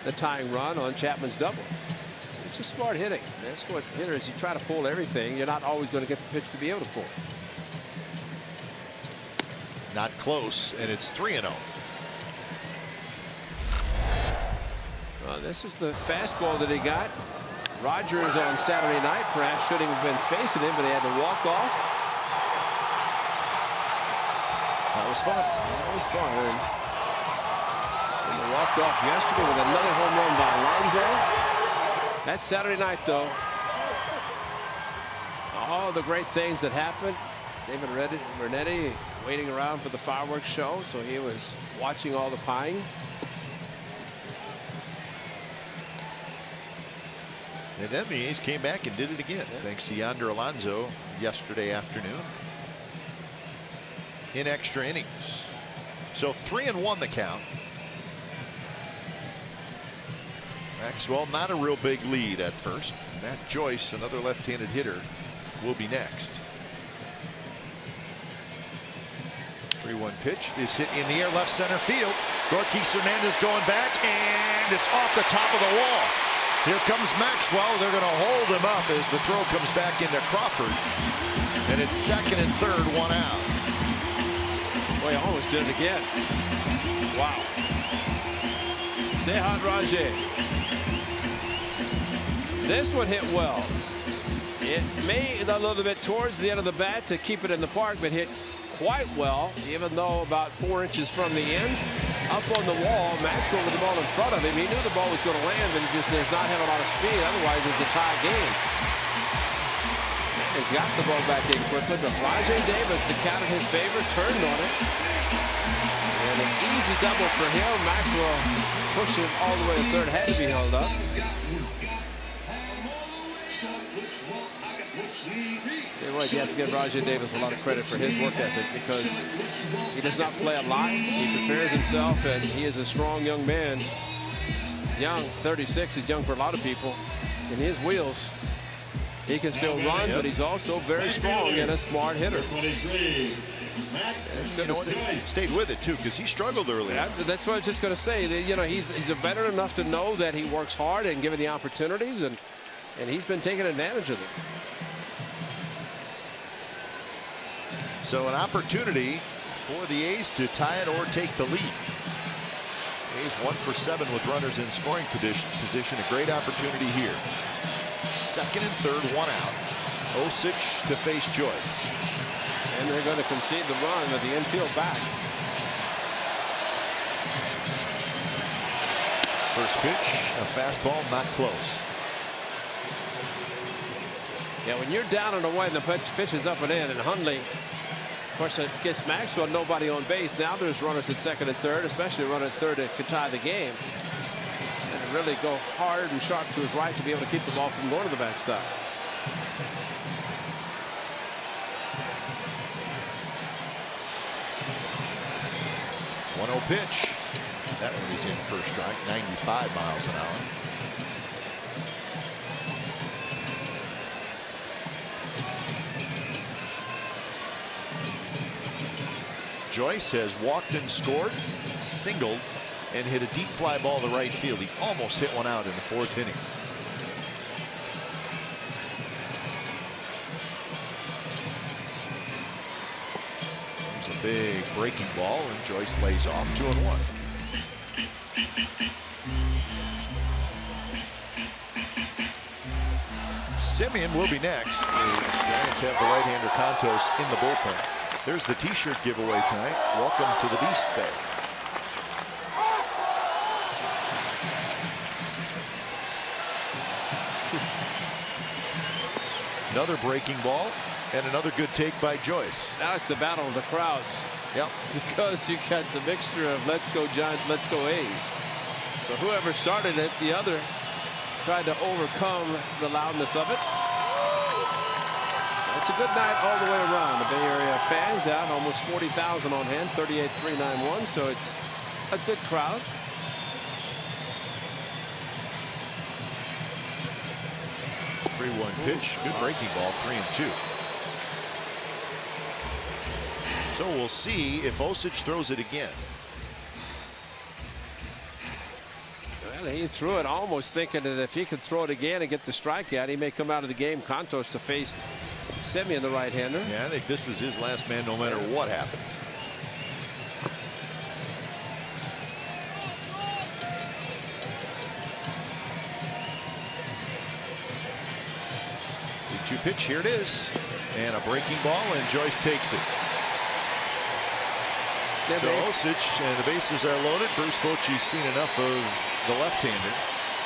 the tying run on Chapman's double. It's just smart hitting. That's what hitters, you try to pull everything. You're not always going to get the pitch to be able to pull. Not close, and it's 3-0. Well, this is the fastball that he got. Rogers on Saturday night perhaps shouldn't have been facing him, but he had to walk off. That was fun. That was fun. And they walked off yesterday with another home run by Alonso. That's Saturday night, though. All the great things that happened. David Renetti waiting around for the fireworks show, so he was watching all the pieing. And then the A's came back and did it again, thanks to Yonder Alonso yesterday afternoon in extra innings. So 3-1 the count. Maxwell, not a real big lead at first. Matt Joyce, another left-handed hitter, will be next. 3-1 pitch is hit in the air, left center field. Gorkis Hernandez going back, and it's off the top of the wall. Here comes Maxwell. They're going to hold him up as the throw comes back into Crawford. And it's second and third, one out. Boy, he almost did it again. Wow. Stay hot, Rajay. This one hit well. It made a little bit towards the end of the bat to keep it in the park, but hit quite well, even though about 4 inches from the end. Up on the wall, Maxwell with the ball in front of him. He knew the ball was going to land, but he just does not have a lot of speed. Otherwise, it's a tie game. He's got the ball back in quickly, but Rajay Davis, the count in his favor, turned on it. And an easy double for him. Maxwell pushed him all the way to third, had to be held up. You have to give Rajay Davis a lot of credit for his work ethic, because he does not play a lot. He prepares himself, and he is a strong young man. Young, 36 is young for a lot of people. In his wheels, he can still run, but he's also very strong and a smart hitter. It's good to see. Stayed with it too, because he struggled earlier. Yeah, that's what I was just going to say. He's a veteran enough to know that he works hard and given the opportunities, and he's been taking advantage of them. So an opportunity for the A's to tie it or take the lead. A's 1 for 7 with runners in scoring position. A great opportunity here. Second and third, one out. Osich to face Joyce. And they're going to concede the run with the infield back. First pitch, a fastball, not close. Yeah, when you're down and away and the pitch is up and in, and Hundley, of course, it gets Maxwell, nobody on base. Now there's runners at second and third, especially a runner at third that could tie the game. And really go hard and sharp to his right to be able to keep the ball from going to the backstop. Pitch. That one is in first strike, 95 miles an hour. Joyce has walked and scored, singled, and hit a deep fly ball to right field. He almost hit one out in the fourth inning. There's a big breaking ball, and Joyce lays off. 2-1. Simeon will be next. The Giants have the right-hander Cantos in the bullpen. There's the t-shirt giveaway tonight. Welcome to the Beast Bay. Another breaking ball and another good take by Joyce. Now it's the battle of the crowds. Yep. Because you got the mixture of let's go Giants, let's go A's. So whoever started it, the other tried to overcome the loudness of it. It's a good night all the way around. The Bay Area fans out, almost 40,000 on hand, 38,391. So it's a good crowd. Ooh. 3-1 pitch. Good breaking ball. 3-2. So we'll see if Osich throws it again. Well, he threw it almost thinking that if he could throw it again and get the strikeout, he may come out of the game. Contos to face Semien, the right-hander. Yeah, I think this is his last man no matter what happens. The 2 pitch, here it is. And a breaking ball, and Joyce takes it. So Osich, and the bases are loaded. Bruce Bochy's seen enough of the left-hander.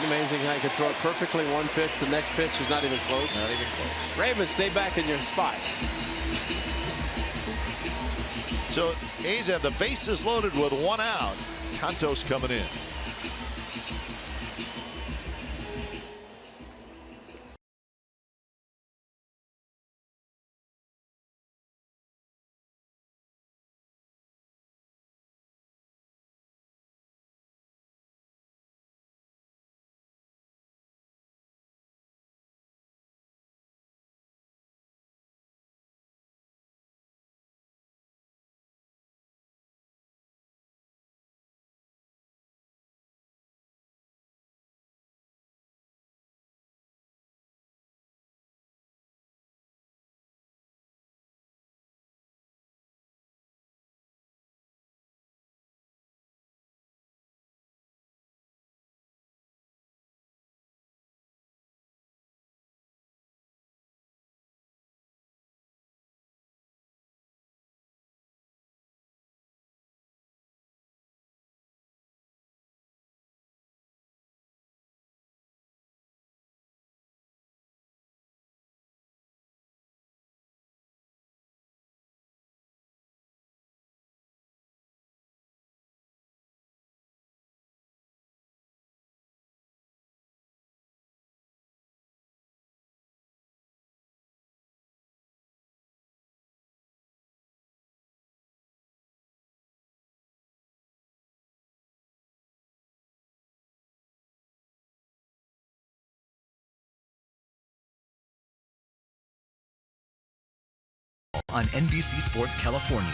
Amazing how he can throw it perfectly. One pitch, the next pitch is not even close. Not even close. Raymond, stay back in your spot. So A's have the bases loaded with 1 out. Contos coming in. On NBC Sports California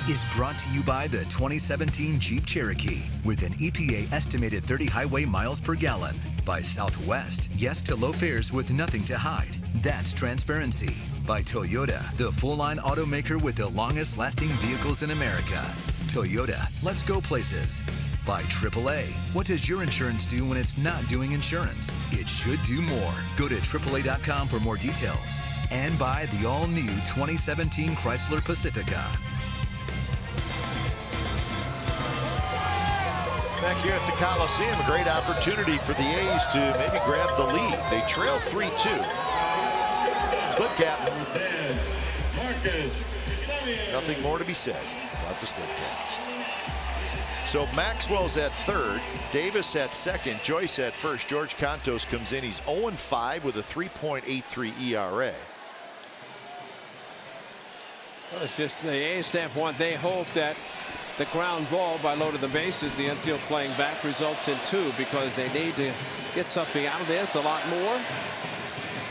is brought to you by the 2017 Jeep Cherokee with an EPA estimated 30 highway miles per gallon. By Southwest, yes to low fares with nothing to hide. That's transparency. By Toyota, the full-line automaker with the longest lasting vehicles in America. Toyota, let's go places. By AAA, what does your insurance do when it's not doing insurance? It should do more. Go to AAA.com for more details. And by the all-new 2017 Chrysler Pacifica. Back here at the Coliseum, a great opportunity for the A's to maybe grab the lead. They trail 3-2. Split cap. Nothing more to be said about the split cap. So Maxwell's at third, Davis at second, Joyce at first. George Contos comes in. He's 0-5 with a 3.83 ERA. Well, it's just the A's standpoint. They hope that the ground ball by loading the bases, the infield playing back, results in 2 because they need to get something out of this, a lot more,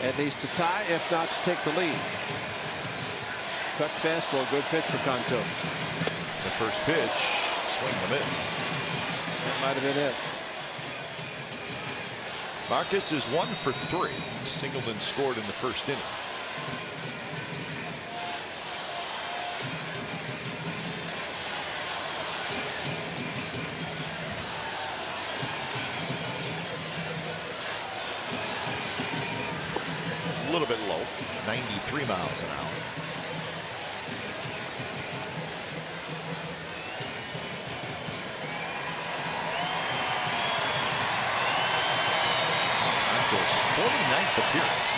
at least to tie, if not to take the lead. Cut fastball, good pitch for Contos. The first pitch, swing and a miss. That might have been it. Marcus is 1 for 3. Singleton scored in the first inning. A little bit low, 93 miles an hour. appearance.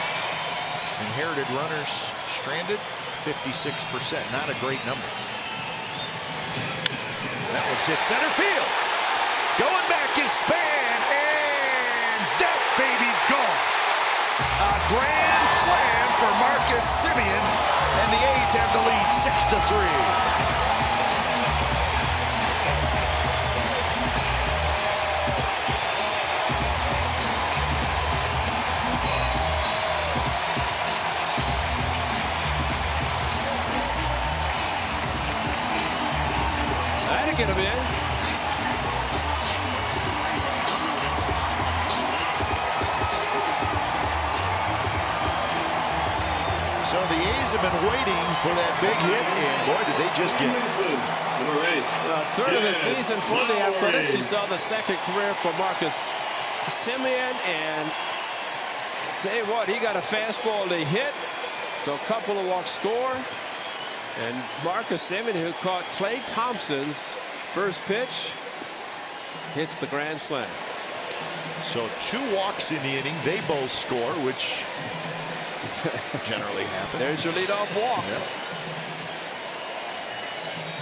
Inherited runners stranded, 56%. Not a great number. That one's hit center field. Going back is Span, and that baby's gone. A grand slam for Marcus Semien, and the A's have the lead 6-3. Get him in. So the A's have been waiting for that big hit, and boy, did they just get it. Third of the season for the Athletics. You saw the second career for Marcus Semien, and tell you what, he got a fastball to hit, so a couple of walks score. And Marcus Semien, who caught Klay Thompson's first pitch, hits the grand slam. So 2 walks in the inning. They both score, which generally happens. There's your leadoff walk. Yep.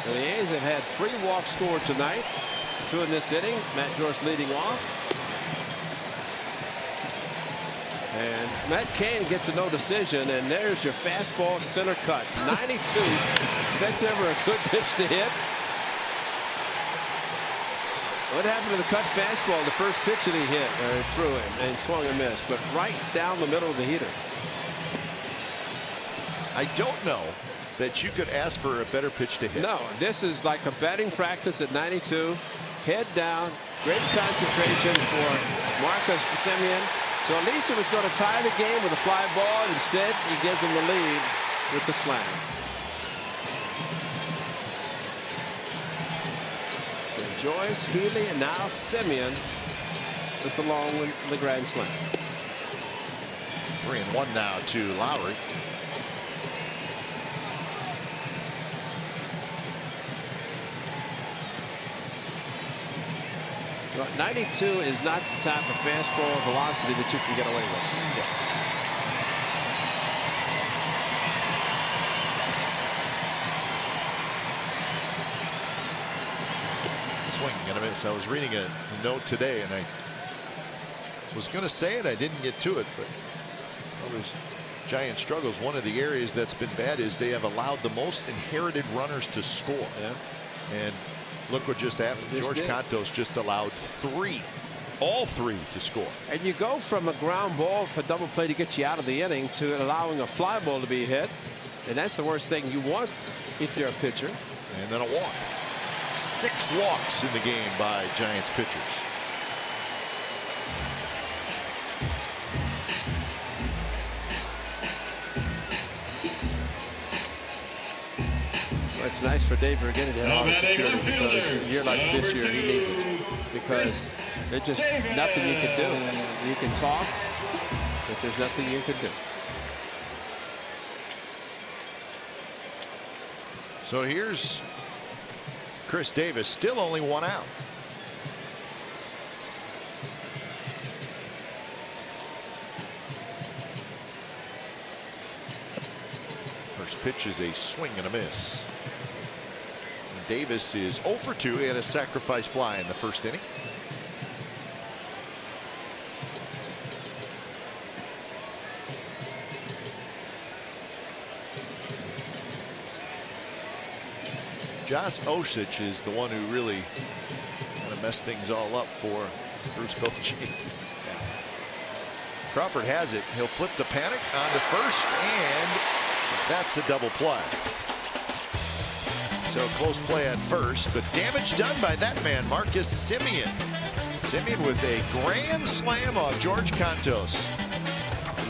So the A's have had 3 walks scored tonight. 2 in this inning. Matt Joyce leading off. And Matt Cain gets a no decision, and there's your fastball center cut. 92. If that's ever a good pitch to hit. What happened to the cut fastball? The first pitch that he hit, or threw him and swung and missed, but right down the middle of the heater. I don't know that you could ask for a better pitch to hit. No, this is like a batting practice at 92. Head down, great concentration for Marcus Semien. So at least it was going to tie the game with a fly ball. Instead, he gives him the lead with the slam. Joyce, Healy, and now Semien with the long one, the grand slam. 3-1 now to Lowry. Well, 92 is not the type of fastball velocity that you can get away with. Swinging and a miss. I was reading a note today, and I was going to say it. I didn't get to it, but there's giant struggles. One of the areas that's been bad is they have allowed the most inherited runners to score. Yeah. And look what just happened. George Cantos just allowed 3, all 3 to score. And you go from a ground ball for double play to get you out of the inning to allowing a fly ball to be hit, and that's the worst thing you want if you're a pitcher. And then a walk. 6 walks in the game by Giants pitchers. Well, it's nice for Dave Vergini to have all the security, because a year like this year he needs it, because there's just nothing you can do. You can talk, but there's nothing you can do. So here's Chris Davis, still only 1 out. First pitch is a swing and a miss. And Davis is 0 for 2. He had a sacrifice fly in the first inning. Josh Osich is the one who really kind of messed things all up for Bruce Bochy. Crawford has it. He'll flip the panic onto first, and that's a double play. So close play at first, but damage done by that man, Marcus Semien. Semien with a grand slam off George Cantos.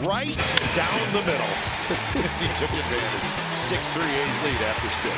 Right down the middle. He took advantage. 6-3 A's lead after 6.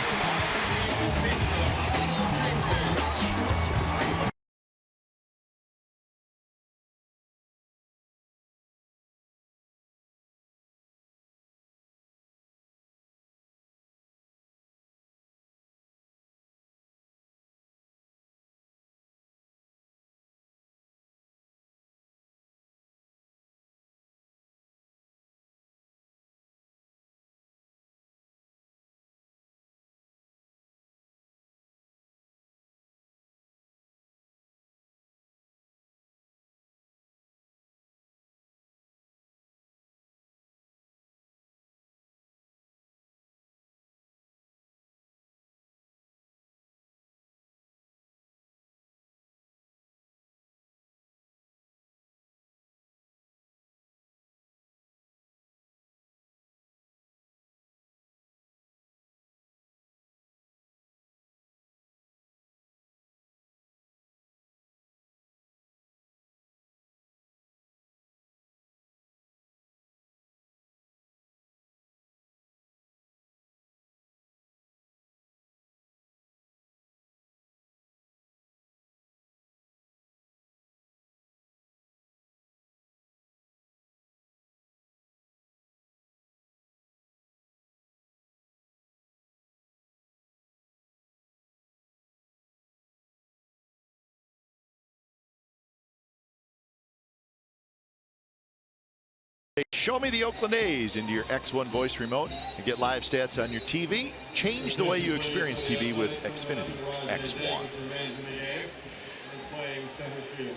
Show me the Oakland A's into your X1 voice remote and get live stats on your TV. Change the way you experience TV with Xfinity X1.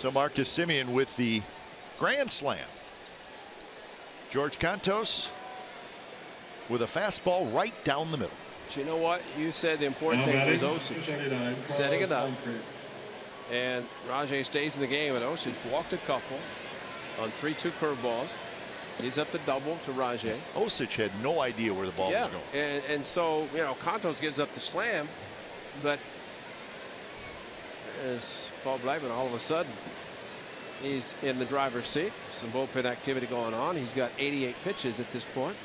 So Marcus Semien with the grand slam. George Cantos with a fastball right down the middle. But you know what? You said the important thing was Osich setting it up. And Rajay stays in the game, and Osich walked a couple on 3-2 curveballs. He's up the double to Rajay. Osich had no idea where the ball was going. And so, you know, Cantos gives up the slam, but as Paul Blackburn all of a sudden, he's in the driver's seat. Some bullpen activity going on. He's got 88 pitches at this point.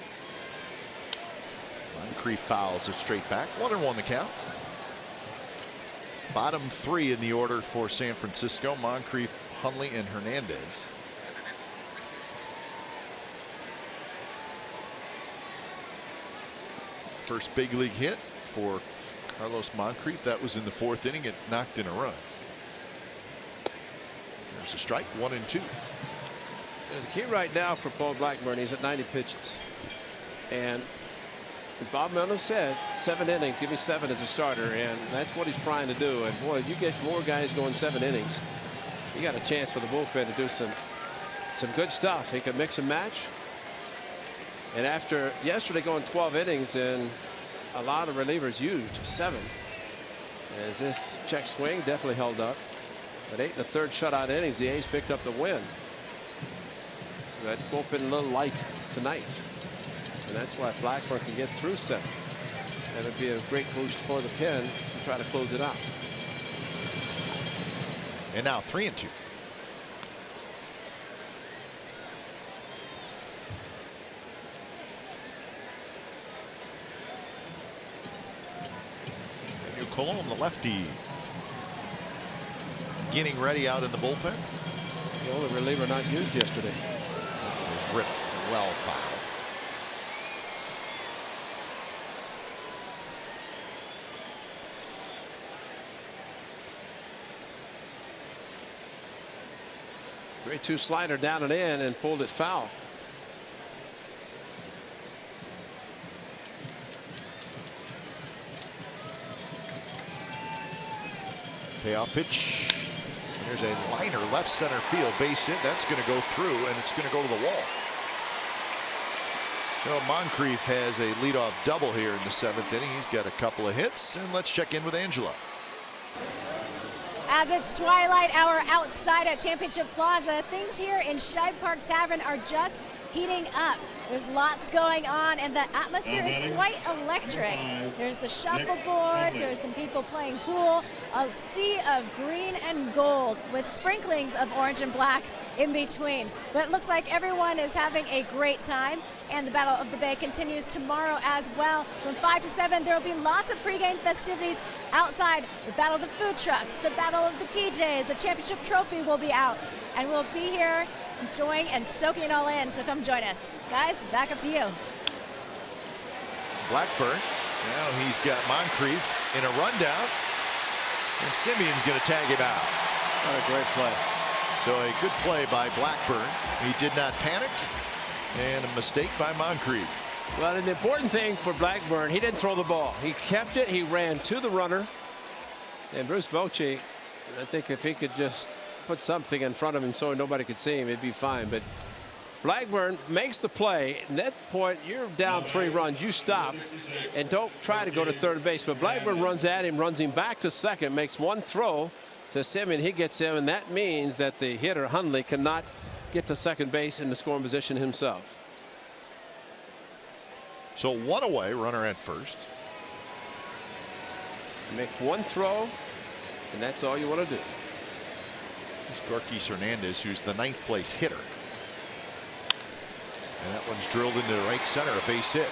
Moncrief fouls it straight back. 1-1 the count. Bottom 3 in the order for San Francisco: Moncrief, Hundley, and Hernandez. First big league hit for Carlos Moncrief. That was in the 4th inning. It knocked in a run. There's a strike. 1-2. The key right now for Paul Blackburn, he's at 90 pitches. And as Bob Melvin said, 7 innings, give me 7 as a starter, and that's what he's trying to do. And boy, you get more guys going 7 innings, you got a chance for the bullpen to do some good stuff. He can mix and match. And after yesterday going 12 innings and a lot of relievers used 7, as this check swing definitely held up. But 8 1/3 shutout innings, the A's picked up the win. That bullpen a little light tonight, and that's why Blackburn can get through 7. That would be a great boost for the pen to try to close it out. And now 3-2. Colon, the lefty, getting ready out in the bullpen. The only reliever not used yesterday. It was ripped well foul. Three-2 slider down and in and pulled it foul. Payoff pitch. There's a liner left center field base hit. That's going to go through, and it's going to go to the wall. So Moncrief has a leadoff double here in the 7th inning. He's got a couple of hits, and let's check in with Angela. As it's twilight hour outside at Championship Plaza, things here in Shibe Park Tavern are just heating up. There's lots going on, and the atmosphere is quite electric. There's the shuffleboard, there's some people playing pool, a sea of green and gold with sprinklings of orange and black in between. But it looks like everyone is having a great time, and the Battle of the Bay continues tomorrow as well. From 5 to 7, there will be lots of pregame festivities outside. The Battle of the Food Trucks, the Battle of the DJs, the championship trophy will be out, and we'll be here enjoying and soaking it all in, so come join us. Guys, back up to you. Blackburn, now he's got Moncrief in a rundown, and Semien's going to tag him out. What a great play. So a good play by Blackburn. He did not panic, and a mistake by Moncrief. Well, and the important thing for Blackburn, he didn't throw the ball. He kept it, he ran to the runner, and Bruce Bochy, I think if he could just put something in front of him so nobody could see him, it'd be fine. But Blackburn makes the play. At that point, you're down 3 runs. You stop and don't try to go to third base. But Blackburn runs at him, runs him back to second, makes one throw to Semien. He gets him, and that means that the hitter, Hundley, cannot get to second base in the scoring position himself. So 1 away, runner at first. Make one throw, and that's all you want to do. It's Gorkis Hernandez, who's the 9th place hitter. And that one's drilled into right center, a base hit.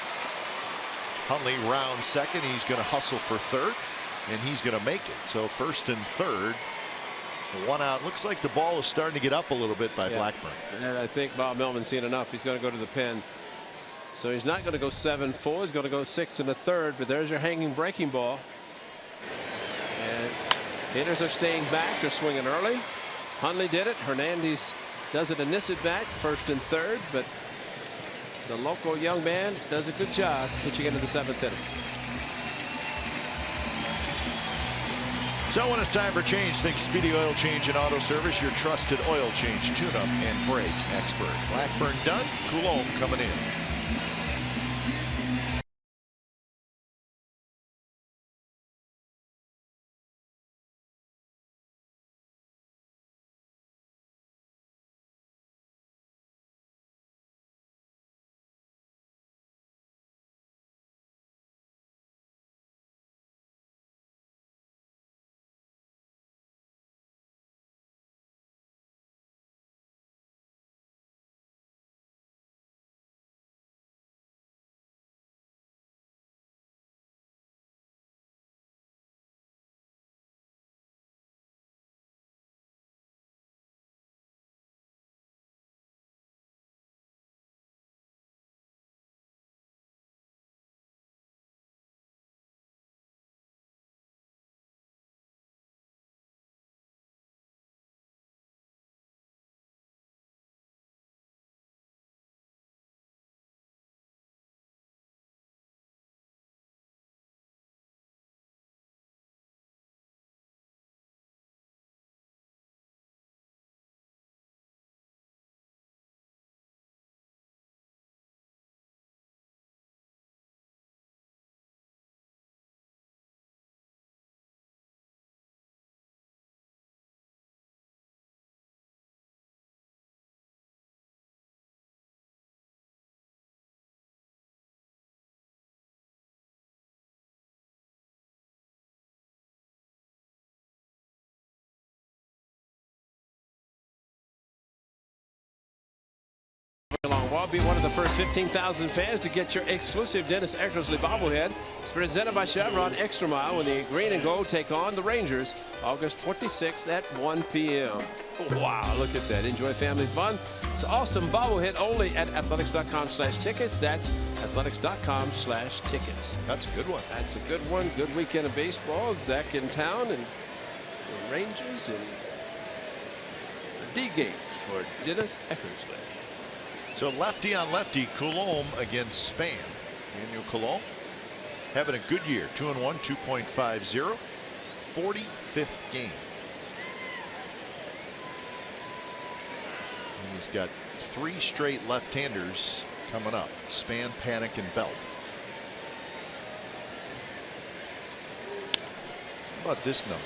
Hundley rounds second. He's going to hustle for third, and he's going to make it. So first and third, the 1 out. Looks like the ball is starting to get up a little bit by Blackburn. And I think Bob Melvin's seen enough. He's going to go to the pen. So he's not going to go 7-4. He's going to go 6 1/3. But there's your hanging breaking ball. And hitters are staying back. They're swinging early. Hundley did it. Hernandez does it in this at bat, first and third, but the local young man does a good job pitching into the 7th inning. So when it's time for change, think Speedy Oil Change and Auto Service, your trusted oil change, tune-up, and brake expert. Blackburn done. Coulombe coming in. Well, be one of the first 15,000 fans to get your exclusive Dennis Eckersley bobblehead. It's presented by Chevron Extra Mile when the green and gold take on the Rangers August 26th at 1 p.m. Wow, look at that. Enjoy family fun. It's an awesome bobblehead only at athletics.com/tickets. That's athletics.com/tickets. That's a good one. That's a good one. Good weekend of baseball. Zach in town and the Rangers and the D-gate for Dennis Eckersley. So lefty on lefty, Coulombe against Span. Daniel Coulombe having a good year. 2-1, 2.50, 45th game. And he's got 3 straight left-handers coming up. Span, Panic, and Belt. How about this number?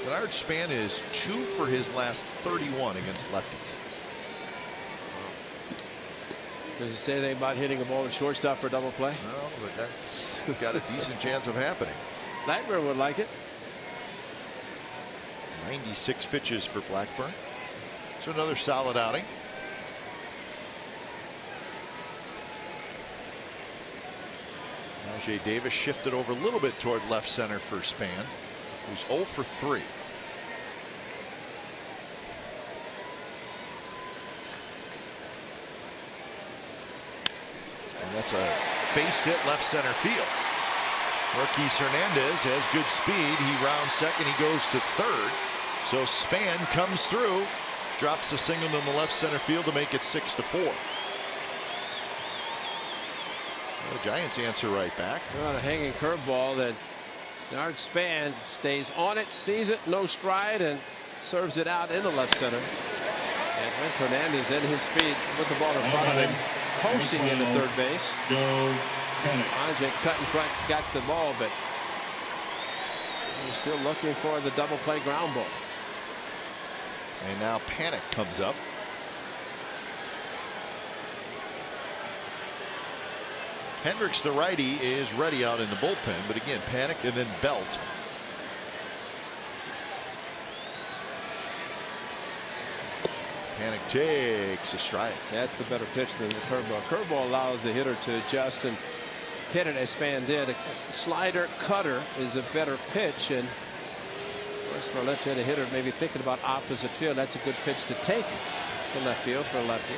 Denard Span is 2 for his last 31 against lefties. Does it say anything about hitting a ball at shortstop for a double play? No, but that's got a decent chance of happening. Blackburn would like it. 96 pitches for Blackburn. So another solid outing. Najee Davis shifted over a little bit toward left center for Span, who's 0 for 3. And that's a base hit left center field. Marquise Hernandez has good speed. He rounds second. He goes to third. So Span comes through, drops a single in the left center field to make it 6-4. The Giants answer right back. On a hanging curveball that Denard Span stays on it, sees it, no stride, and serves it out into left center. And with Hernandez in his speed with the ball in front of him, coasting into third base. Andre cut in front, got the ball, but he's still looking for the double play ground ball. And now Panic comes up. Hendricks, the righty, is ready out in the bullpen, but again, Panic and then Belt. Panic takes a strike. That's the better pitch than the curveball. Curveball allows the hitter to adjust and hit it as Span did. A slider cutter is a better pitch, and of course for a left-handed hitter maybe thinking about opposite field, that's a good pitch to take to left field for a lefty.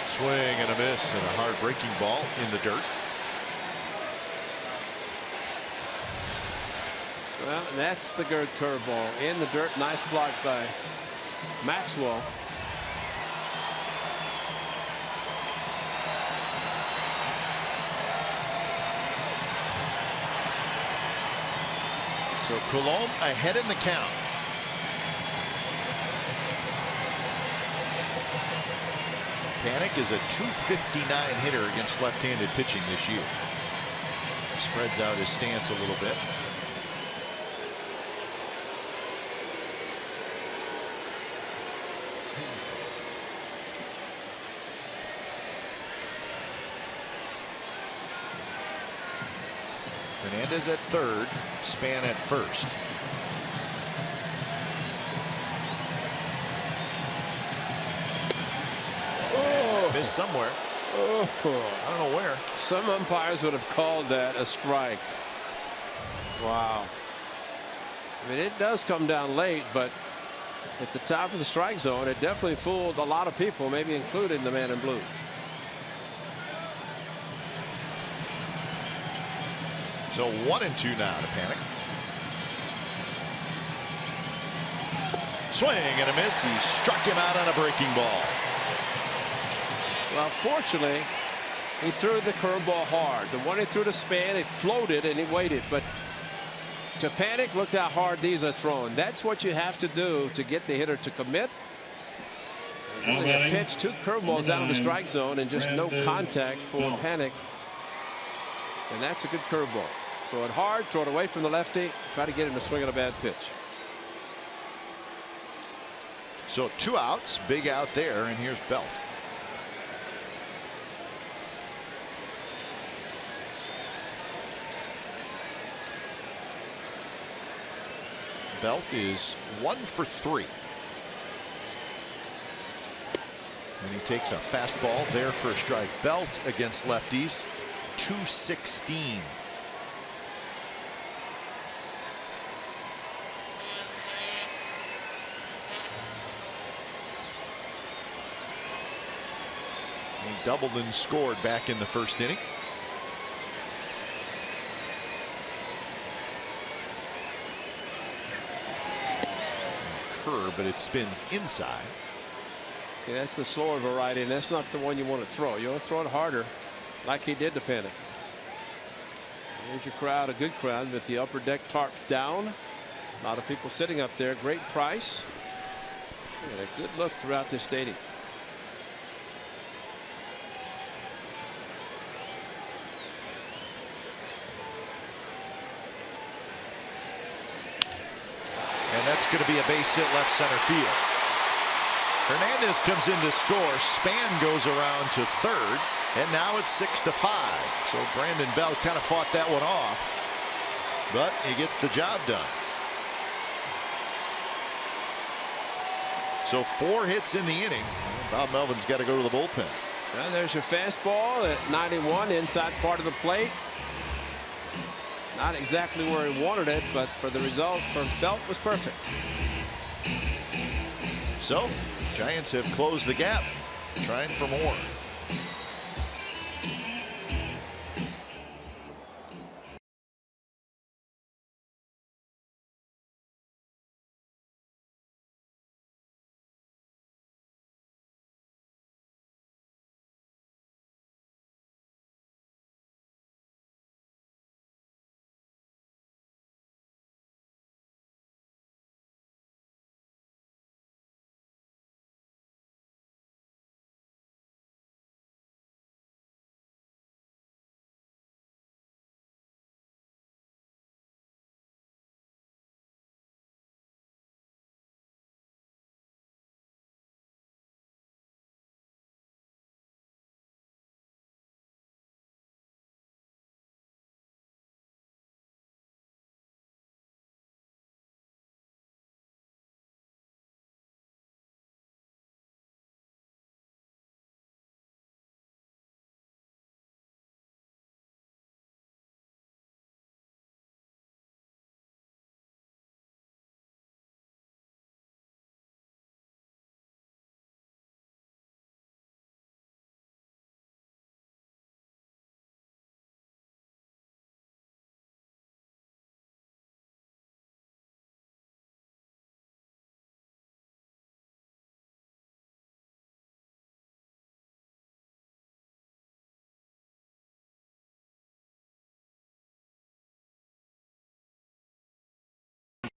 Swing and a miss and a hard breaking ball in the dirt. Well, that's the good curveball in the dirt. Nice block by Maxwell. So Coulombe ahead in the count. Panic is a .259 hitter against left-handed pitching this year. Spreads out his stance a little bit. Hernandez at third, Span at first. Oh. Missed somewhere. Oh. I don't know where. Some umpires would have called that a strike. Wow. I mean, it does come down late, but at the top of the strike zone, it definitely fooled a lot of people, maybe including the man in blue. So 1-2 now to Panic. Swing and a miss. He struck him out on a breaking ball. Well, fortunately, he threw the curveball hard. The one he threw to Span, it floated and he waited. But to Panic, look how hard these are thrown. That's what you have to do to get the hitter to commit. Really a pitch, 2 curveballs out of the strike zone and just no contact for Panic. And that's a good curveball. Throw it hard, throw it away from the lefty, try to get him to swing at a bad pitch. So 2 outs, big out there, and here's Belt. Belt is 1 for 3. And he takes a fastball there for a strike. Belt against lefties, .216. He doubled and scored back in the first inning. Curve, but it spins inside. Yeah, that's the slower variety, and that's not the one you want to throw. You want to throw it harder, like he did to Panic. Here's your crowd, a good crowd with the upper deck tarp down. A lot of people sitting up there. Great price. And a good look throughout this stadium. And that's going to be a base hit left center field. Hernandez comes in to score. Span goes around to third. And now it's 6-5. So Brandon Belt kind of fought that one off. But he gets the job done. So 4 hits in the inning. Bob Melvin's got to go to the bullpen. And there's your fastball at 91 inside part of the plate. Not exactly where he wanted it, but for the result for Belt was perfect. So Giants have closed the gap, trying for more.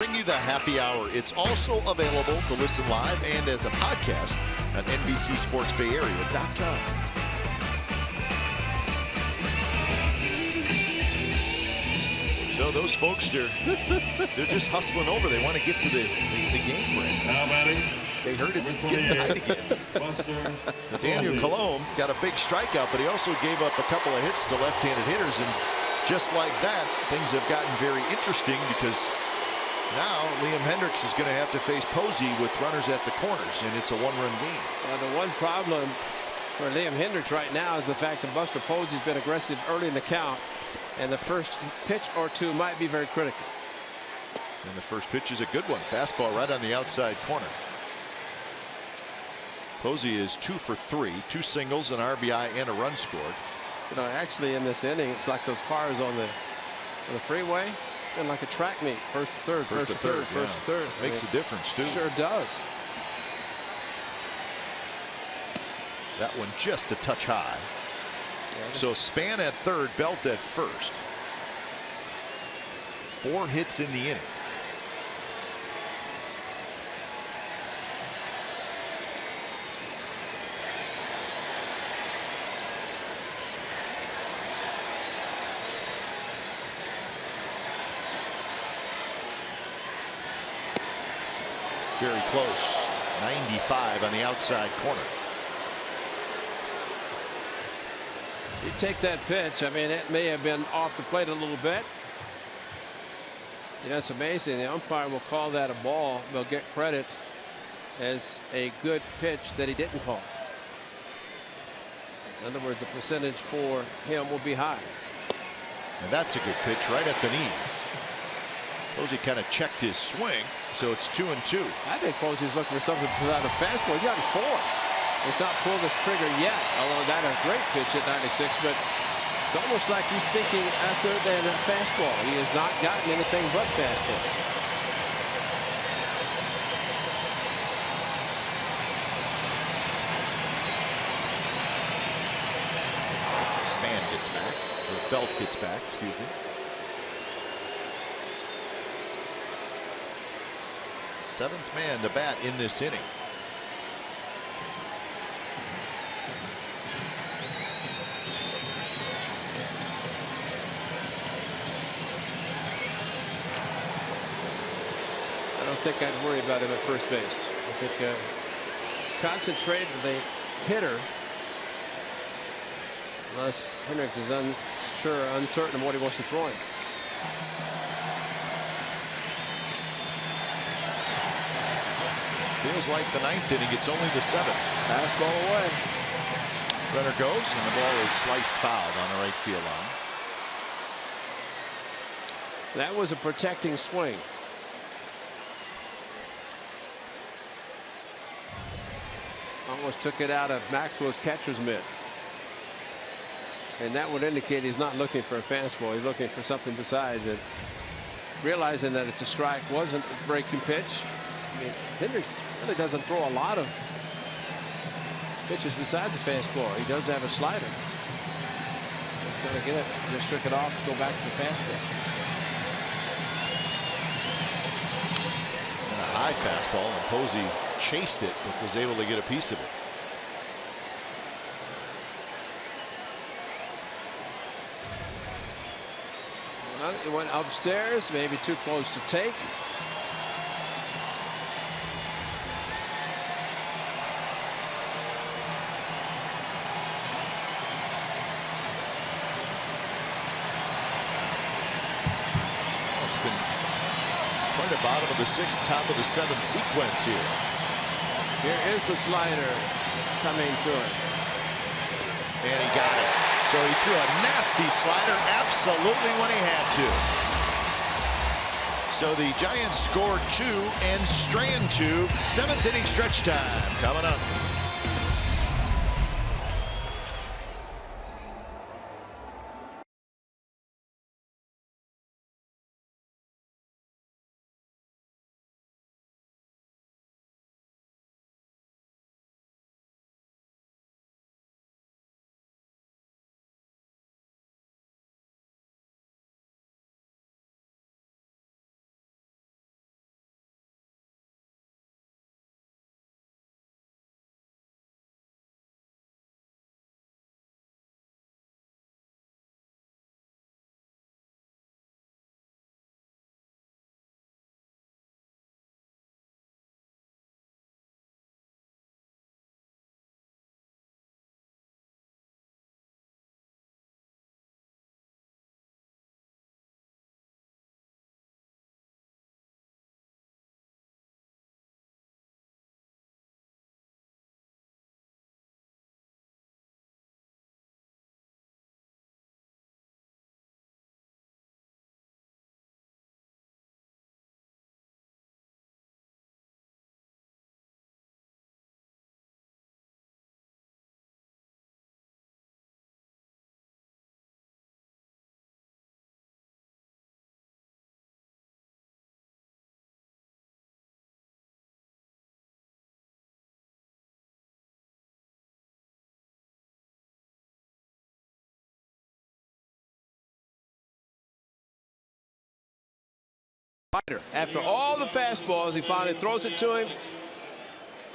bring you the happy hour. It's also available to listen live and as a podcast at NBCSportsBayArea.com. So those folks, they're just hustling over. They want to get to the game, right? Now batting. They heard it's getting tight again. Daniel Colomb got a big strikeout, but he also gave up a couple of hits to left-handed hitters. And just like that, things have gotten very interesting because now Liam Hendricks is going to have to face Posey with runners at the corners, and it's a one-run game. The one problem for Liam Hendricks right now is the fact that Buster Posey's been aggressive early in the count, and the first pitch or two might be very critical. And the first pitch is a good one. Fastball right on the outside corner. Posey is 2 for 3, 2 singles, an RBI, and a run scored. You know, actually in this inning, it's like those cars on the freeway. It's been like a track meet. First to third, first to third, first to third. Makes a difference, too. Sure does. That one just a touch high. So Span at third, Belt at first. 4 hits in the inning. Very close. 95 on the outside corner. You take that pitch, I mean, it may have been off the plate a little bit. You know, it's amazing. The umpire will call that a ball. They'll get credit as a good pitch that he didn't call. In other words, the percentage for him will be high. And that's a good pitch right at the knees. Posey kind of checked his swing, so it's 2-2. I think Posey's looking for something without a fastball. He's gotten 4. He's not pulled this trigger yet, although that a great pitch at 96, but it's almost like he's thinking other than a fastball. He has not gotten anything but fastballs. Span gets back, or Belt gets back, excuse me. 7th man to bat in this inning. I don't think I'd worry about him at first base. I think concentrate with the hitter unless Hendricks is uncertain of what he wants to throw him. Feels like the 9th inning. It's only the 7th. Fastball away. Runner goes, and the ball is sliced fouled on the right field line. That was a protecting swing. Almost took it out of Maxwell's catcher's mitt. And that would indicate he's not looking for a fastball. He's looking for something besides it. Realizing that it's a strike, wasn't a breaking pitch. I mean, Hendricks really doesn't throw a lot of pitches beside the fastball. He does have a slider. He's going to get it, just trick it off to go back to the fastball. And a high fastball, and Posey chased it, but was able to get a piece of it. Well, it went upstairs, maybe too close to take. Bottom of the 6th, top of the 7th sequence here. Here is the slider coming to him. And he got it. So he threw a nasty slider absolutely when he had to. So the Giants scored 2 and strand 2. 7th inning stretch time coming up. After all the fastballs, he finally throws it to him,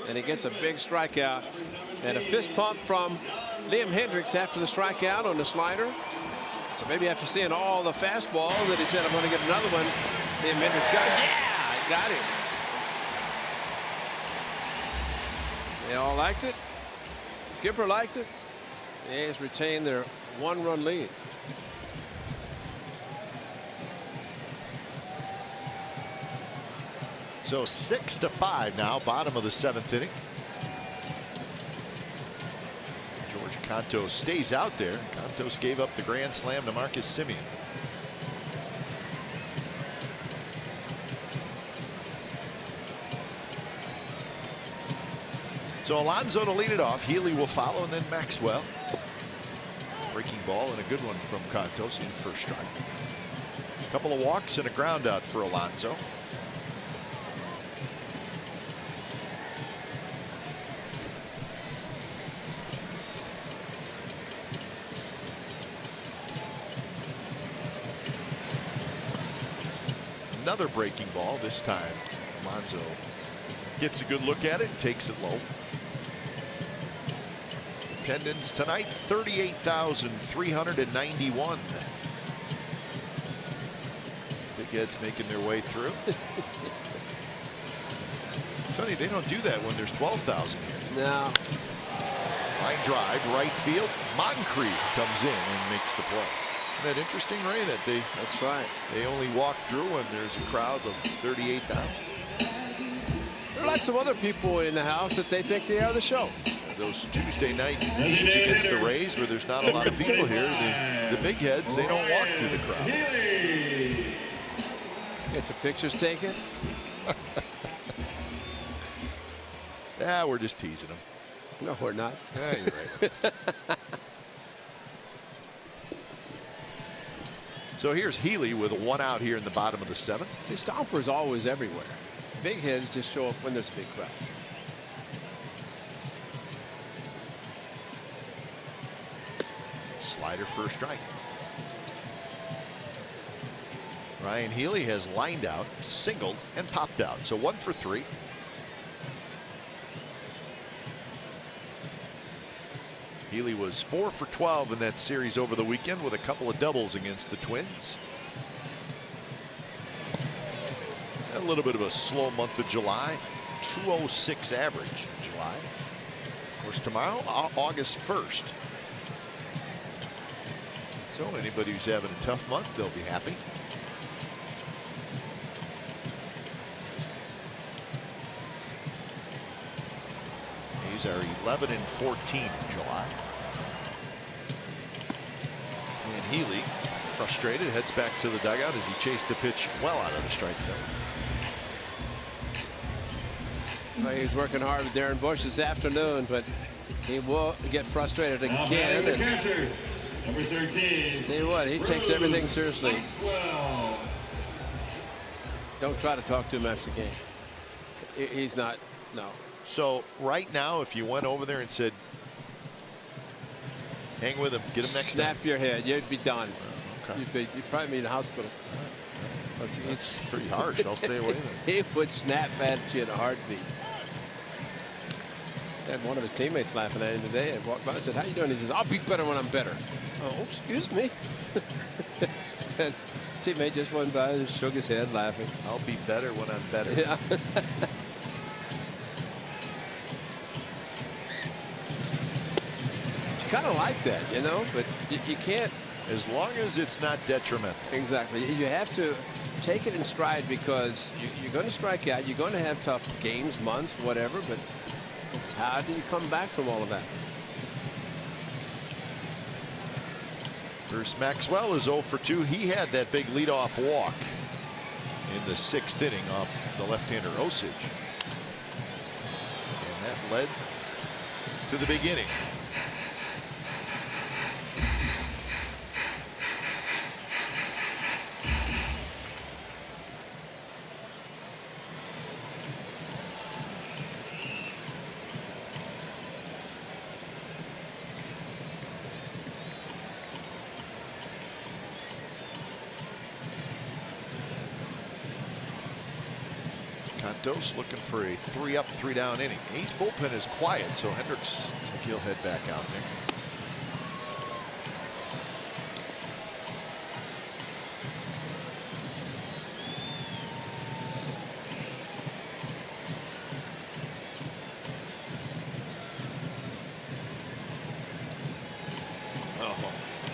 and he gets a big strikeout. And a fist pump from Liam Hendriks after the strikeout on the slider. So maybe after seeing all the fastballs that he said, I'm going to get another one. Liam Hendriks got it. Yeah, got him. They all liked it. Skipper liked it. The A's retained their one-run lead. So 6-5 now, bottom of the 7th inning. George Cantos stays out there. Cantos gave up the grand slam to Marcus Semien. So Alonso to lead it off. Healy will follow, and then Maxwell. Breaking ball and a good one from Cantos in first strike. A couple of walks and a ground out for Alonso. Another breaking ball. This time Alonso gets a good look at it and takes it low. Attendance tonight 38,391. Big heads making their way through. Funny, they don't do that when there's 12,000 here. No. Line drive, right field. Moncrief comes in and makes the play. Isn't that interesting, Ray, that that's right. They only walk through when there's a crowd of 38,000. There are like some other people in the house that they think they are the show. Those Tuesday night games against the Rays where there's not a lot of people here, the big heads, they don't walk through the crowd. Get the pictures taken. Yeah, we're just teasing them. No, we're not. Yeah, you're right. So here's Healy with a one out here in the bottom of the 7th. See, Stomper's always everywhere. Big heads just show up when there's a big crowd. Slider for a strike. Ryan Healy has lined out, singled, and popped out. So 1 for 3. Healy was 4 for 12 in that series over the weekend with a couple of doubles against the Twins. A little bit of a slow month of July. 206 average in July. Of course, tomorrow, August 1st. So anybody who's having a tough month, they'll be happy. A's are 11 and 14 in July. And Healy, frustrated, heads back to the dugout as he chased the pitch well out of the strike zone. Well, he's working hard with Darren Bush this afternoon, but he will get frustrated again. And Number 13. tell you what, he takes everything seriously. Don't try to talk to him after the game. He's not, no. So right now, if you went over there and said, hang with him, get him next time. Snap your head, you'd be done. Okay. You'd probably be in the hospital. It's pretty harsh. I'll stay away then. He would snap at you in a heartbeat. And one of his teammates laughing at him today and walked by and said, how you doing? He says, I'll be better when I'm better. Oh, excuse me. And his teammate just went by and shook his head laughing. I'll be better when I'm better. Yeah. You kind of like that, you know, but you can't. As long as it's not detrimental. Exactly. You have to take it in stride because you're going to strike out. You're going to have tough games, months, whatever, but it's how do you come back from all of that? Bruce Maxwell is 0 for 2. He had that big leadoff walk in the 6th inning off the left-hander Osage. And that led to the big inning. Cantos looking for a 3-up, 3-down inning. A's bullpen is quiet, so Hendricks looks like he'll head back out there.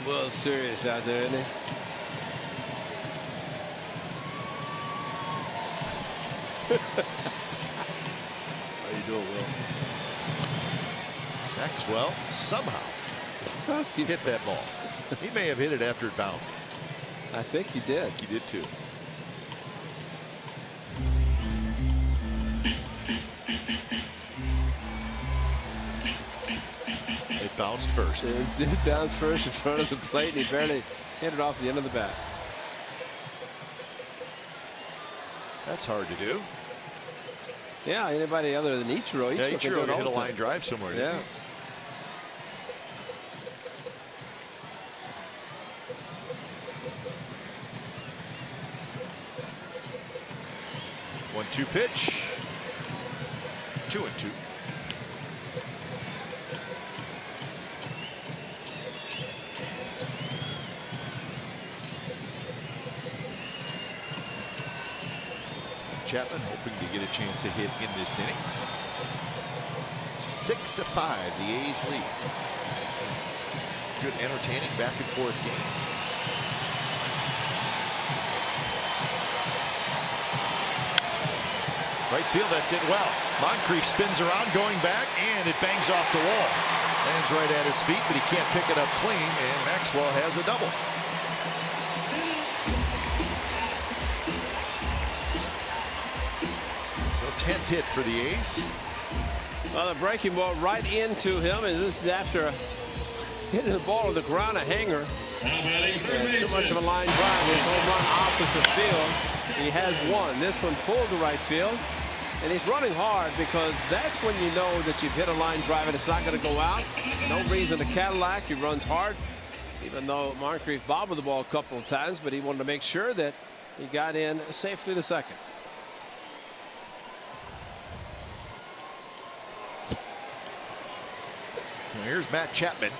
Well, serious out there, isn't he? How you doing, Will? Maxwell somehow hit that ball. He may have hit it after it bounced. I think he did. He did too. It bounced first. It did bounce first in front of the plate, and he barely hit it off the end of the bat. That's hard to do. Yeah, anybody other than Ichiro. Yeah, Ichiro hit hit a line drive somewhere. Yeah. One-two pitch. 2-2. Chapman hoping to get a chance to hit in this inning. 6-5, the A's lead. Good, entertaining back and forth game. Right field, that's hit well. Moncrief spins around, going back, and it bangs off the wall. Lands right at his feet, but he can't pick it up clean, and Maxwell has a double. So 10th hit for the A's. Well, the breaking ball right into him, and this is after hitting the ball to the ground, a hanger. Too much of a line drive. His home run opposite field. He has one. This one pulled to right field. And he's running hard because that's when you know that you've hit a line drive and it's not going to go out. No reason to Cadillac. He runs hard, even though Moncrief bobbled the ball a couple of times, but he wanted to make sure that he got in safely to second. Well, here's Matt Chapman.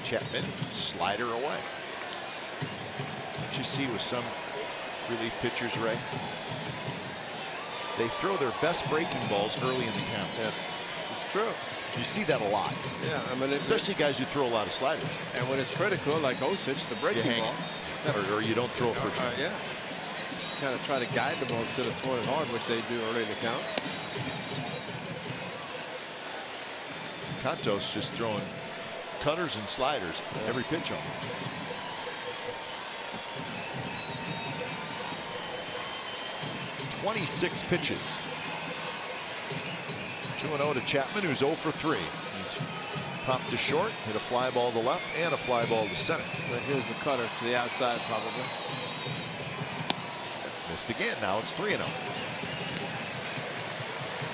Chapman, slider away. Don't you see with some relief pitchers, Ray? They throw their best breaking balls early in the count. Yeah, it's true. You see that a lot. Yeah, I mean, especially guys who throw a lot of sliders. And when it's critical, like Osich, the breaking ball. Or you don't throw for sure. Yeah. Kind of try to guide the ball instead of throwing it hard, which they do early in the count. Cantos just throwing cutters and sliders every pitch almost. .26 pitches. 2-0 to Chapman, who's 0 for 3. He's popped to short, hit a fly ball to left, and a fly ball to center. So here's the cutter to the outside, probably. Missed again. Now it's 3-0.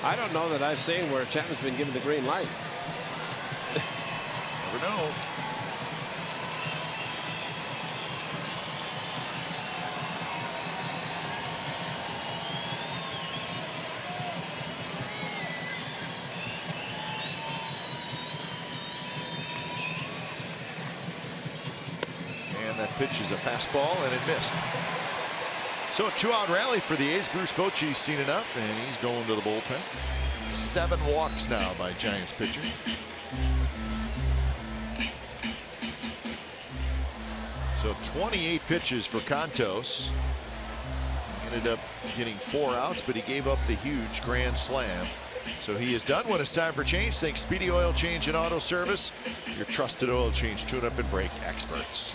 I don't know that I've seen where Chapman's been given the green light. Never know. And that pitch is a fastball, and it missed. So a 2-out rally for the A's. Bruce Bochy's seen enough, and he's going to the bullpen. 7 walks now by Giants pitcher. So 28 pitches for Cantos. He ended up getting 4 outs, but he gave up the huge grand slam. So he is done. When it's time for change, think Speedy Oil Change and Auto Service, your trusted oil change tune-up and brake experts.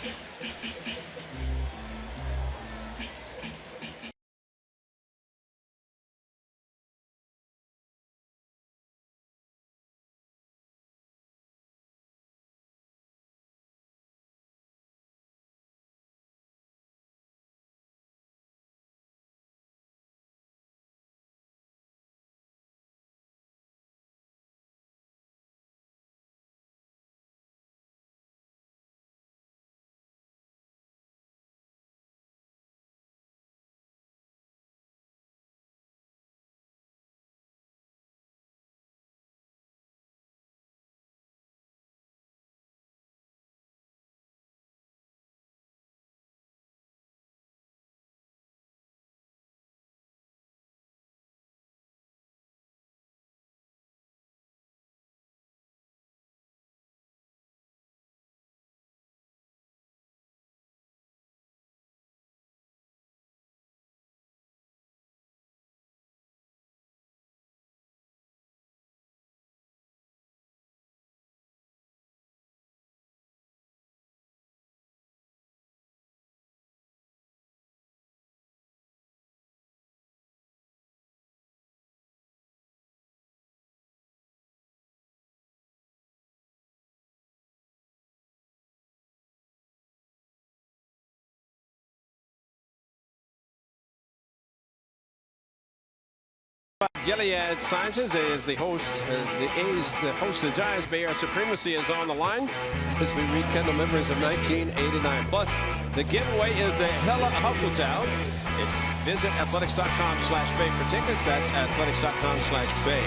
Gilead Sciences is the host. The A's, the host of the Giants. Bay Area Supremacy is on the line as we rekindle memories of 1989. Plus, the giveaway is the Hella Hustle Towels. It's visit athletics.com/bay for tickets. That's athletics.com/bay.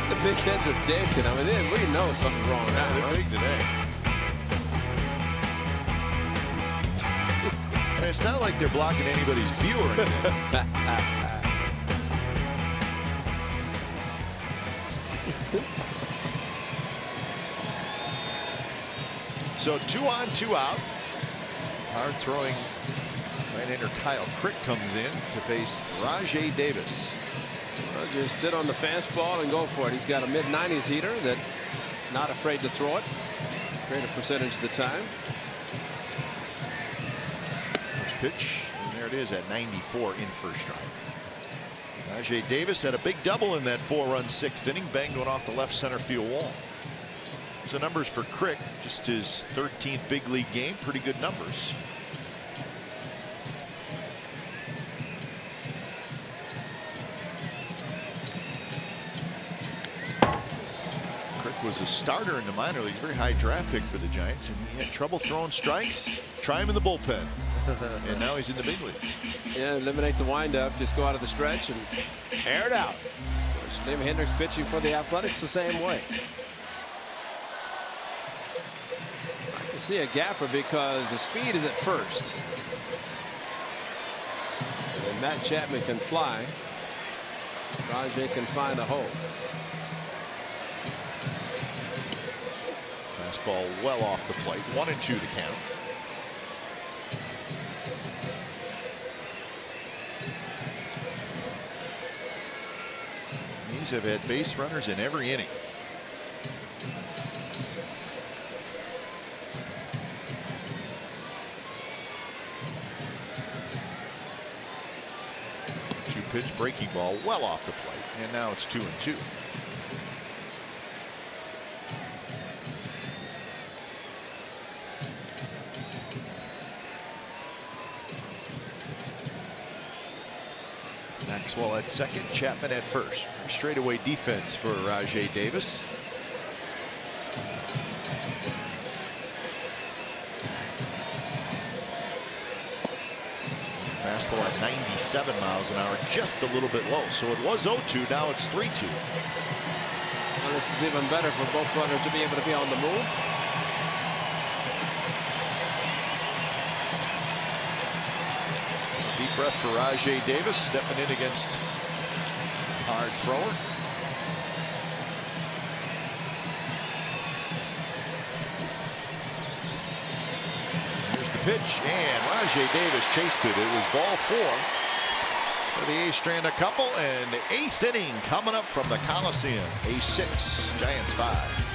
The big heads are dancing. I mean, we know something's wrong now. They're big today. And it's not like they're blocking anybody's view or anything. So 2 on, 2 out. Hard throwing right-hander Kyle Crick comes in to face Rajay Davis. Well, just sit on the fastball and go for it. He's got a mid-90s heater that not afraid to throw it. Greater percentage of the time. First pitch, and there it is at 94 in first strike. Rajay Davis had a big double in that 4-run 6th inning, banged one off the left center field wall. So numbers for Crick, just his 13th big league game, pretty good numbers. Crick was a starter in the minor leagues, very high draft pick for the Giants, and he had trouble throwing strikes. Try him in the bullpen. And now he's in the big league. Yeah, eliminate the windup, just go out of the stretch and air it out. Jimi Hendrix pitching for the Athletics the same way. I can see a gapper because the speed is at first. And Matt Chapman can fly. Rajay can find a hole. Fastball well off the plate. 1-2 to count. These have had base runners in every inning. Two-pitch breaking ball well off the plate, and now it's 2-2. Maxwell at second, Chapman at first. Straightaway defense for Rajay Davis. Fastball at 97 miles an hour, just a little bit low. So it was 0-2, now it's 3-2. Well, this is even better for both runners to be able to be on the move. Deep breath for Rajay Davis, stepping in against hard thrower. Here's the pitch, and Rajay Davis chased it. It was ball 4. The A's strand a couple, and 8th inning coming up from the Coliseum. A's 6, Giants 5.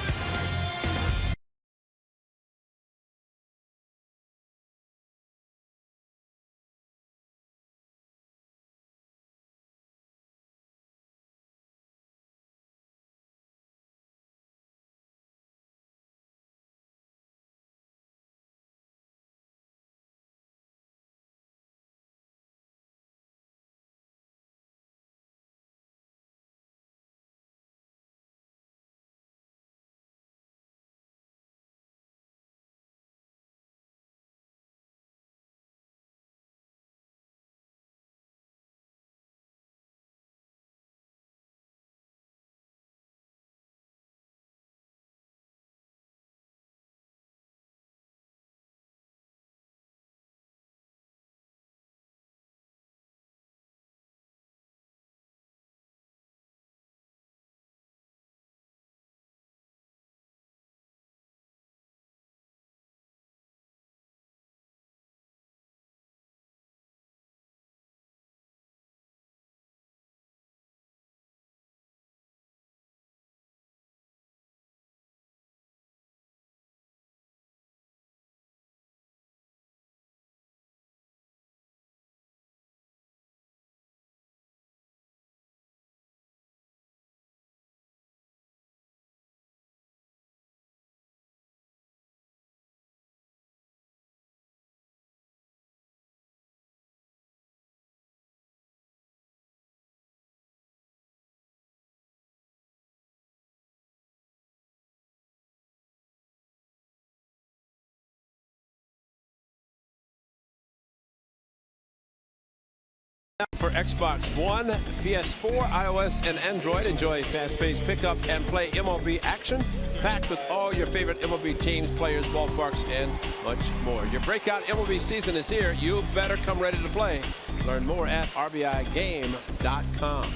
For Xbox One, PS4, iOS, and Android, enjoy fast-paced pickup and play MLB action, packed with all your favorite MLB teams, players, ballparks, and much more. Your breakout MLB season is here. You better come ready to play. Learn more at RBIGame.com.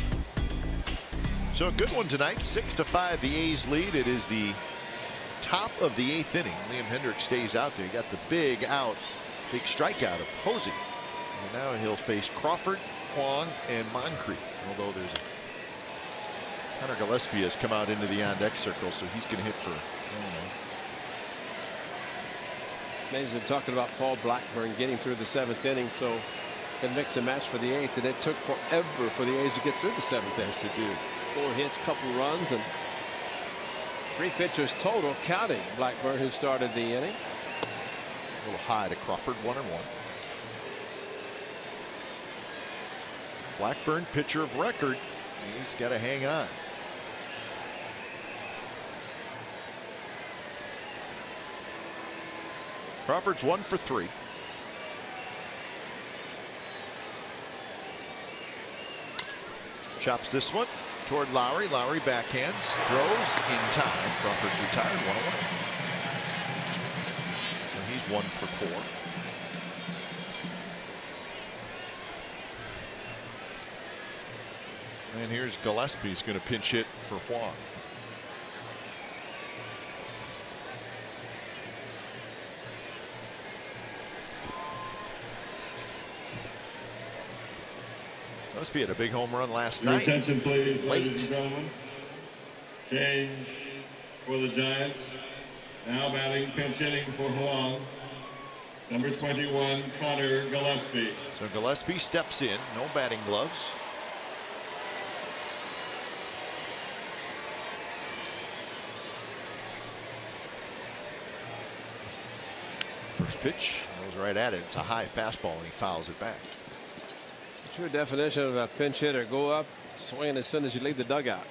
So a good one tonight, 6-5, the A's lead. It is the top of the 8th inning. Liam Hendriks stays out there. You got the big out, big strikeout of Posey. And now he'll face Crawford, Huang, and Moncrief. Although there's Connor Gillespie has come out into the on-deck circle, so he's going to hit for. Amazing talking about Paul Blackburn getting through the 7th inning, so it mix and match for the 8th, and it took forever for the A's to get through the 7th inning. Yes, it did. 4 hits, couple runs, and 3 pitchers total, counting Blackburn, who started the inning. A little high to Crawford, 1-1. Blackburn, pitcher of record. He's got to hang on. Crawford's 1 for 3. Chops this one toward Lowry. Lowry backhands, throws in time. Crawford's retired, 1-1. So he's 1 for 4. And here's Gillespie's going to pinch hit for Huang. Gillespie had a big home run last Your night. attention, please, Late. ladies and gentlemen. Change for the Giants. Now batting, pinch hitting for Huang. Number 21, Connor Gillespie. So Gillespie steps in, no batting gloves. First pitch goes right at it. It's a high fastball and he fouls it back. True definition of a pinch hitter: go up, swing as soon as you leave the dugout.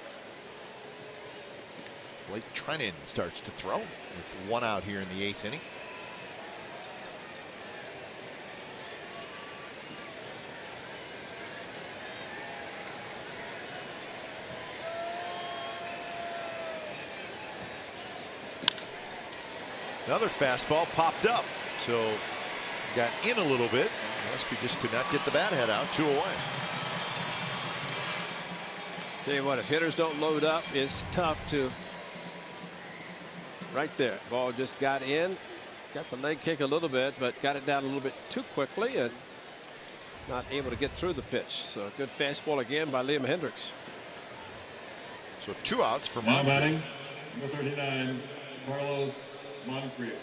Blake Treinen starts to throw with 1 out here in the 8th inning. Another fastball popped up, so got in a little bit. Gillespie just could not get the bat head out. 2 away. Tell you what, if hitters don't load up, it's tough to. Right there, ball just got in, got the leg kick a little bit, but got it down a little bit too quickly and not able to get through the pitch. So good fastball again by Liam Hendriks. So 2 outs for Now Moncrief. batting, number 39, Carlos Moncrief.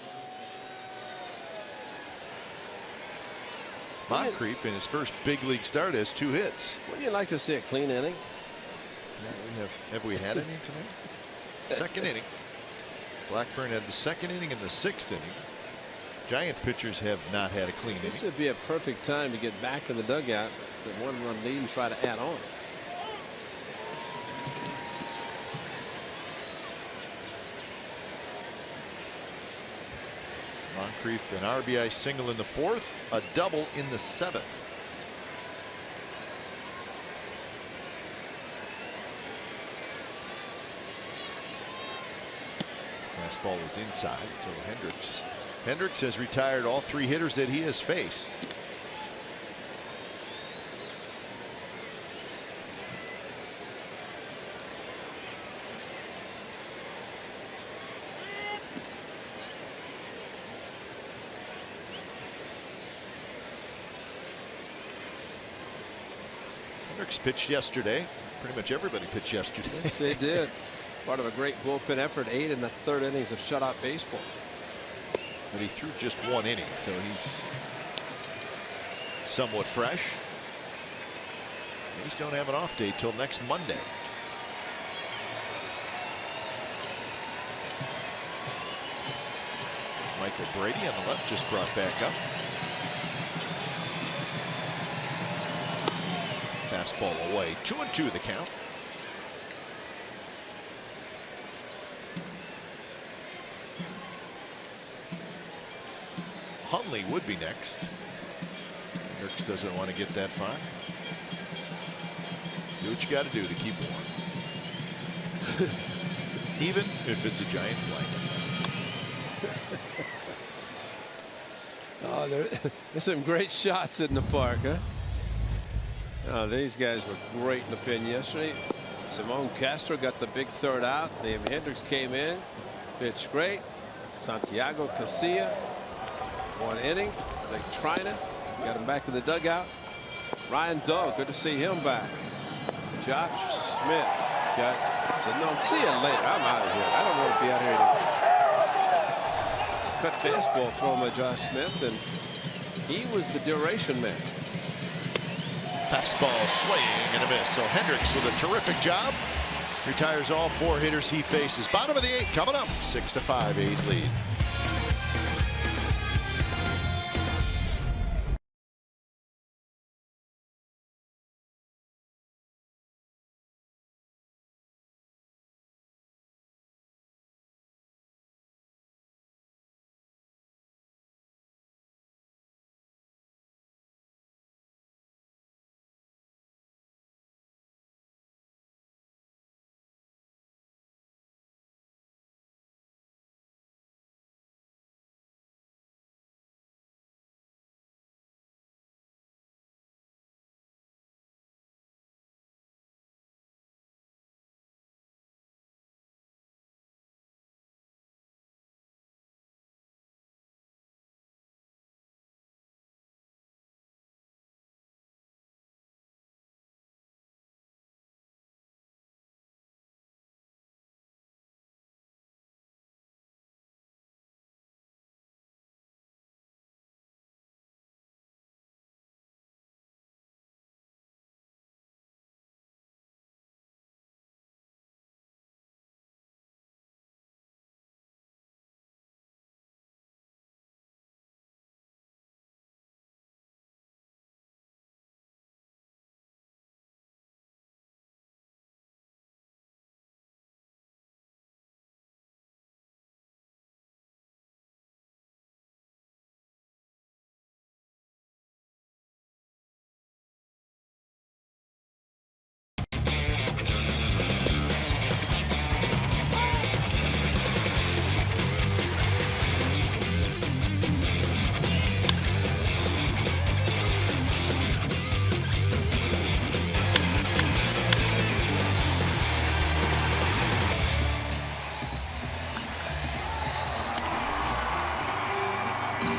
Moncrief in his first big league start has 2 hits. Wouldn't you like to see a clean inning? Have we had any tonight? 2nd inning. Blackburn had the 2nd inning and the 6th inning. Giants pitchers have not had a clean This inning. would be a perfect time to get back in the dugout. It's the 1-run lead and try to add on. Moncrief an RBI single in the 4th, a double in the 7th. Fastball is inside, so Hendriks has retired all 3 hitters that he has faced. Hendriks pitched yesterday. Pretty much everybody pitched yesterday. Yes, they did. Part of a great bullpen effort. 8 in the 3rd innings of shutout baseball. But he threw just 1 inning, so he's somewhat fresh. A's don't have an off day till next Monday. Michael Brady on the left, just brought back up. Fastball away. 2-2 the count. Hundley would be next. Hendriks doesn't want to get that far. Do what you got to do to keep warm. Even if it's a Giants blanket. Oh, there's some great shots in the park, huh? Oh, these guys were great in the pen yesterday. Simon Castro got the big third out. Liam Hendricks came in, pitched great. Santiago Casilla, 1 inning. Big Trina got him back in the dugout. Ryan Doe, good to see him back. Josh Smith said, no, see you later. I'm out of here. I don't want to be out here anymore. It's a cut fastball thrown by Josh Smith, and he was the duration man. Fastball swing and a miss. So Hendricks with a terrific job. Retires all 4 hitters he faces. Bottom of the 8th coming up. 6-5 A's lead.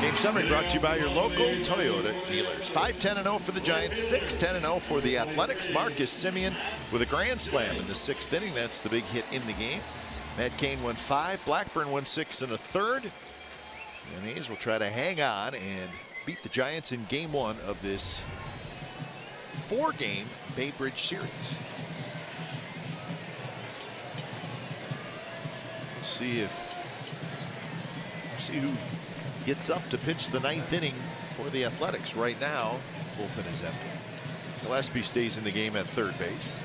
Game summary brought to you by your local Toyota dealers. 5-10-0 for the Giants, 6-10-0 for the Athletics. Marcus Semien with a grand slam in the 6th inning. That's the big hit in the game. Matt Cain won 5, Blackburn won 6 1/3. And the A's will try to hang on and beat the Giants in game 1 of this 4-game Bay Bridge series. We'll see who gets up to pitch the 9th inning for the Athletics. Right now, the bullpen is empty. Gillespie stays in the game at 3rd base.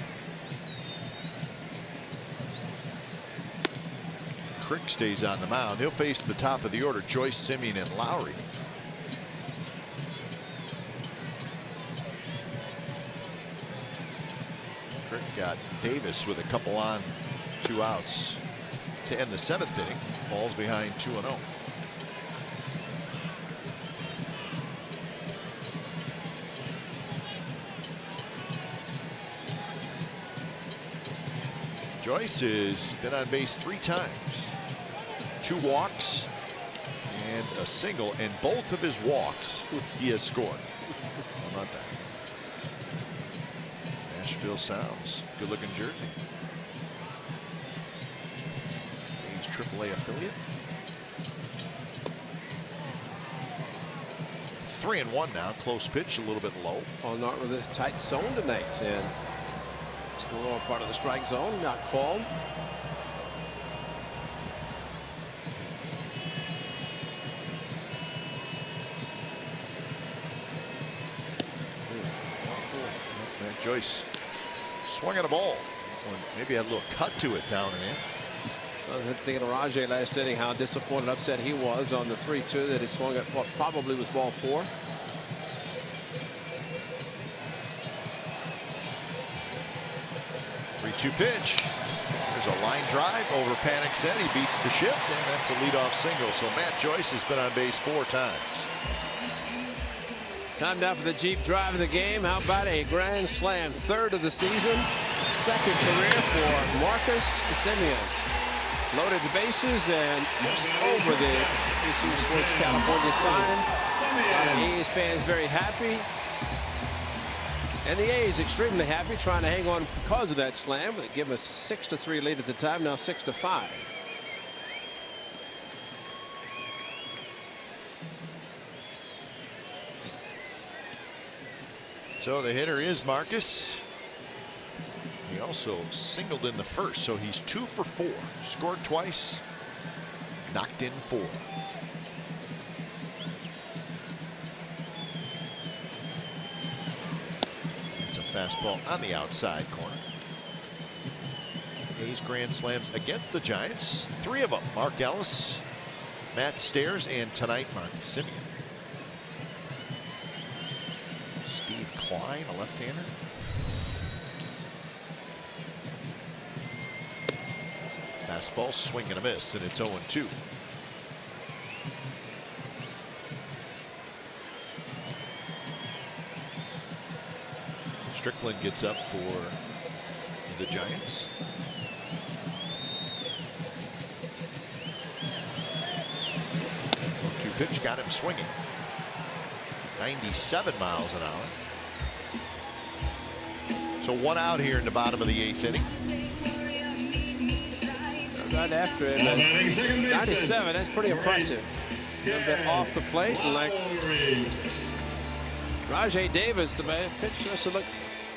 Crick stays on the mound. He'll face the top of the order, Joyce, Semien, and Lowry. Crick got Davis with a couple on, 2 outs to end the 7th inning. Falls behind 2-0. Joyce has been on base 3 times. 2 walks and a single, and both of his walks he has scored. How about that? Nashville Sounds, good looking jersey. A's AAA affiliate. 3-1 now. Close pitch, a little bit low. Oh, not with a tight zone tonight, and it's the lower part of the strike zone, not called. Joyce swung at a ball. Maybe had a little cut to it down and in. I was thinking of Rajay last inning, how disappointed, upset he was on the 3-2 that he swung at what probably was ball 4. 2-2 pitch. There's a line drive over Panic's head. He beats the shift, and that's a leadoff single. So Matt Joyce has been on base 4 times. Time now for the Jeep drive of the game. How about a grand slam? 3rd of the season, 2nd career for Marcus Semien. Loaded the bases and just over the AC Sports California sign. A's fans very happy. And the A's extremely happy, trying to hang on because of that slam. They give us 6-3 lead at the time, now 6-5. So the hitter is Marcus. He also singled in the first, so he's 2 for 4. Scored twice, knocked in 4. It's a fastball on the outside corner. A's grand slams against the Giants, 3 of them. Mark Ellis, Matt Stairs, and tonight Marcus Semien. Steve Klein, a left-hander. Fastball, swing and a miss, and it's 0-2. Strickland gets up for the Giants. Two pitch got him swinging. 97 miles an hour. So 1 out here in the bottom of the 8th inning. Right after it, 97, that's pretty impressive. A little bit off the plate, and like Rajay Davis, the man, pitch just looked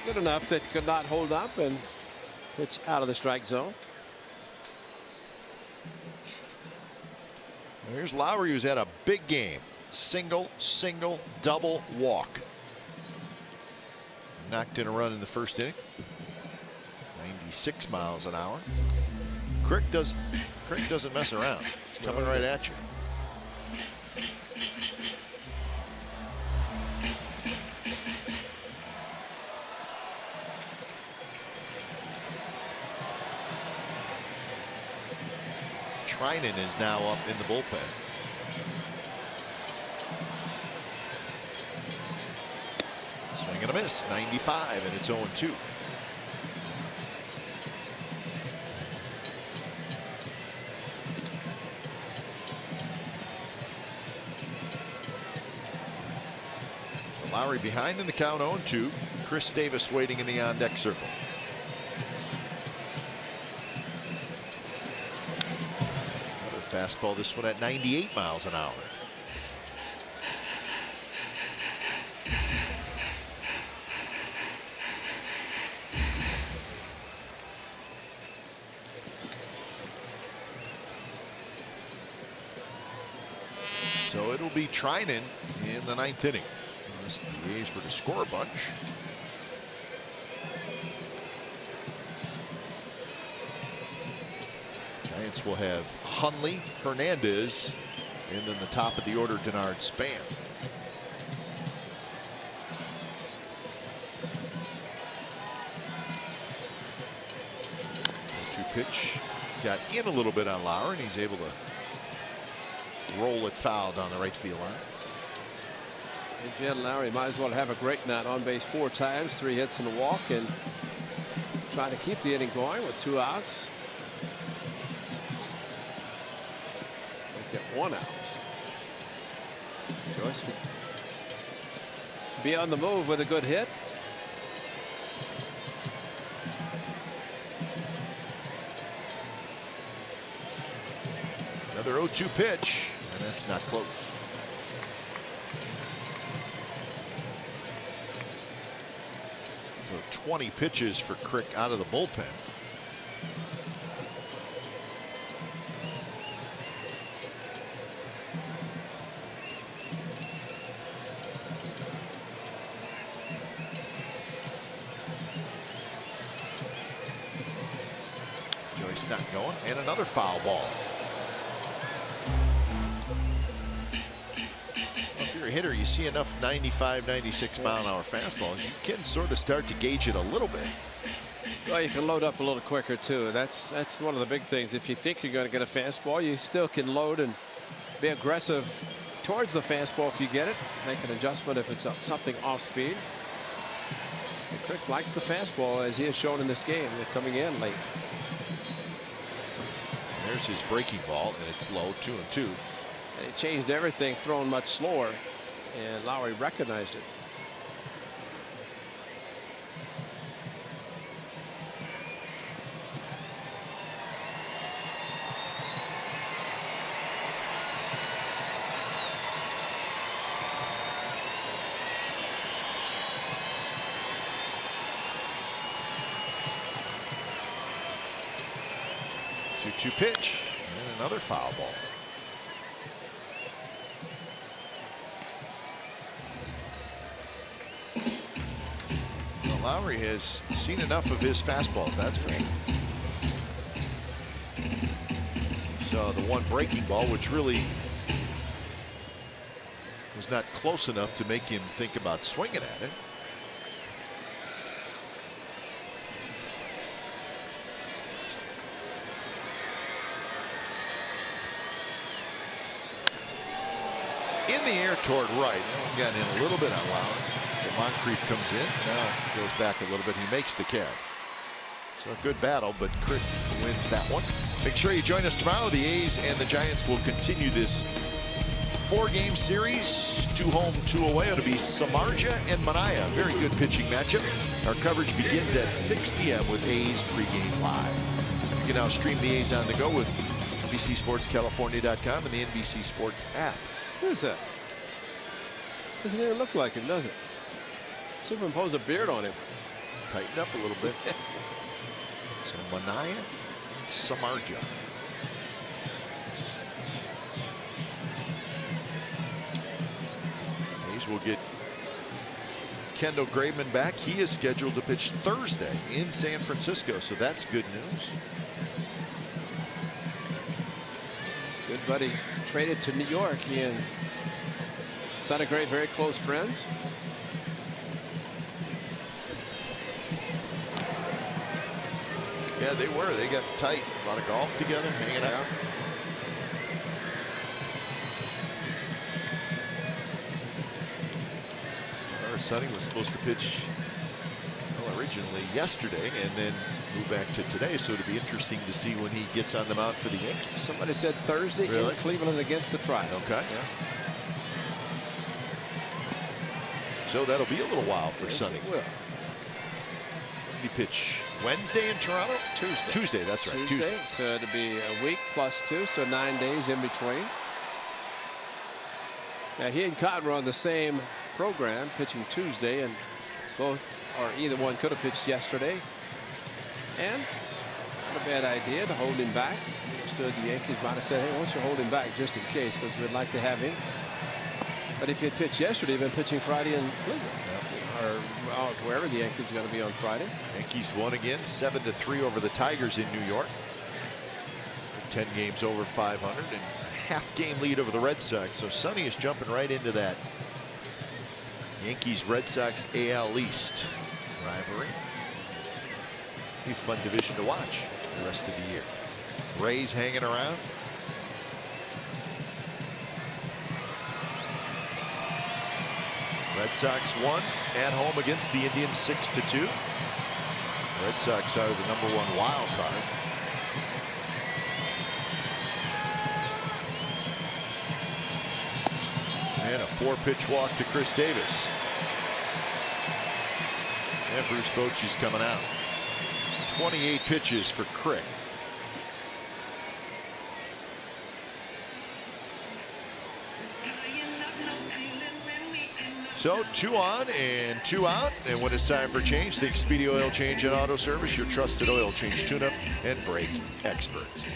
good enough that could not hold up and pitch out of the strike zone. Here's Lowry, who's had a big game. Single, double, walk. Knocked in a run in the first inning. 96 miles an hour. Crick doesn't mess around. He's coming right at you. Treinen is now up in the bullpen. Swing and a miss, 95, and it's 0-2. Lowry behind in the count, 0-2. Chris Davis waiting in the on-deck circle. Another fastball, this one at 98 miles an hour. So it'll be Treinen in the 9th inning. Unless the A's were to score a bunch. Giants will have Hundley, Hernandez, and then the top of the order, Denard Span. 2 pitch got in a little bit on Lowry, and he's able to roll it foul down the right field line. And Jen Lowry might as well have a great night. On base 4 times, 3 hits and a walk, and trying to keep the inning going with 2 outs. They get 1 out. Joyce could be on the move with a good hit. Another 0-2 pitch, and that's not close. So 20 pitches for Crick out of the bullpen. Joyce not going, and another foul ball. A hitter, you see enough 95, 96 mile an hour fastballs, you can sort of start to gauge it a little bit. Well, you can load up a little quicker too. That's one of the big things. If you think you're going to get a fastball, you still can load and be aggressive towards the fastball if you get it. Make an adjustment if it's something off speed. And Crick likes the fastball, as he has shown in this game. They're coming in late. There's his breaking ball, and it's low, 2-2. And he changed everything, thrown much slower, and Lowry recognized it. Two pitch and another foul ball. Well, Lowry has seen enough of his fastballs, that's for sure. He saw the one breaking ball, which really was not close enough to make him think about swinging at it. In the air toward right. That one got in a little bit on Lowry. So Moncrief comes in. Now goes back a little bit. He makes the catch. So a good battle, but Crick wins that one. Make sure you join us tomorrow. The A's and the Giants will continue this 4-game series. 2 home, 2 away. It'll be Samardzija and Minaya. Very good pitching matchup. Our coverage begins at 6 p.m. with A's pregame live. You can now stream the A's on the go with NBCSportsCalifornia.com and the NBC Sports app. Who is that? Doesn't even look like him, does it? Superimpose a beard on him. Tighten up a little bit. So Minaya and Samardzija. A's will get Kendall Graveman back. He is scheduled to pitch Thursday in San Francisco, so that's good news. Good buddy traded to New York. He and Sonny Gray very close friends. Yeah, they were. They got tight. A lot of golf together, hanging out. Sonny was supposed to pitch originally yesterday and then move back to today, so it'll be interesting to see when he gets on the mound for the Yankees. Somebody said Thursday in Cleveland against the Tribe. Okay. Yeah. So that'll be a little while for Sonny. It will. He pitch Wednesday in Toronto? Tuesday. Tuesday, that's right. Tuesday. So it'll be a week plus 2, so 9 days in between. Now he and Cotton were on the same program, pitching Tuesday, and both, or either one, could have pitched yesterday. And not a bad idea to hold him back. Understood the Yankees might have said, hey, why don't you hold him back just in case, because we'd like to have him. But if he had pitched yesterday, he'd been pitching Friday in Cleveland. Or wherever the Yankees are going to be on Friday. Yankees won again, 7-3 over the Tigers in New York. 10 games over 500 and a half-game lead over the Red Sox. So Sonny is jumping right into that Yankees-Red Sox AL East rivalry. Be a fun division to watch the rest of the year. Rays hanging around. Red Sox won at home against the Indians 6-2. Red Sox are the #1 wild card. And a 4-pitch walk to Chris Davis. And Bruce Bochy's coming out. 28 pitches for Crick. So 2 on and 2 out. And when it's time for change, think Speedy Oil Change and Auto Service, your trusted oil change tune-up and brake experts.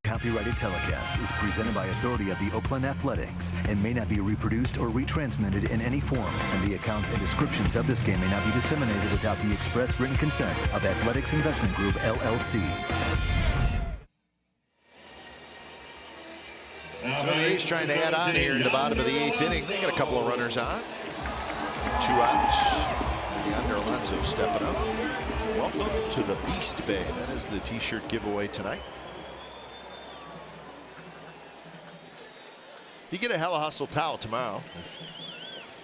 Copyrighted telecast is presented by authority of the Oakland Athletics and may not be reproduced or retransmitted in any form, and the accounts and descriptions of this game may not be disseminated without the express written consent of Athletics Investment Group, LLC. So the A's trying to add on here in the bottom of the 8th inning. They got a couple of runners on. 2 outs. Yonder Alonso stepping up. Welcome to the Beast Bay. That is the t-shirt giveaway tonight. You get a Hella Hustle towel tomorrow.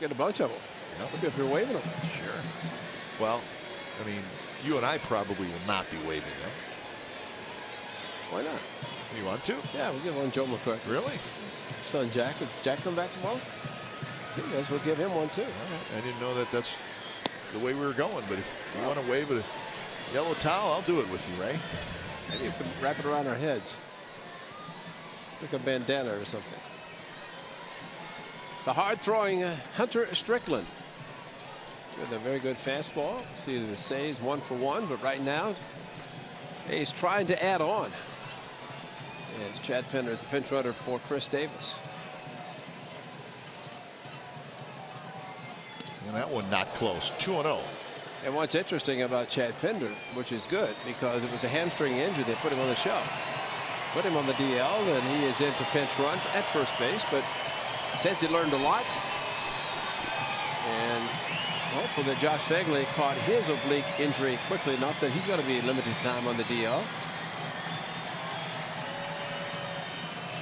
Get a bunch of them. Yep. We'll be up here waving them. Sure. Well, I mean, you and I probably will not be waving them. Why not? You want to? Yeah, we'll give one Joe McCarthy. Really? Son Jack. Does Jack come back tomorrow? Yes, we'll give him one too. All right. I didn't know that that's the way we were going, but if you want to wave a yellow towel, I'll do it with you, Ray. Maybe you can wrap it around our heads. Like a bandana or something. The hard-throwing Hunter Strickland with a very good fastball. See the saves 1 for 1, but right now he's trying to add on. And Chad Pinder is the pinch runner for Chris Davis. And that one not close. 2-0. And what's interesting about Chad Pinder, which is good because it was a hamstring injury, they put him on the shelf. Put him on the DL, and he is into pinch run at first base, but says he learned a lot. And hopeful that Josh Phegley caught his oblique injury quickly enough that he's going to be limited time on the DL.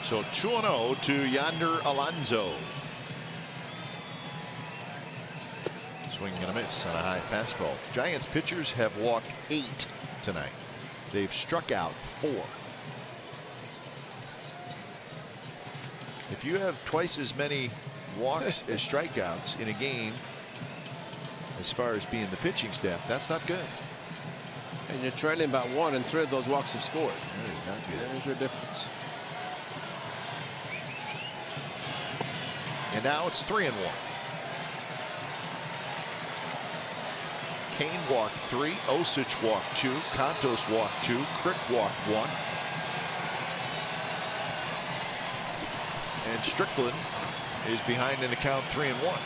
So 2-0 to Yonder Alonso. Swing and a miss on a high fastball. Giants pitchers have walked 8 tonight. They've struck out 4. If you have twice as many walks as strikeouts in a game, as far as being the pitching staff, that's not good. And you're trailing about 1, and 3 of those walks have scored. That is not good. There's your difference. And now it's 3-1. Kane walked 3, Osich walked 2, Contos walked 2, Crick walked 1. And Strickland is behind in the count 3-1.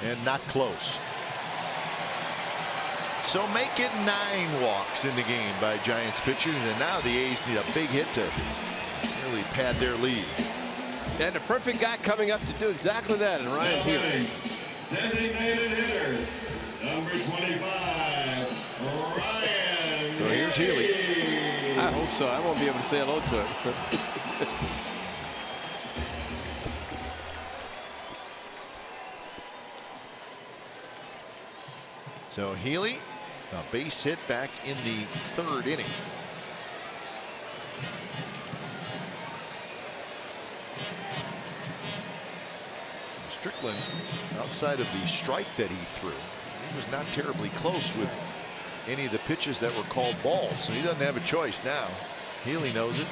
And not close. So make it 9 walks in the game by Giants pitchers, and now the A's need a big hit to really pad their lead. And a perfect guy coming up to do exactly that, and Ryan Healy. Designated hitter, number 25, Ryan. So here's Healy. I hope so. I won't be able to say hello to him. So Healy, a base hit back in the 3rd inning. Strickland, outside of the strike that he threw, he was not terribly close with any of the pitches that were called balls, so he doesn't have a choice now. Healy knows it.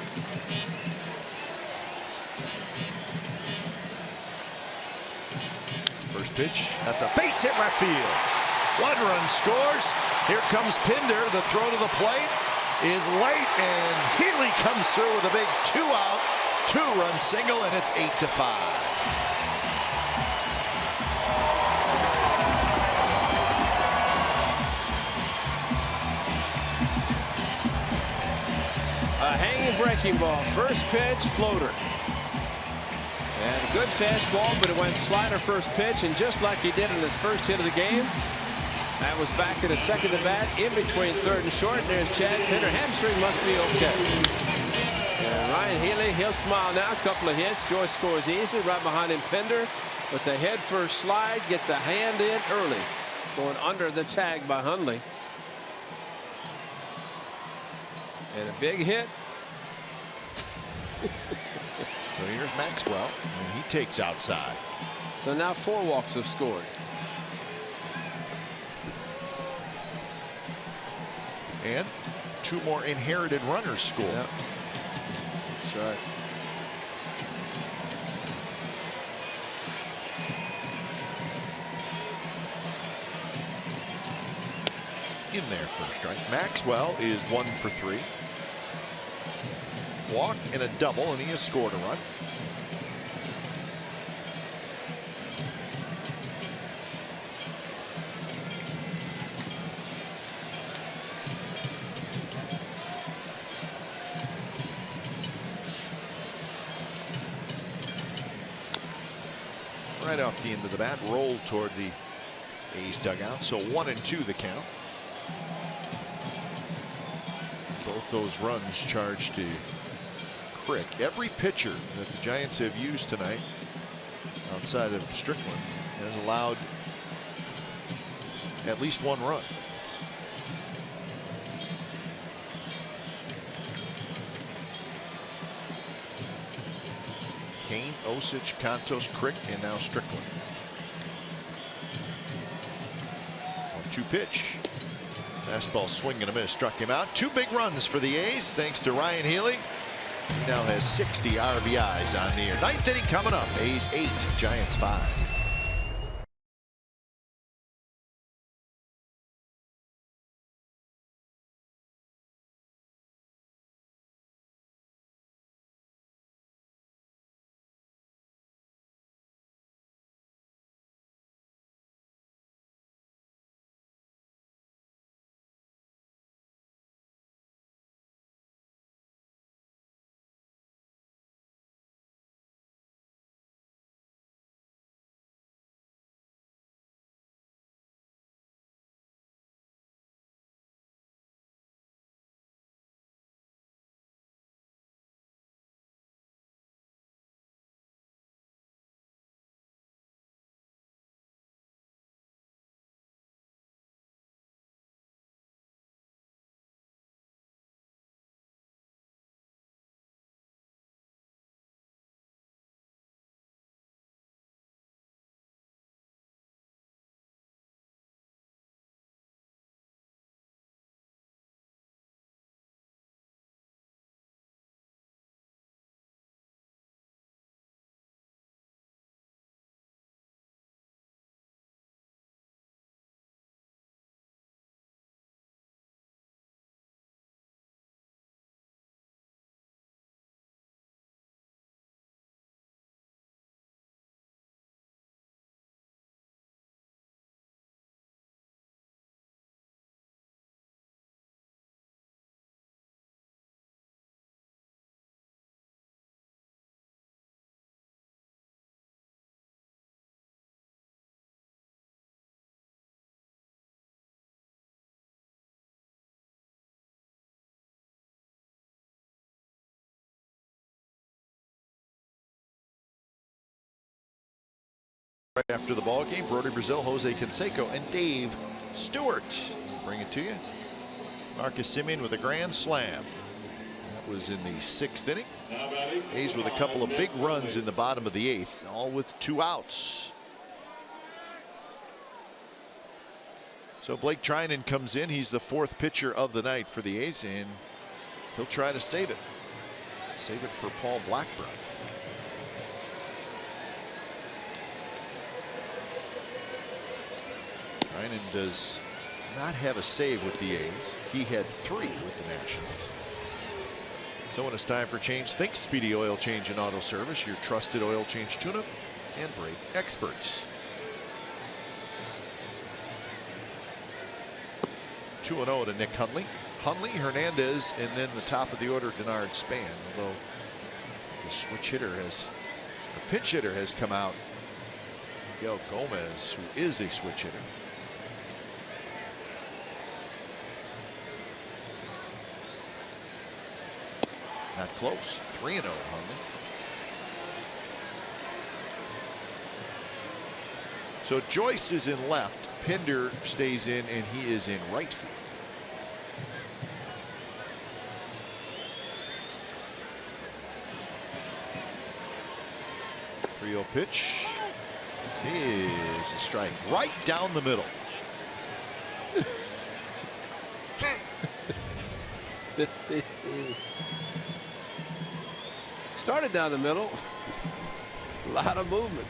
First pitch, that's a base hit left field. 1 run scores. Here comes Pinder. The throw to the plate is late, and Healy comes through with a big 2-out, 2-run single, and it's 8-5. A hanging breaking ball. First pitch, floater. And a good fastball, but it went slider first pitch, and just like he did in his first hit of the game, that was back in his second at bat, in between 3rd and short. And there's Chad Pinder. Hamstring must be okay. And Ryan Healy, he'll smile now. A couple of hits. Joyce scores easily. Right behind him, Pinder. With the head first slide, get the hand in early. Going under the tag by Hundley. And a big hit. So here's Maxwell, and he takes outside. So now 4 walks have scored. And 2 more inherited runners scored. Yep. That's right. in there for a strike. Maxwell is 1 for 3. Walk and a double, and he has scored a run. Right off the end of the bat, rolled toward the A's dugout. So 1-2 the count. Both those runs charged to Crick. Every pitcher that the Giants have used tonight, outside of Strickland, has allowed at least 1 run. Kane, Osich, Cantos, Crick, and now Strickland. 1-2 pitch. Fastball swing and a miss, struck him out. 2 big runs for the A's thanks to Ryan Healy. He now has 60 RBIs on the year. 9th inning coming up. A's 8, Giants 5. Right after the ball game, Brody Brazil, Jose Canseco, and Dave Stewart bring it to you. Marcus Semien with a grand slam. That was in the 6th inning. A's with a couple of big runs in the bottom of the 8th, all with 2 outs. So Blake Treinen comes in. He's the 4th pitcher of the night for the A's, and he'll try to save it. Save it for Paul Blackburn. Treinen does not have a save with the A's. He had 3 with the Nationals. So when it's time for change, think Speedy Oil Change and Auto Service, your trusted oil change tune-up and brake experts. 2-0 to Nick Hundley. Hundley, Hernandez, and then the top of the order, Denard Span. Although the switch hitter has, a pinch hitter has come out. Miguel Gomez, who is a switch hitter. Not close. 3-0 Hundley. So Joyce is in left. Pinder stays in, and he is in right field. Three-0 pitch is a strike right down the middle. Started down the middle. A lot of movement.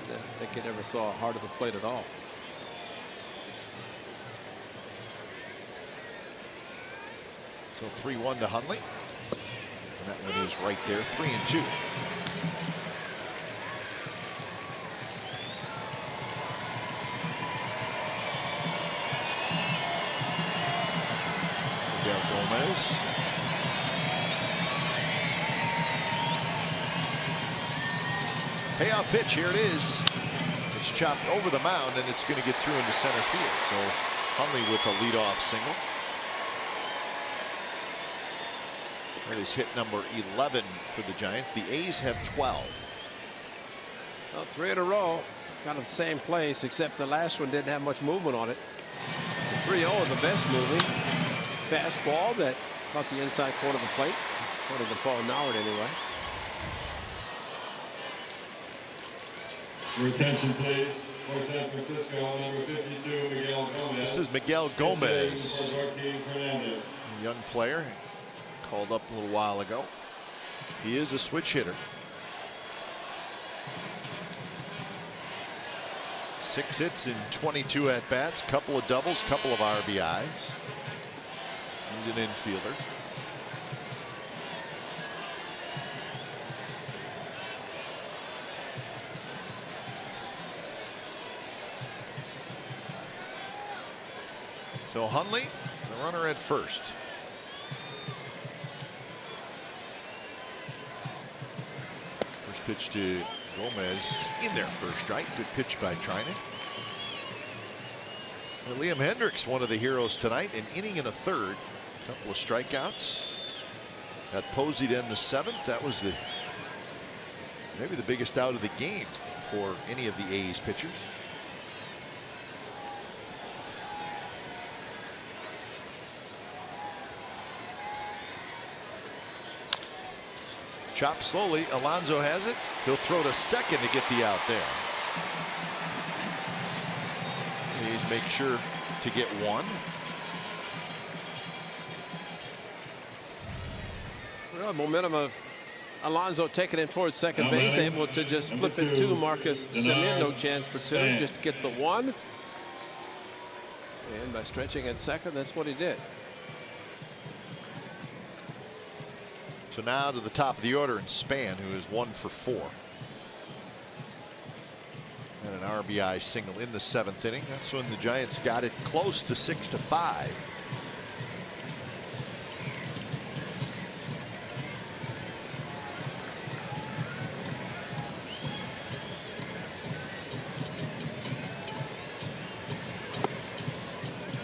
I didn't think it ever saw a heart of the plate at all. So 3-1 to Hundley. And that one is right there, 3-2. Miguel Gomez. Payoff pitch, here it is. It's chopped over the mound, and it's going to get through into center field. So Hundley with a leadoff single. That is hit number 11 for the Giants. The A's have 12. Well, 3 in a row, kind of the same place, except the last one didn't have much movement on it. The 3-0, the best moving fastball that caught the inside corner of the plate, according to Paul Noward anyway. Your attention, please. For San Francisco, number 52, Miguel Gomez. This is Miguel Gomez, a young player, called up a little while ago. He is a switch hitter. 6 hits in 22 at bats, couple of doubles, couple of RBIs. He's an infielder. So Hundley, the runner at first. First pitch to Gomez in there, first strike. Good pitch by Trinan. Well, Liam Hendricks, one of the heroes tonight, an inning and a third. Couple of strikeouts. Got Posey to end the 7th. That was maybe the biggest out of the game for any of the A's pitchers. Chopped slowly. Alonso has it. He'll throw to second to get the out there. Please make sure to get one. Well, momentum of Alonso taking him towards second base, able to just flip it to Marcus Semien. No chance for 2, just get the 1. And by stretching at second, that's what he did. So now to the top of the order in Span, who is 1 for 4. And an RBI single in the 7th inning. That's when the Giants got it close to 6-5.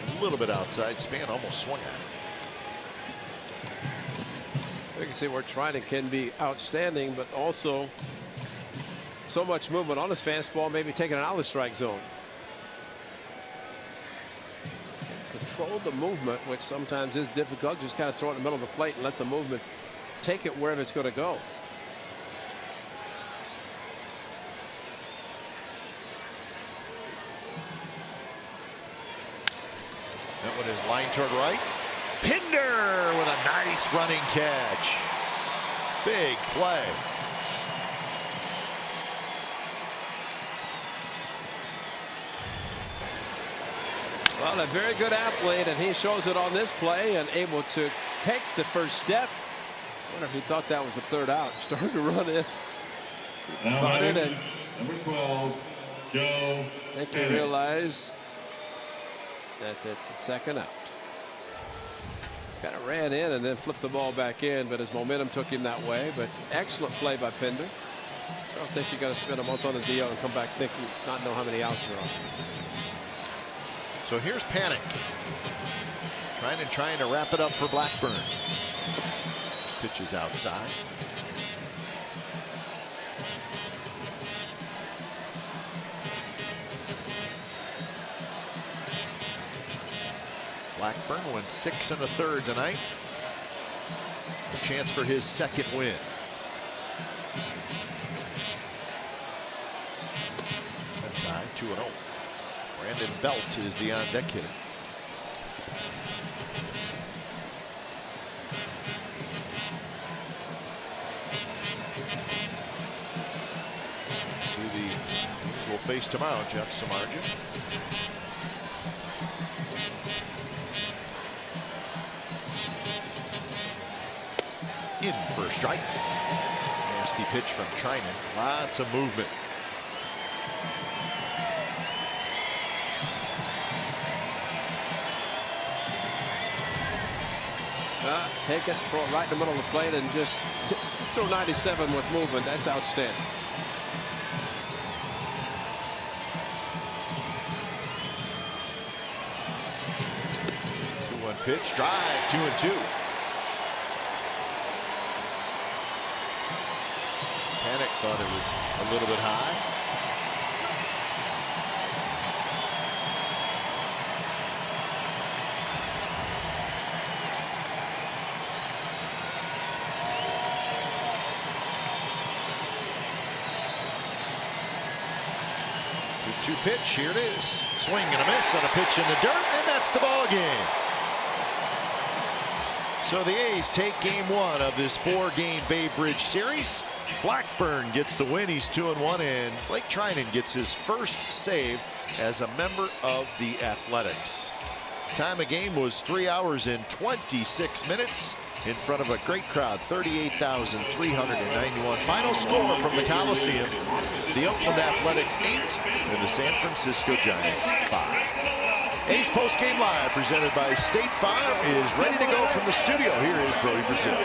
A little bit outside. Span almost swung at it. You can see where Trinan can be outstanding, but also so much movement on his fastball, maybe taking it out of the strike zone. Control the movement, which sometimes is difficult. Just kind of throw it in the middle of the plate and let the movement take it wherever it's going to go. That one is lined toward right. Pinder with a nice running catch. Big play. Well, a very good athlete, and he shows it on this play and able to take the first step. I wonder if he thought that was the 3rd out. Started to run in. Caught it, and number 12, Joe. I think he realized that that's the 2nd out. Kind of ran in and then flipped the ball back in, but his momentum took him that way. But excellent play by Pinder. I don't think you're going to spend a month on a deal and come back thinking, not know how many outs there are. So here's Panic. Trying to wrap it up for Blackburn. This pitch is outside. Blackburn went 6 1/3 tonight. A chance for his 2nd win. That's high, 2-0. Brandon Belt is the on-deck hitter. So the Kings will face tomorrow Jeff Samardzija. strike. Nasty pitch from Trinan. Lots of movement. Take it, throw it right in the middle of the plate, and just throw 97 with movement. That's outstanding. Pitch, strike, 2-2. Panic thought it was a little bit high. Two pitch, here it is. Swing and a miss on a pitch in the dirt, and that's the ball game. So the A's take game one of this 4-game Bay Bridge series. Blackburn gets the win. He's 2-1, and Blake Trinan gets his first save as a member of the Athletics. Time of game was 3 hours and 26 minutes in front of a great crowd, 38,391. Final score from the Coliseum: the Oakland Athletics 8 and the San Francisco Giants 5. A's Post Game Live, presented by State Farm, is ready to go from the studio. Here is Brody Brazil.